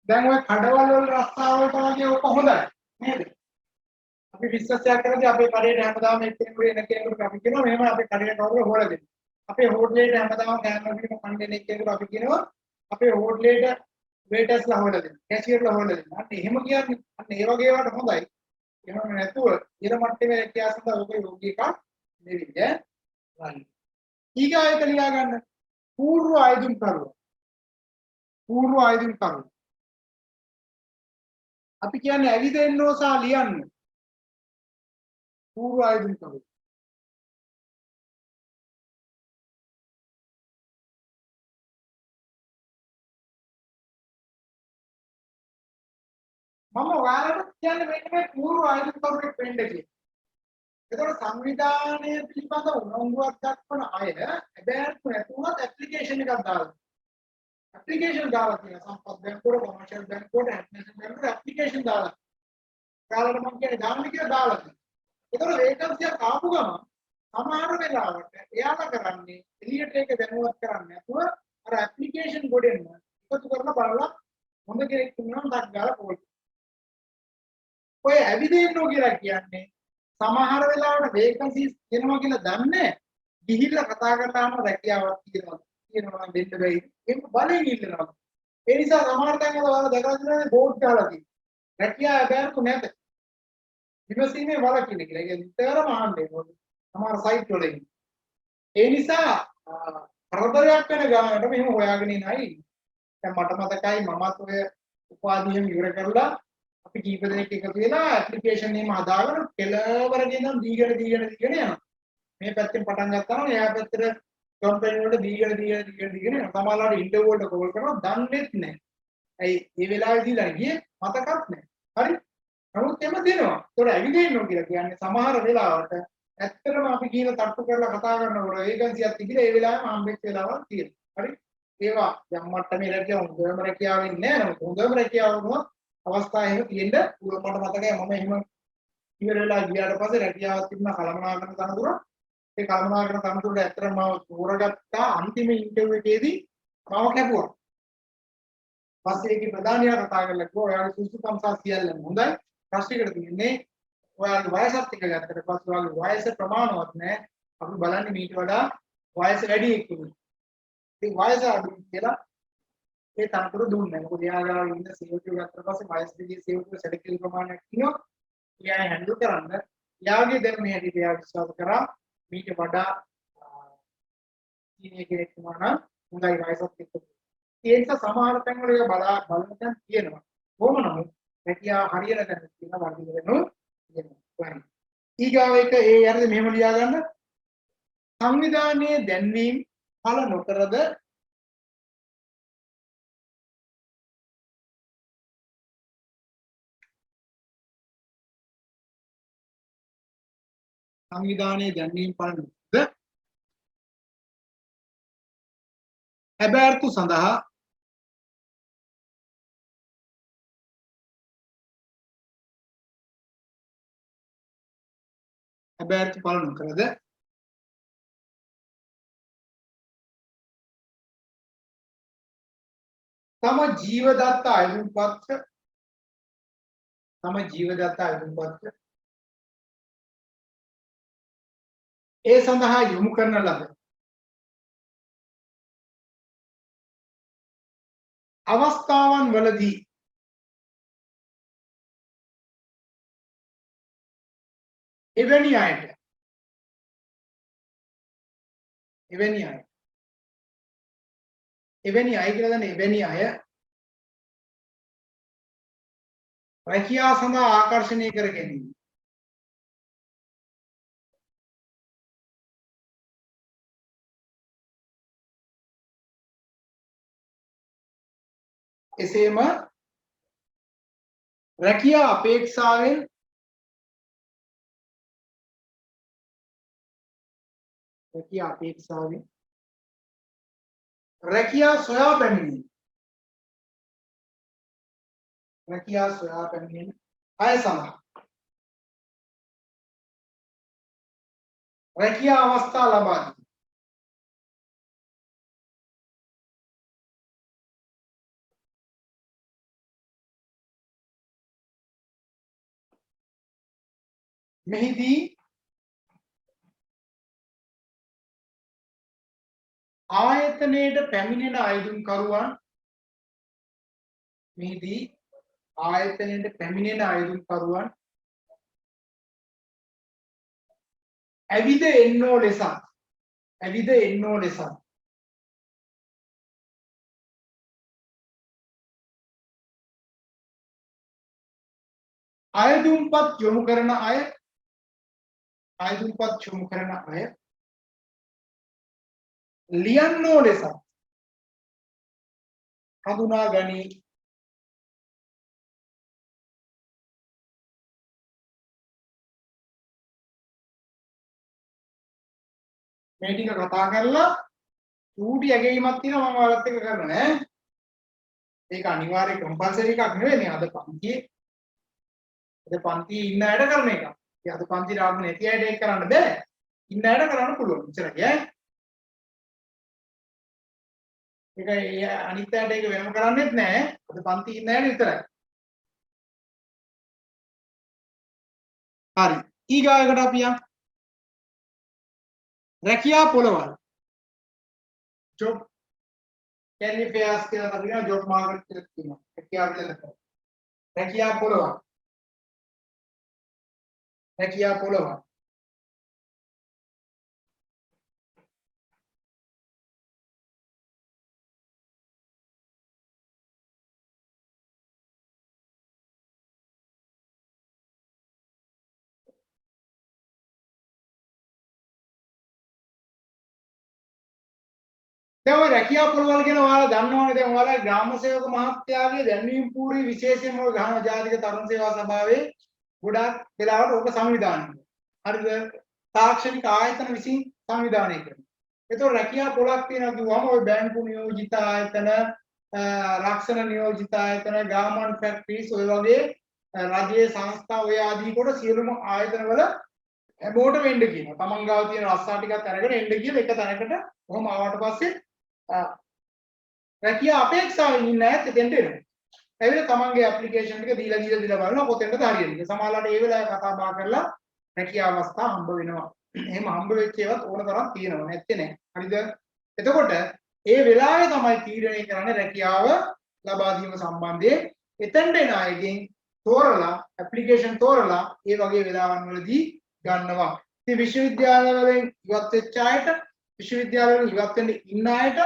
දැන් ඔය කඩවල වල රස්සාවලට වගේ ඔක හොඳයි නේද? අපි විශ්වාසයක් කරද්දී අපේ කඩේට හැමදාම එක්කෙනෙකුට එන කෙනෙකුට අපි කියනවා මෙහෙම අපේ කඩේට කවුරු හොයලා දෙන්න. අපේ හෝටලේට හැමදාම කෑමකට කණ්ඩේ එක්කෙනෙකුට අපි කියනවා අපේ හෝටලේට වේටර්ස්ලා හොයලා දෙන්න. කැෂියර්ලා හොයලා දෙන්න. අන්න එහෙම කියන්නේ අන්න ඒ වගේ ඒවාට හොඳයි. එහෙම නැතුව ඉර මට්ටමේ රැකියාව සඳහා ඔබ යෝග්‍ය එකක් නෙවෙයි ඈ. ඊගායක ලියා ගන්න. පූර්ව ආයුධම් කරුවා. අපි කියන්නේ ඇවිදෙන්න ඕසා ලියන්න. පූර්ව ආයුධම් කරුවා. මම ඔයාලට කියන්නේ මෙන්න මේ පූර්ව ආයුධම් කරුවෙක් වෙන්න කියලා. ඒතකොට සංවිධානය පිළිබඳ උනන්දුවක් දක්වන අය හැබැයි නැතුණත් ඇප්ලිකේෂන් එකක් දාලා. ඇප්ලිකේෂන් දාලා තියෙනවා සම්පත් බැංකුවට කොමර්ෂල් බැංකුවට ඇඩ්මිනිස්ට්‍රේෂන් බැංකුවට ඇප්ලිකේෂන් දාලා. කාලෙට මම කියන්නේ දාන්න කියලා දාලා තියෙනවා. ඒතකොට වේකන්සියක් ආපු ගමන් සමහර වෙලාවට එයාලා කරන්නේ එළියට ඒක දැනුවත් කරන්නේ නැතුව අර ඇප්ලිකේෂන් ගොඩෙන්න එකතු කරලා බලලා හොඳ කෙනෙක් ඉන්නවා නම් ඩක් ගාලා පොල්. ඔය ඇවිදින්නෝ කියලා කියන්නේ සමහර වෙලාවට වේකන්සිස් දෙනවා කියලා දන්නේ ගිහිල්ලා කතා කරලාම රැකියාවක් කියනවා දෙන්න බැයි ඒක බලෙන් ඉල්ලනවා. ඒ නිසා සමහර තැන්වල ඔයාලා දැකලා තියෙනවා බෝඩ් දාලා තියෙනවා රැකියාව බැරතු නැත විමසීමේ වලකින කියලා. ඒක නිතරම අහන්නේ සමහර සයිට් වල ඉන්නේ. ඒ නිසා කරදරයක් වෙන ගානකට මෙහෙම හොයාගෙන ඉනයි. දැන් මට මතකයි මමත් ඔය උපාධියම ඉවර කරලා අපි කීප දෙනෙක් එකතු වෙලා ඇප්ලිකේෂන් එකම හදාගෙන කෙලවරගෙන ඉඳන් දීගෙන යනවා. මේ පැත්තෙන් පටන් ගත්තාම එයා පැත්තට කම්පැනි වලට දීගෙන යනවා. සමහරවිට ඉන්ටර්විව් වලට කෝල් කරනවා දන්නේත් නැහැ. ඇයි මේ වෙලාවේ දීලා ගියේ මතකත් නැහැ. හරි? නමුත් එම දෙනවා. ඒතකොට ඇවිදින්නෝ කියලා කියන්නේ සමහර වෙලාවට ඇත්තටම අපි කියන තට්ටු කරලා කතා කරනකොට වේකන්සියක් තිබිලා ඒ වෙලාවෙම හම්බෙච්ච වෙලාවක් තියෙනවා. හරි? ඒවා යම් මට්ටමේ රැකියාව හොඳම රැකියාවෙන්නේ නැහැ. නමුත් හොඳම රැකියාව වුණොත් අවස්ථා එහෙම තියෙන්න පුළුවන්. මට මතකයි මම එහෙම ඉවර වෙලා ගියාට පස්සේ රැකියාවක් තිබුණා කළමනාකරන තනතුර. ඒ කළමනාකරන තනතුරට ඇත්තටම මම තෝරගත්තා අන්තිම ඉන්ටර්විව් එකේදී මම කැපුවා. පස්සේ ඒකේ ප්‍රධානියා කතා කරලා කිව්වා ඔයාගේ සුසුකම් සහ සියල්ලම හොඳයි. ප්‍රශ්නයකට තියෙන්නේ ඔයාගේ වයසත් එක්ක ගත්තට පස්සේ ඔයාගේ වයස ප්‍රමාණවත් නැහැ. අපි බලන්නේ මීට වඩා වයස වැඩි එක්කෙනෙක්. ඉතින් වයස අඩු කියලා ඒ තනතුර දුන්නේ. මොකද එයාලා ඉන්න සේවකයෝ ගත්තට පස්සේ වයස දිගේ සේවකයෝ සැලකිලි ප්‍රමාණයක් තියෙනවා. එයා හැන්ඩල් කරන්න. එයාගේ දැනුම හැටියට එයා විශ්වාස කරා මීට වඩා සීනියර් කෙනෙක් වුණා නම් හොඳයි වයසත් එක්ක. ඒ නිසා සමහර තැන්වල ඒක බලන තැන් තියෙනවා. කොහොම නමුත් රැකියාව හරියන තැන තියෙන වර්ධිත වෙනවා. ඊගාව එක ඒ යන්නේ මෙහෙම ලියා ගන්න. සංවිධානයේ දැන්වීම පළ නොකරද සංවිධානයේ දැන්වීම පළ නොකරද හැබෑර්තු සඳහා හැබෑර්තු පළ නොකරද තම ජීවදත්ත අයදුම් පත්‍ර ඒ සඳහා යොමු කරන ලද අවස්ථාවන් වලදී එවැනි අය කියලා දන්නේ එවැනි අය රැකියාව සඳහා ආකර්ෂණය කර ගැනීම එසේම රැකියා අපේක්ෂාවෙන් රැකියා සොයා පැමිණෙන අය සඳහා රැකියා අවස්ථා ලබා දී මෙහිදී ආයතනයේට පැමිණෙන අයදුම්කරුවන් ඇවිද එන්නෝ ලෙසත් අයදුම්පත් යොමු කරන අය ලියන්නෝ ලෙසත් හඳුනා ගනී. මේ ටික කතා කරලා චූටි ඇගීමක් තියෙනවා මම ඔයාලත් එක්ක කරන ඈ. ඒක අනිවාර්ය කම්පල්සරි එකක් නෙවෙයි මේ අද පන්තියේ ඉන්න අයට කරන එක. ඉතින් අද පන්තියට ආව නැති අයට ඒක කරන්න බෑ. ඉන්න අයට කරන්න පුළුවන්. ඉච්චරයි ඈ. ඒක අනිත් අයට ඒක වෙනම කරන්නේත් නෑ. අද පන්තියේ ඉන්න අයට විතරයි. හරි. ඊගායකට අපි යමු. රැකියා පොළවල් ජොබ් කැලිෆෙයාස් කියලා තමයි ජොබ් මාකට් කියලා කියනවා. රැකියා පොළවල් දැන් ඔය රැකියා පොළවල් ගැන ඔයාලා දන්නවනේ. දැන් ඔයාලා ග්‍රාම සේවක මහත්තයාගේ දැන්වීම් පූර්වයේ විශේෂයෙන්ම ඔය ග්‍රාම ජාතික තරුණ සේවා සභාවේ ගොඩාක් වෙලාවට ඕක සංවිධානය කරනවා. හරිද? තාක්ෂණික ආයතන විසින් සංවිධානය කරනවා. ඒතකොට රැකියා පොළක් තියෙනවා කිව්වම ඔය බැංකු නියෝජිත ආයතන, රක්ෂණ නියෝජිත ආයතන, ගාමන් ෆැක්ටරිස් ඔය වගේ රජයේ සංස්ථා ඔය ආදී කොට සියලුම ආයතන වල හැමෝට වෙන්න කියනවා. තමන් ගාව තියෙන රස්සා ටිකත් අරගෙන එන්න කියලා එක තැනකට කොහොම ආවට පස්සේ රැකියා අපේක්ෂාවෙන් ඉන්න ඇත්ත දෙන්න එනවා. ඇවිල්ලා තමන්ගේ ඇප්ලිකේෂන් ටික දීලා බලනවා කොතෙන්ද හරියන්නේ. සමහරවිට ඒ වෙලාවේ කතා බහ කරලා රැකියා අවස්ථා හම්බ වෙනවා. එහෙම හම්බ වෙච්ච ඒවාත් ඕන තරම් තියෙනවා. නැත්තේ නෑ. හරිද? එතකොට ඒ වෙලාවේ තමයි තීරණය කරන්නේ රැකියාව ලබා දීම සම්බන්ධයෙන් එතෙන්ට එන අයගෙන් තෝරලා ඇප්ලිකේෂන් තෝරලා ඒ වගේ වෙලාවන් වලදී ගන්නවා. ඉතින් විශ්වවිද්‍යාලවලින් ඉවත් වෙච්ච අයට විශ්වවිද්‍යාලවල ඉවත් වෙන්න ඉන්න අයට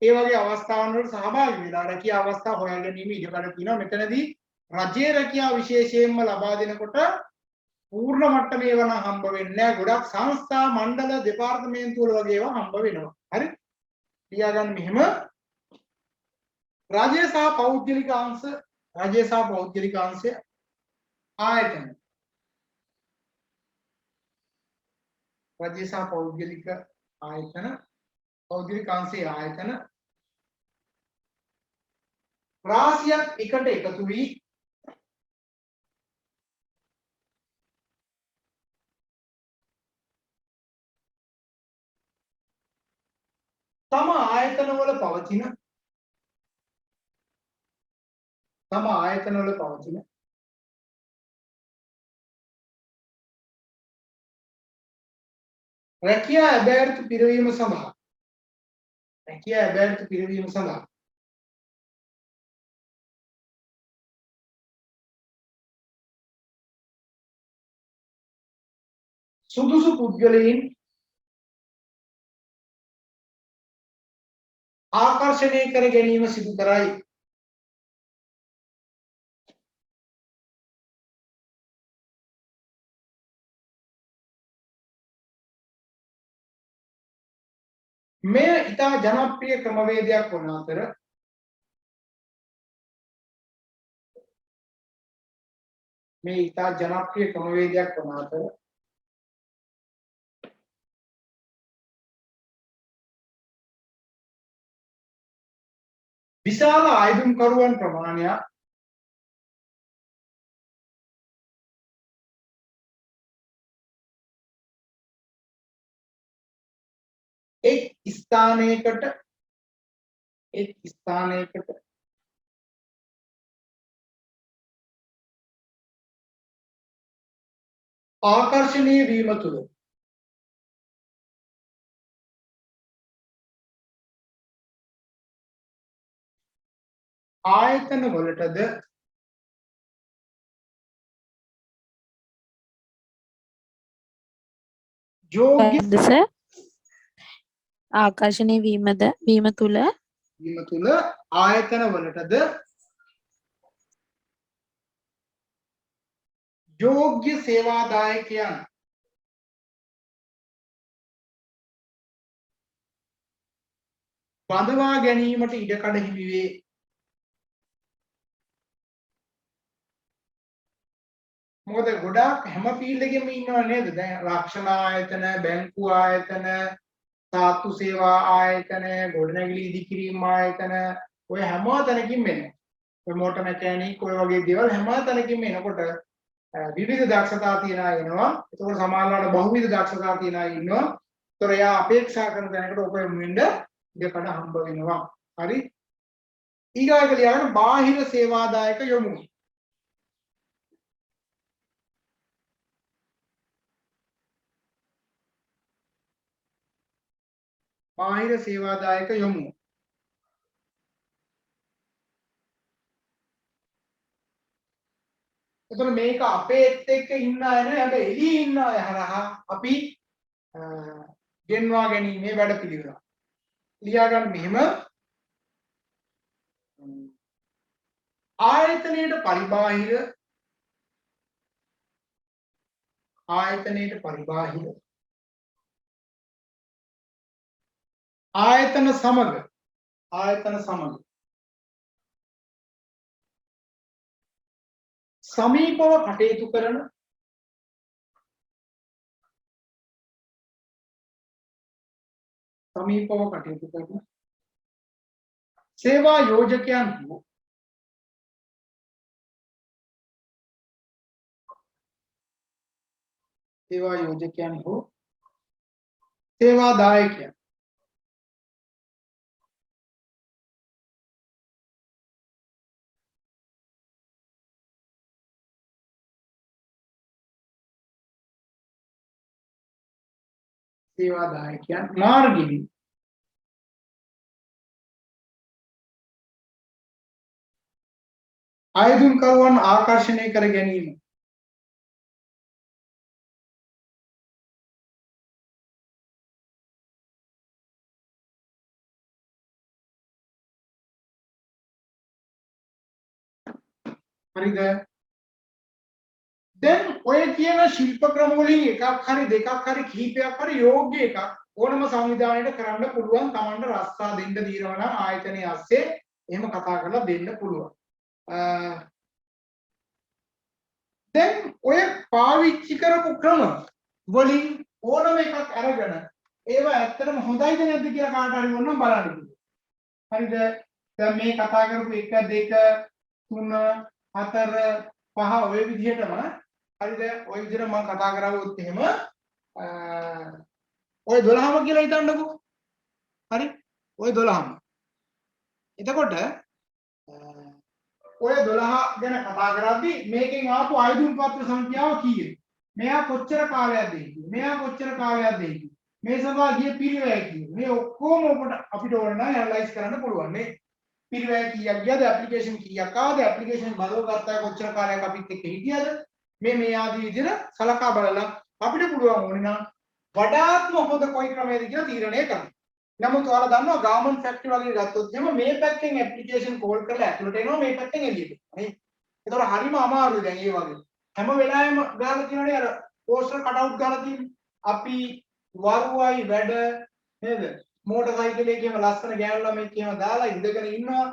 ඒ වගේ අවස්ථාවන් වලට සහභාගී වෙලා රැකියා අවස්ථා හොයා ගැනීම ඉඩකඩ තියෙනවා. මෙතනදී රජයේ රැකියාව විශේෂයෙන්ම ලබා දෙනකොට පූර්ණ මට්ටමේ වන හම්බ වෙන්නේ නැහැ. ගොඩක් සංස්ථා මණ්ඩල දෙපාර්තමේන්තු වල වගේ ඒවා හම්බ වෙනවා. හරි? ලියාගන්න මෙහෙම රාජ්‍ය සහ පෞද්ගලික අංශ ආයතන රාජ්‍ය සහ පෞද්ගලික ආයතන පෞද්ගලික අංශයේ ආයතන රාශියක් එකට එකතු වී තම ආයතනවල පවතින රැකියා අධ්‍යයන පිරවීම සඳහා සුදුසු පුද්ගලයන් ආකර්ෂණය කර ගැනීම සිදු කරයි. මෙය ඉතා ජනප්‍රිය ක්‍රමවේදයක් වන අතර විශාල ආයුධකරුවන් ප්‍රමාණයක් එක් ස්ථානයකට ආකර්ෂණීය වීම තුළ ආයතන වලටද යෝග්‍ය සර් ආකර්ෂණීය වීම තුළ ආයතන වලටද යෝග්‍ය සේවාදායකයන් බඳවා ගැනීමට ඉඩකඩ හිමි වේ. මොකද ගොඩාක් හැම ෆීල්ඩ් එකෙම ඉන්නව නේද? දැන් රක්ෂණ ආයතන, බැංකු ආයතන, සාත්තු සේවා ආයතන, ගොඩනැගිලි ඉදිකිරීම ආයතන, ඔය හැම තැනකින්ම එනවා. ඔය මෝටර් මැකැනික් ඔය වගේ දේවල් හැම තැනකින්ම එනකොට විවිධ දක්ෂතා තියන අය එනවා. ඒකෝර සමානලාට බහුවිධ දක්ෂතා තියන අය ඉන්නවා. ඒතොර එයා අපේක්ෂා කරන තැනකට ඔක වෙන්න ඉඩකඩ හම්බ වෙනවා. හරි? ඊගාවට ලියන්න බාහිර සේවාදායක යොමු. බාහිර සේවාදායක යොමු. එතකොට මේක අපේත් එක්ක ඉන්න අය නෙවෙයි හැබැයි එළියේ ඉන්න අය හරහා අපි ගෙන්වා ගැනීමේ වැඩ පිළිවෙල. ලියා ගන්න මෙහෙම ආයතනයේ පරිබාහිර ආයතන සමග සමීපව කටයුතු කරන සේවා යෝජකයන් හෝ සේවාදායකයන් මාර්ගයෙන් ආයුධකරුවන් ආකර්ෂණය කර ගැනීම හරිද? දැන් ඔය කියන ශිල්ප ක්‍රම වලින් එකක් හරි දෙකක් හරි කිහිපයක් හරි යෝග්‍ය එකක් ඕනම සංවිධානයකට කරන්න පුළුවන්. Tamanට රස්සා දෙන්න දීනවා නම් ආයතනයේ ASCII එහෙම කතා කරලා දෙන්න පුළුවන්. දැන් ඔය පාවිච්චි කරපු ක්‍රම වලින් ඕනම එකක් අරගෙන ඒවා ඇත්තටම හොඳයිද නැද්ද කියලා කාට හරි ඕනනම් බලන්න. හරිද? දැන් මේ කතා කරපු 1 2 3 4 5 ඔය විදිහටම හරිද? ඔය විදිහට මම කතා කරවුවොත් එහෙම ඔය 12ම කියලා හිතන්නකෝ. හරි? ඔය 12ම. එතකොට ඔය 12 ගැන කතා කරද්දී මේකෙන් ආපු ආයුධ පත්‍ර සංඛ්‍යාව කීයද? මෙයා කොච්චර කාලයක්ද හිටියේ? මෙයා කොච්චර කාලයක්ද හිටියේ? මේ සභාව ගිය පිරිවැය කීයද? මේ ඔක්කොම අපිට ඕන නම් ඇනලයිස් කරන්න පුළුවන් නේ. පිරිවැය කීයක් ගියද? ඇප්ලිකේෂන් කීයක් ආවද? ඇප්ලිකේෂන් බලව ගත්තා කොච්චර කාලයක් අපිත් එක්ක හිටියද? මේ ආදී විදිහට සලකා බලලා අපිට පුළුවන් ඕනේ නම් වඩාත්ම හොඳ කොයි ක්‍රමයේද කියලා තීරණය කරන්න. නමුත් ඔයාලා දන්නවා ගාමන් ෆැක්ටරි වගේ ගත්තොත් එහෙම මේ පැත්තෙන් ඇප්ලිකේෂන් කෝල් කරලා ඇතුළට එනවා මේ පැත්තෙන් එළියට. නේ? ඒතකොට හරිම අමාරුයි දැන් මේ වගේ. හැම වෙලාවෙම ගාලා තියෙනනේ අර පෝස්ටර් කට් අවුට් ගාලා තියෙන්නේ. අපි වරුවයි වැඩ නේද? මෝටර් සයිකලේ කියම ලස්සන ගෑනු ළමයි කියම දාලා ඉඳගෙන ඉන්නවා.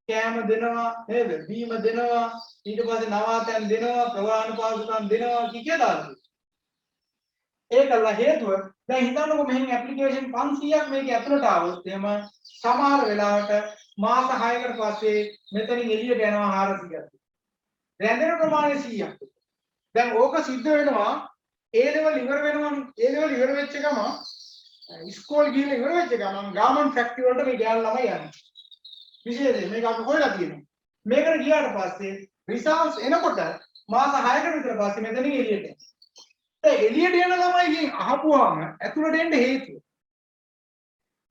කෑම දෙනවා නේද? බීම දෙනවා. ඊට පස්සේ නවාතැන් දෙනවා, ප්‍රවාහන පාසුකම් දෙනවා කියලා. ඒකල හේතුව දැන් හිතන්නකො මෙහෙන් ඇප්ලිකේෂන් 500ක් මේක ඇතුළට ආවොත් එහෙම සමහර වෙලාවට මාස 6කට පස්සේ මෙතනින් එළියට යනවා 400ක්. රැඳෙන ප්‍රමාණය 100ක්. දැන් ඕක සිද්ධ වෙනවා A level ඉවර වෙනවා. A level ඉවර වෙච්ච ගම ඉස්කෝලේ ගිහින් ඉවර වෙච්ච ගමන් ගාමන් ෆැක්ටරි වලට මේ ගෑනු ළමයි යනවා. විශේෂයෙන් මේක අපි හොයලා තියෙනවා. මේකට ගියාට පස්සේ රිසල්ට්ස් එනකොට මාස 6කට විතර පස්සේ මෙතනින් එළියට එනවා. ඒ එළියට යන ළමයිගෙන් අහපුවාම ඇතුළට එන්න හේතුව.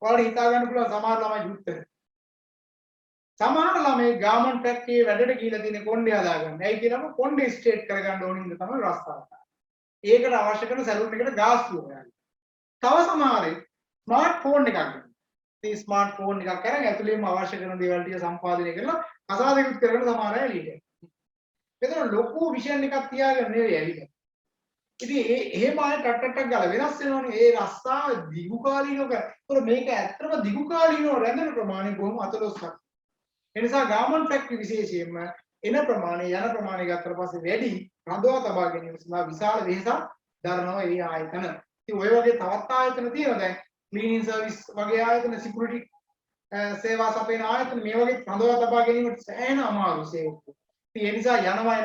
ඔයාලට හිතා ගන්න පුළුවන් සමහර ළමයි යුත්තර. සමහර ළමයි ගාමන් ෆැක්ටරියේ වැඩට ගිහිල්ලා තියෙන කොණ්ඩේ හදාගන්න. ඇයි කියලාම කොණ්ඩේ ස්ට්‍රේට් කරගන්න ඕන ඉඳ තමයි රස්තාව. ඒකට අවශ්‍ය කරන සැලූන් එකට ගාස්තුව හොයන්න. තව සමහරේ ස්මාර්ට් ෆෝන් එකක් ගන්න. මේ ස්මාර්ට් ෆෝන් එකක් අරන් ඇතුළේම අවශ්‍ය කරන දේවල් ටික සම්පාදනය කරලා කසාදෙකුත් කරගෙන සමහර අය එළියට යනවා. ඒතර ලොකු විෂන් එකක් තියාගෙන නෙවෙයි ඇවිල්ලා. ඉතින් එහෙම ආයෙ ටක් ගාලා වෙනස් වෙනවනේ. ඒ රස්සා දිගු කාලීනව කර. ඒතර මේක ඇත්තටම දිගු කාලීනව රැඳෙන ප්‍රමාණය බොහොම අතලොස්සක්. ඒ නිසා ගාමන් ෆැක්ටරි විශේෂයෙන්ම එන ප්‍රමාණය යන ප්‍රමාණය ගත්තට පස්සේ වැඩි රඳවා තබා ගැනීම සඳහා විශාල වෙහෙසක් දරනවා ඒ ආයතන. ඉතින් ඔය වගේ තවත් ආයතන තියෙනවා දැන් ක්ලීනින් සර්විස් වගේ ආයතන, සිකියුරිටි සේවා සපයන ආයතන මේ වගේ රඳවා තබා ගැනීමට සෑහෙන අමාරු සේවක. ඉතින් ඒ නිසා යනවා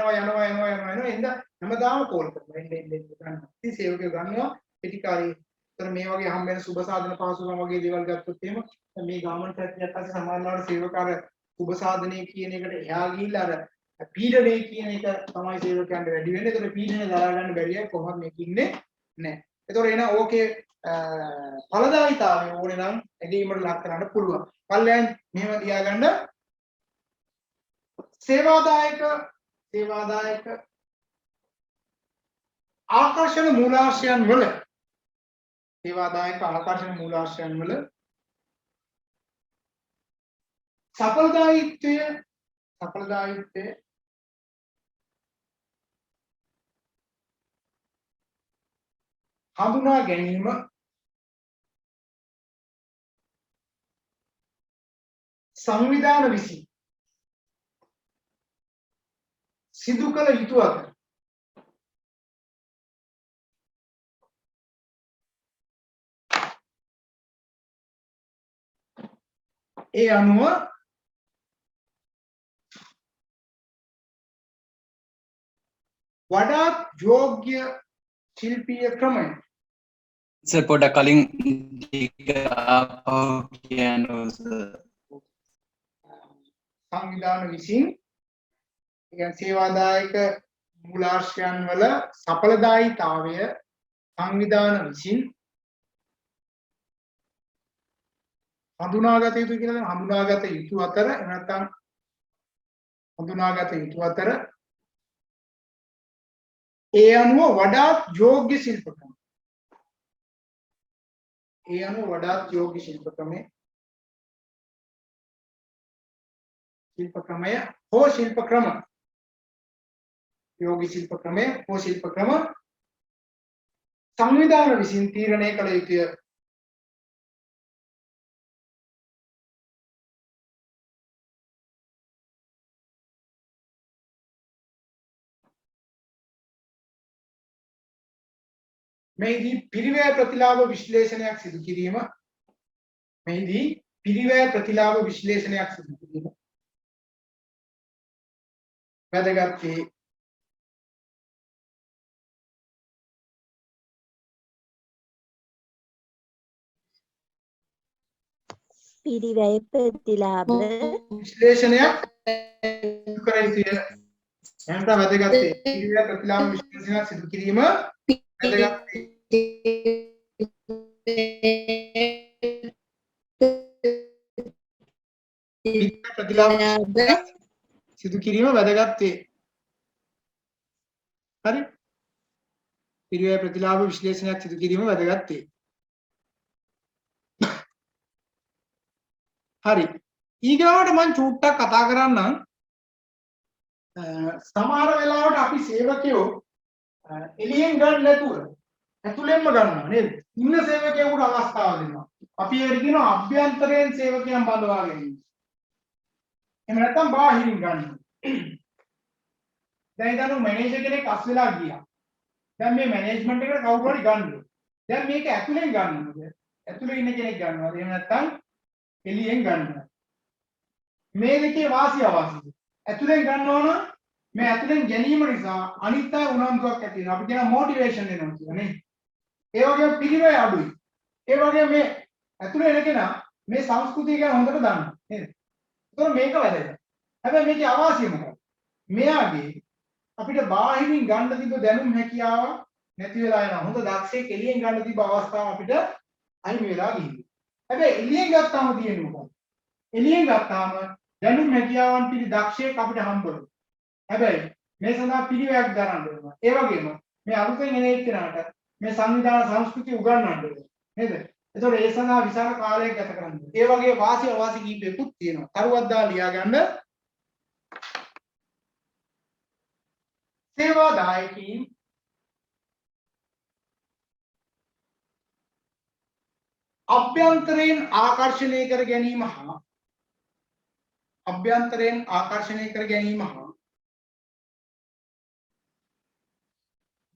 එඳ හැමදාම කෝල් කරනවා එන්න ගන්නවා. ඉතින් සේවකයෝ ගන්නවා පිටිකාරී. ඒතර මේ වගේ හම් වෙන සුබ සාධන පහසුකම් වගේ දේවල් ගත්තොත් එහෙම මේ ගාමන් ෆැක්ටරියක් පස්සේ සමානලාට සේවකාර සුබ සාධනය කියන එකට එහා ගිහිල්ලා අර පීඩනය කියන එක තමයි සේවකයන්ට වැඩි වෙන්නේ. ඒතර පීඩනය දරා ගන්න බැරි අය කොහොමද මේක ඉන්නේ නැහැ. ඒතර එන ඕකේ ඵලදායීතාවය ඕනේ නම් ඇදීමට ලක් කරන්න පුළුවන්. කල්යන් මෙහෙම තියාගන්න සේවාදායක ආකර්ෂණ මූලාශ්‍රයන් වල සඵලදායීත්වය හඳුනා ගැනීම සංවිධාන විසින් සිදු කළ යුතු අතර ඒ අනුව වඩාත් යෝග්‍ය ශිල්පීය ක්‍රමය පොඩ කලින් සංවිධාන විසින් සේවාදායක මූලාශ්‍රයන් වල සඵලදායීතාවය සංවිධාන විසින් හඳුනාගත යුතු කියලා හඳුනාගත යුතු අතර නැත්නම් හඳුනාගත යුතු අතර ඒ අනුව වඩාත් යෝග්‍ය ශිල්පකම ශිල්ප ක්‍රමය හෝ ශිල්ප ක්‍රම යෝගී ශිල්ප ක්‍රමය හෝ ශිල්ප ක්‍රම සංවිධාන විසින් තීරණය කළ යුතුය. මෙහිදී පිරිවැය ප්‍රතිලාභ විශ්ලේෂණයක් සිදු කිරීම වැදගත් වේ. පිරිවැය ප්‍රතිලාභ විශ්ලේෂණයක් සිදු කර යුතුය. එහෙනම් වැදගත් වේ. පිරිවැය ප්‍රතිලාභ විශ්ලේෂණයක් සිදු කිරීම වැදගත් වේ. ප්‍රතිලාභ සිදු කිරීම වැදගත් වේ. හරි. පිරිවැය ප්‍රතිලාභ විශ්ලේෂණයක් සිදු කිරීම වැදගත් වේ. හරි. ඊගාවට මම චූට්ටක් කතා කරන්නම්. සමහර වෙලාවට අපි සේවකයෝ එළියෙන් ගන්න නැතුව ඇතුළෙන්ම ගන්නවා නේද? ඉන්න සේවකයෙකුට අවස්ථාව දෙනවා. අපි ඒකට කියනවා අභ්‍යන්තරයෙන් සේවකයන් බඳවා ගැනීම. එහෙම නැත්නම් බාහිරින් ගන්නවා. දැන් හිතන්න මැනේජර් කෙනෙක් අස් වෙලා ගියා. දැන් මේ මැනේජ්මන්ට් එකට කවුරු හරි ගන්නවා. දැන් මේක ඇතුලෙන් ගන්නවද? ඇතුලේ ඉන්න කෙනෙක් ගන්නවද? එහෙම නැත්නම් එළියෙන් ගන්නවද? මේ දෙකේ වාසිය අවාසිය. ඇතුලෙන් ගන්නවා නම් මේ ඇතුලෙන් ගැනීම නිසා අනිත් අය උනන්දුවක් ඇති වෙනවා. අපි කියන මොටිවේෂන් එනවා කියලා නේ. ඒ වගේම පිළිවෙල අඩුයි. ඒ වගේම මේ ඇතුලේ එන කෙනා මේ සංස්කෘතිය ගැන හොඳට දන්නවා නේද? ඒතකොට මේක වැදගත්. හැබැයි මේකේ අවාසිය මොකක්ද? මෙයාගේ අපිට බාහිරින් ගන්න තිබ්බ දැනුම් හැකියාව නැති වෙලා යනවා. හොඳ දක්ෂයෙක් එළියෙන් ගන්න තිබ්බ අවස්ථාව අපිට අහිමි වෙලා ගිහින්. හැබැයි එළියෙන් ගත්තාම තියෙන්නේ මොකක්ද? එළියෙන් ගත්තාම දැනුම් හැකියාවන් පිළි දක්ෂයෙක් අපිට හම්බ වෙනවා. හැබැයි මේ සඳහා පිළිවෙලක් දරන්න වෙනවා. ඒ වගේම මේ අලුතෙන් එන එක්කෙනාට මේ සංවිධාන සංස්කෘතිය උගන්වන්න වෙනවා. නේද? ඒතකොට ඒ සඳහා විශාල කාලයක් ගත කරන්න. ඒ වගේ වාසි අවාසි කීපයකුත් තියෙනවා. කරුවක් දාලා ලියා ගන්න. සේවාදායකීන් අභ්‍යන්තරයෙන් ආකර්ෂණය කර ගැනීම හා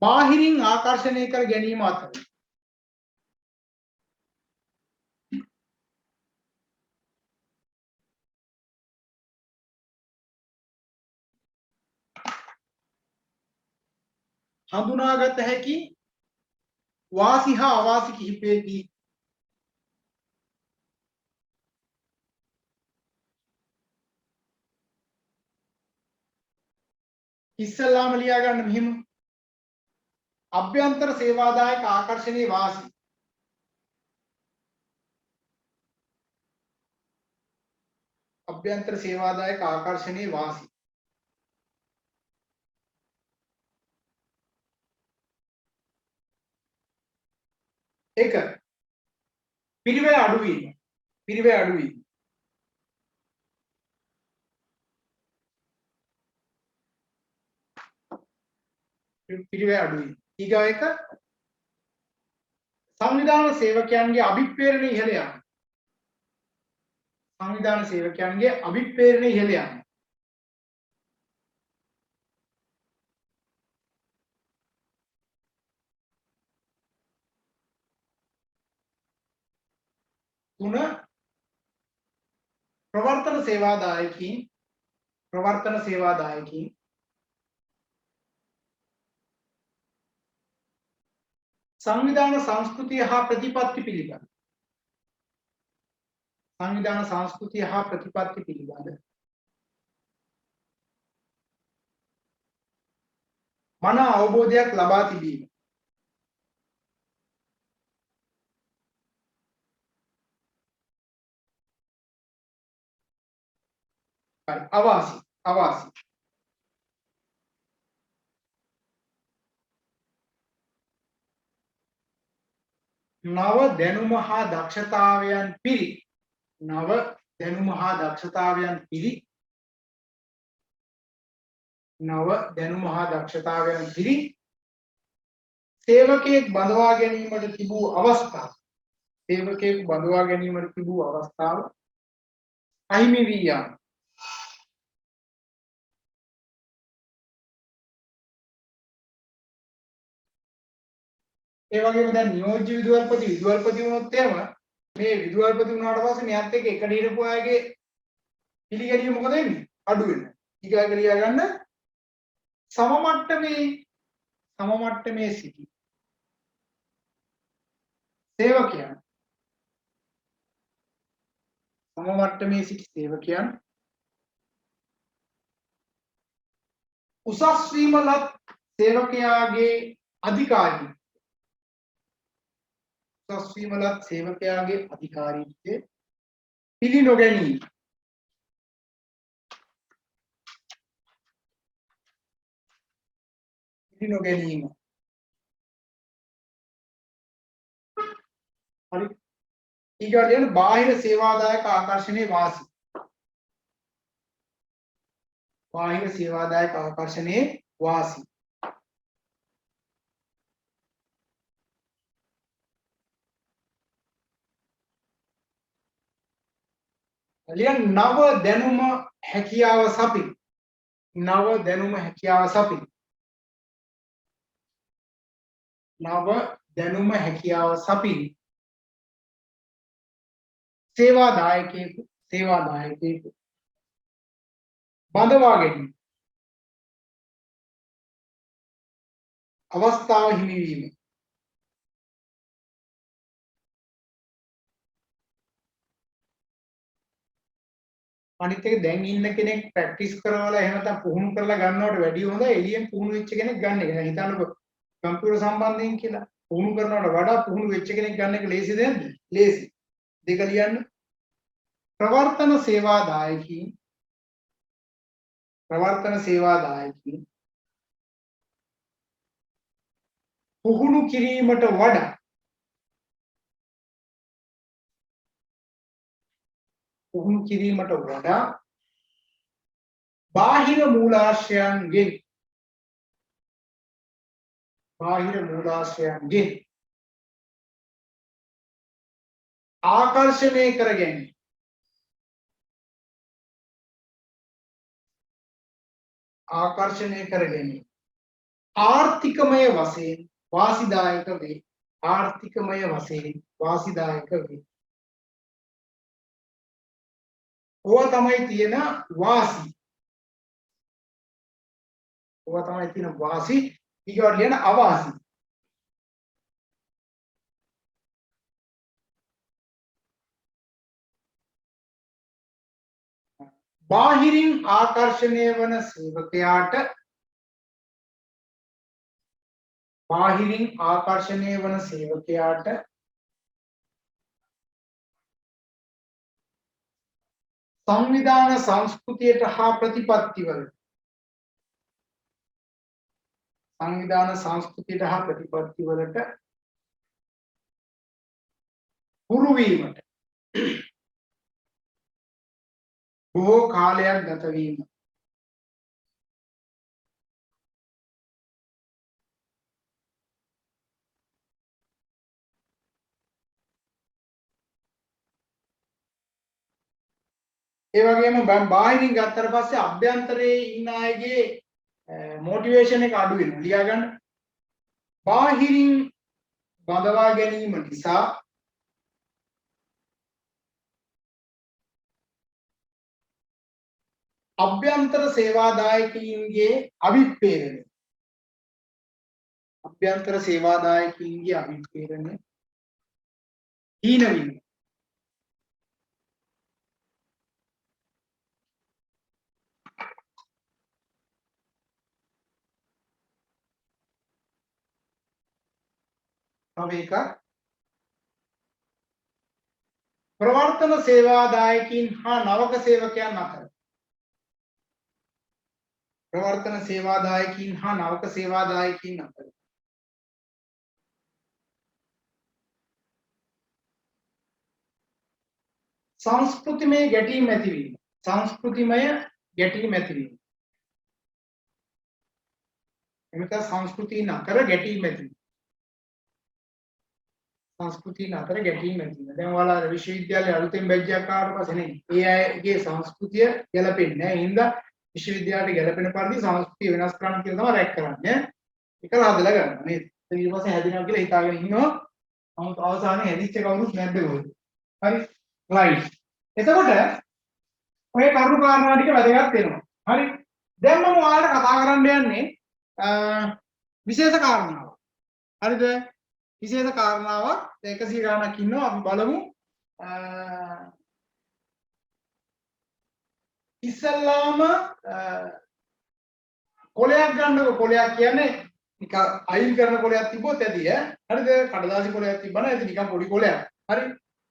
බාහිරින් ආකර්ෂණය කර ගැනීම අතර හඳුනාගත හැකි වාසි හා අවාසි කිහිපයකි. ඉස්සල්ලාම ලියා ගන්න මෙහෙම. අභ්‍යන්තර සේවාදායක ආකර්ෂණීය වාසි. අභ්‍යන්තර සේවාදායක ආකර්ෂණීය වාසි. එක පිරිවැය අඩුවීම. පිරිවැය අඩුවීම. පිරිවැය අඩුවීම. ඊගා එක සංවිධාන සේවකයන්ගේ අභිප්‍රේරණය ඉහළ යාම. සංවිධාන සේවකයන්ගේ අභිප්‍රේරණය ඉහළ යාම. තුන ප්‍රවර්තන සේවාදායකීන් සංවිධාන සංස්කෘතිය හා ප්‍රතිපත්ති පිළිබඳ මන අවබෝධයක් ලබා තිබීම. අවාසි නව දැනුම හා දක්ෂතාවයන් පිරි නව දැනුම හා දක්ෂතාවයන් පිරි සේවකයෙක් බඳවා ගැනීමට තිබූ අවස්ථාව සේවකයෙක් බඳවා ගැනීමට තිබූ අවස්ථාව අහිමි වී යාම. ඒ වගේම දැන් නියෝජ්‍ය විදුහල්පති වුණොත් එහෙම මේ විදුහල්පති වුණාට පස්සේ මෙයත් එක්ක එකට හිටපු අයගේ පිළිගැනීම මොකද වෙන්නේ? අඩු වෙනවා. ඊගාට ලියා ගන්න සම මට්ටමේ සිටි සේවකයන් සම මට්ටමේ සිටි සේවකයන් උසස් වීමලත් සේවකයාගේ අධිකාරීත්වය පිළි නොගැනීම හරි. ඊගොල්ලෝ කියන බාහිර සේවාදායක ආකර්ෂණයේ වාසි. බාහිර සේවාදායක ආකර්ෂණයේ වාසි. ලියන නව දැනුම හැකියාව සපි. නව දැනුම හැකියාව සපි. නව දැනුම හැකියාව සපි. සේවාදායකයෙකු බඳවා ගැනීම අවස්ථාව හිමිවීම අනිත් එක දැන් ඉන්න කෙනෙක් ප්‍රැක්ටිස් කරවලා එහෙම නැත්නම් පුහුණු කරලා ගන්නවට වැඩිය හොඳ එළියෙන් පුහුණු වෙච්ච කෙනෙක් ගන්න එක. දැන් හිතන්නකො කම්පියුටර් සම්බන්ධයෙන් කියලා පුහුණු කරනවට වඩා පුහුණු වෙච්ච කෙනෙක් ගන්න එක ලේසිද නැද්ද? ලේසි. දෙක ලියන්න. ප්‍රවර්තන සේවාදායකීන් පුහුණු කිරීමට වඩා බාහිර මූලාශ්‍රයන්ගෙන් ආකර්ෂණය කර ගැනීම ආර්ථිකමය වශයෙන් වාසිදායක වේ. ඕවා තමයි තියෙන වාසි. ඊගොල්ලෝ කියන අවාසි. බාහිරින් ආකර්ෂණය වන සේවකයාට සංවිධාන සංස්කෘතියට හා ප්‍රතිපත්තිවලට හුරු වීමට බොහෝ කාලයක් ගත වීම. ඒ වගේම බාහිරින් ගත්තට පස්සේ අභ්‍යන්තරයේ ඉන්න අයගේ මොටිවේෂන් එක අඩු වෙනවා. ලියා ගන්න. බාහිරින් බඳවා ගැනීම නිසා අභ්‍යන්තර සේවාදායකයින්ගේ අවිප්පේරණය හීන වීම. තව එකක් ප්‍රවර්තන සේවාදායකින් හා නවක සේවකයන් අතර සංස්කෘතිමය ගැටීම් ඇතිවීම එමෙත සංස්කෘතියින් අතර ගැටීම් ඇති සංස්කෘතියින් අතර ගැටීම් ඇති වෙනවා. දැන් ඔයාලා විශ්වවිද්‍යාලේ අලුතෙන් බැච් එකක් ආවට පස්සේ නේ ඒ අයගේ සංස්කෘතිය ගැලපෙන්නේ නැහැ. ඒ හින්දා විශ්වවිද්‍යාලයට ගැලපෙන පරිදි සංස්කෘතිය වෙනස් කරන්න කියලා තමයි රැක් කරන්නේ. ඒකලා හදලා ගන්නවා නේද? ඊට පස්සේ හැදෙනවා කියලා හිතාගෙන ඉන්නවා. නමුත් අවසානයේ හැදිච්ච කවුරුත් නැද්ද කොහොමද? හරි. රයිට්. එතකොට ඔය කරුණු කාරණා ටික වැදගත් වෙනවා. හරි. දැන් මම ඔයාලට කතා කරන්න යන්නේ විශේෂ කාරණාවක්. හරිද? විශේෂ කාරණාවක් 100 ගණනක් ඉන්නවා. අපි බලමු. ඉස්සල්ලාම කොලයක් ගන්නකො කොලයක් කියන්නේ නිකන් අයිල් කරන කොලයක් තිබ්බොත් ඇති ඈ. හරිද? කඩදාසි කොලයක් තිබ්බම ඇති නිකන් පොඩි කොලයක්. හරි.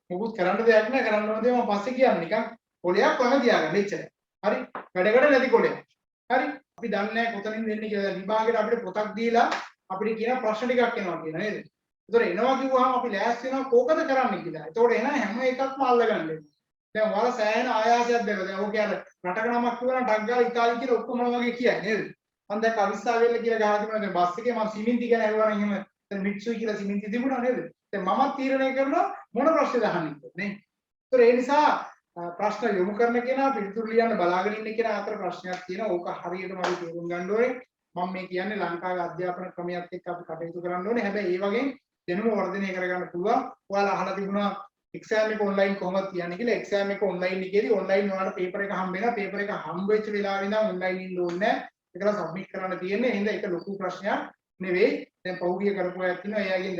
මොකුත් කරන්න දෙයක් නැහැ. කරන්න ඕන දේ මම පස්සේ කියන්නේ නිකන් කොලයක් ළඟ තියාගන්න එච්චරයි. හරි. වැඩකට නැති කොලයක්. හරි. අපි දන්නේ නැහැ කොතනින්ද එන්නේ කියලා. විභාගයට අපිට පොතක් දීලා අපිට කියන ප්‍රශ්න ටිකක් එනවා කියලා නේද? ඒතර එනවා කිව්වහම අපි ලෑස්ති වෙනවා කොකද කරන්න කියලා. ඒතකොට එන හැම එකක්ම අල්ලගන්න වෙනවා. දැන් ඔයාලා සෑහෙන ආයාසයක් දෙනවා. දැන් ඕක යාර රටක නමක් කියවනම් ඩග් ගාලා ඉතාලි කියලා ඔක්කොම වගේ කියන්නේ නේද? මම දැන් අවිස්සාවෙල්ල කියලා ගහලා තිබුණා. දැන් බස් එකේ මම සිමෙන්ති ගැන ඇහුවා නම් එහෙම දැන් මිට්සුයි කියලා සිමෙන්ති තිබුණා නේද? දැන් මමත් තීරණය කරනවා මොන ප්‍රශ්නද අහන්නේ නේ. ඒතර ඒ නිසා ප්‍රශ්න යොමු කරන කෙනා පිළිතුරු ලියන්න බලාගෙන ඉන්න කෙනා අතර ප්‍රශ්නයක් තියෙනවා. ඕක හරියටම අපි තේරුම් ගන්න ඕනේ. මම මේ කියන්නේ ලංකාවේ අධ්‍යාපන ක්‍රමයක් එක්ක අපි කටයුතු කරන්න ඕනේ. හැබැයි ඒ වගේ දැනුම වර්ධනය කරගන්න පුළුවන්. ඔයාලා අහලා තිබුණා එක්සෑම් එක ඔන්ලයින් කොහොමද තියන්නේ කියලා. එක්සෑම් එක ඔන්ලයින් එකේදී ඔන්ලයින් ඔයාලට පේපර් එක හම්බ වෙනවා. පේපර් එක හම්බ වෙච්ච වෙලාවෙ ඉඳන් ඔන්ලයින් ඉන්න ඕනේ නැහැ. ඒකලා සබ්මිට් කරන්න තියෙන්නේ. එහෙනම් ඒක ලොකු ප්‍රශ්නයක් නෙවෙයි. දැන් පෞද්ගලික කරපු අයත් ඉන්නවා. එයාගෙන්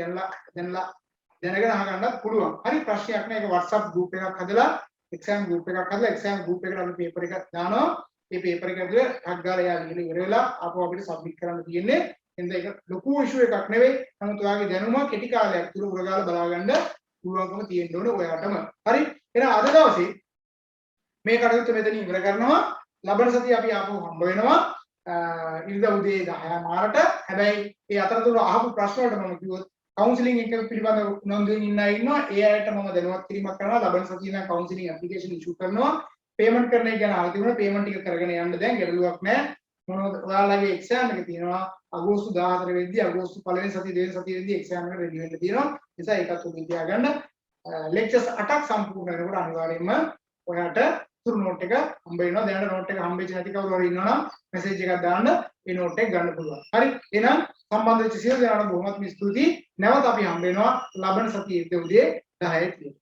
දැනගෙන අහගන්නත් පුළුවන්. හරි ප්‍රශ්නයක් නෑ. ඒක WhatsApp group එකක් හදලා එක්සෑම් group එකක් හදලා එක්සෑම් group එකට අපි පේපර් එකක් දානවා. මේ පේපර් එක ඇතුලේ ටග් ගාලා එයා ලියලා ඉවර වෙලා ආපහු අපිට සබ්මිට් කරන්න තියෙන්නේ. එහෙනම් ඒක ලොකු ඉෂුව එකක් නෙවෙයි. නමුත් ඔයාගේ දැනුම කෙටි කාලයක් තුල උරගාලා බලාගන්න පුළුවන්කම තියෙන්න ඕනේ ඔයාටම. හරි. එහෙනම් අද දවසේ මේ කටයුත්ත මෙතනින් ඉවර කරනවා. ලබන සතිය අපි ආපහු හම්බ වෙනවා. ඉරිදා උදේ 10 මාරට. හැබැයි ඒ අතරතුර අහපු ප්‍රශ්න වලට මම කිව්වොත් කවුන්සලින් එක පිළිබඳව උනන්දුවෙන් ඉන්න අය ඉන්නවා. ඒ අයට මම දැනුවත් කිරීමක් කරනවා. ලබන සතියේ නම් කවුන්සලින් ඇප්ලිකේෂන් ඉෂු කරනවා. පේමන්ට් කරන එක ගැන අහලා තිබුණා. පේමන්ට් ටික කරගෙන යන්න දැන් ගැටලුවක් නැහැ. මොනවද ඔයාලගේ එක්සෑම් එක තියෙනවා. අගෝස්තු 14 වෙනිදා අගෝස්තු පළවෙනි සතිය දෙවෙනි සතියේදී එක්සෑම් එක රෙඩි වෙන්න තියෙනවා. නිසා ඒකත් උදින් තියාගන්න. ලෙක්චර්ස් 8ක් සම්පූර්ණ වෙනකොට අනිවාර්යයෙන්ම ඔයාට තුරු නෝට් එක හම්බ වෙනවා. දැනට නෝට් එක හම්බෙච්ච නැති කවුරු හරි ඉන්නවනම් මෙසේජ් එකක් දාන්න ඒ නෝට් එක ගන්න පුළුවන්. හරි. එහෙනම් සම්බන්ධ වෙච්ච සියලු දෙනාට බොහොමත්ම ස්තුතියි. නැවත අපි හම්බ වෙනවා ලබන සතියේ උදේ 10 ට.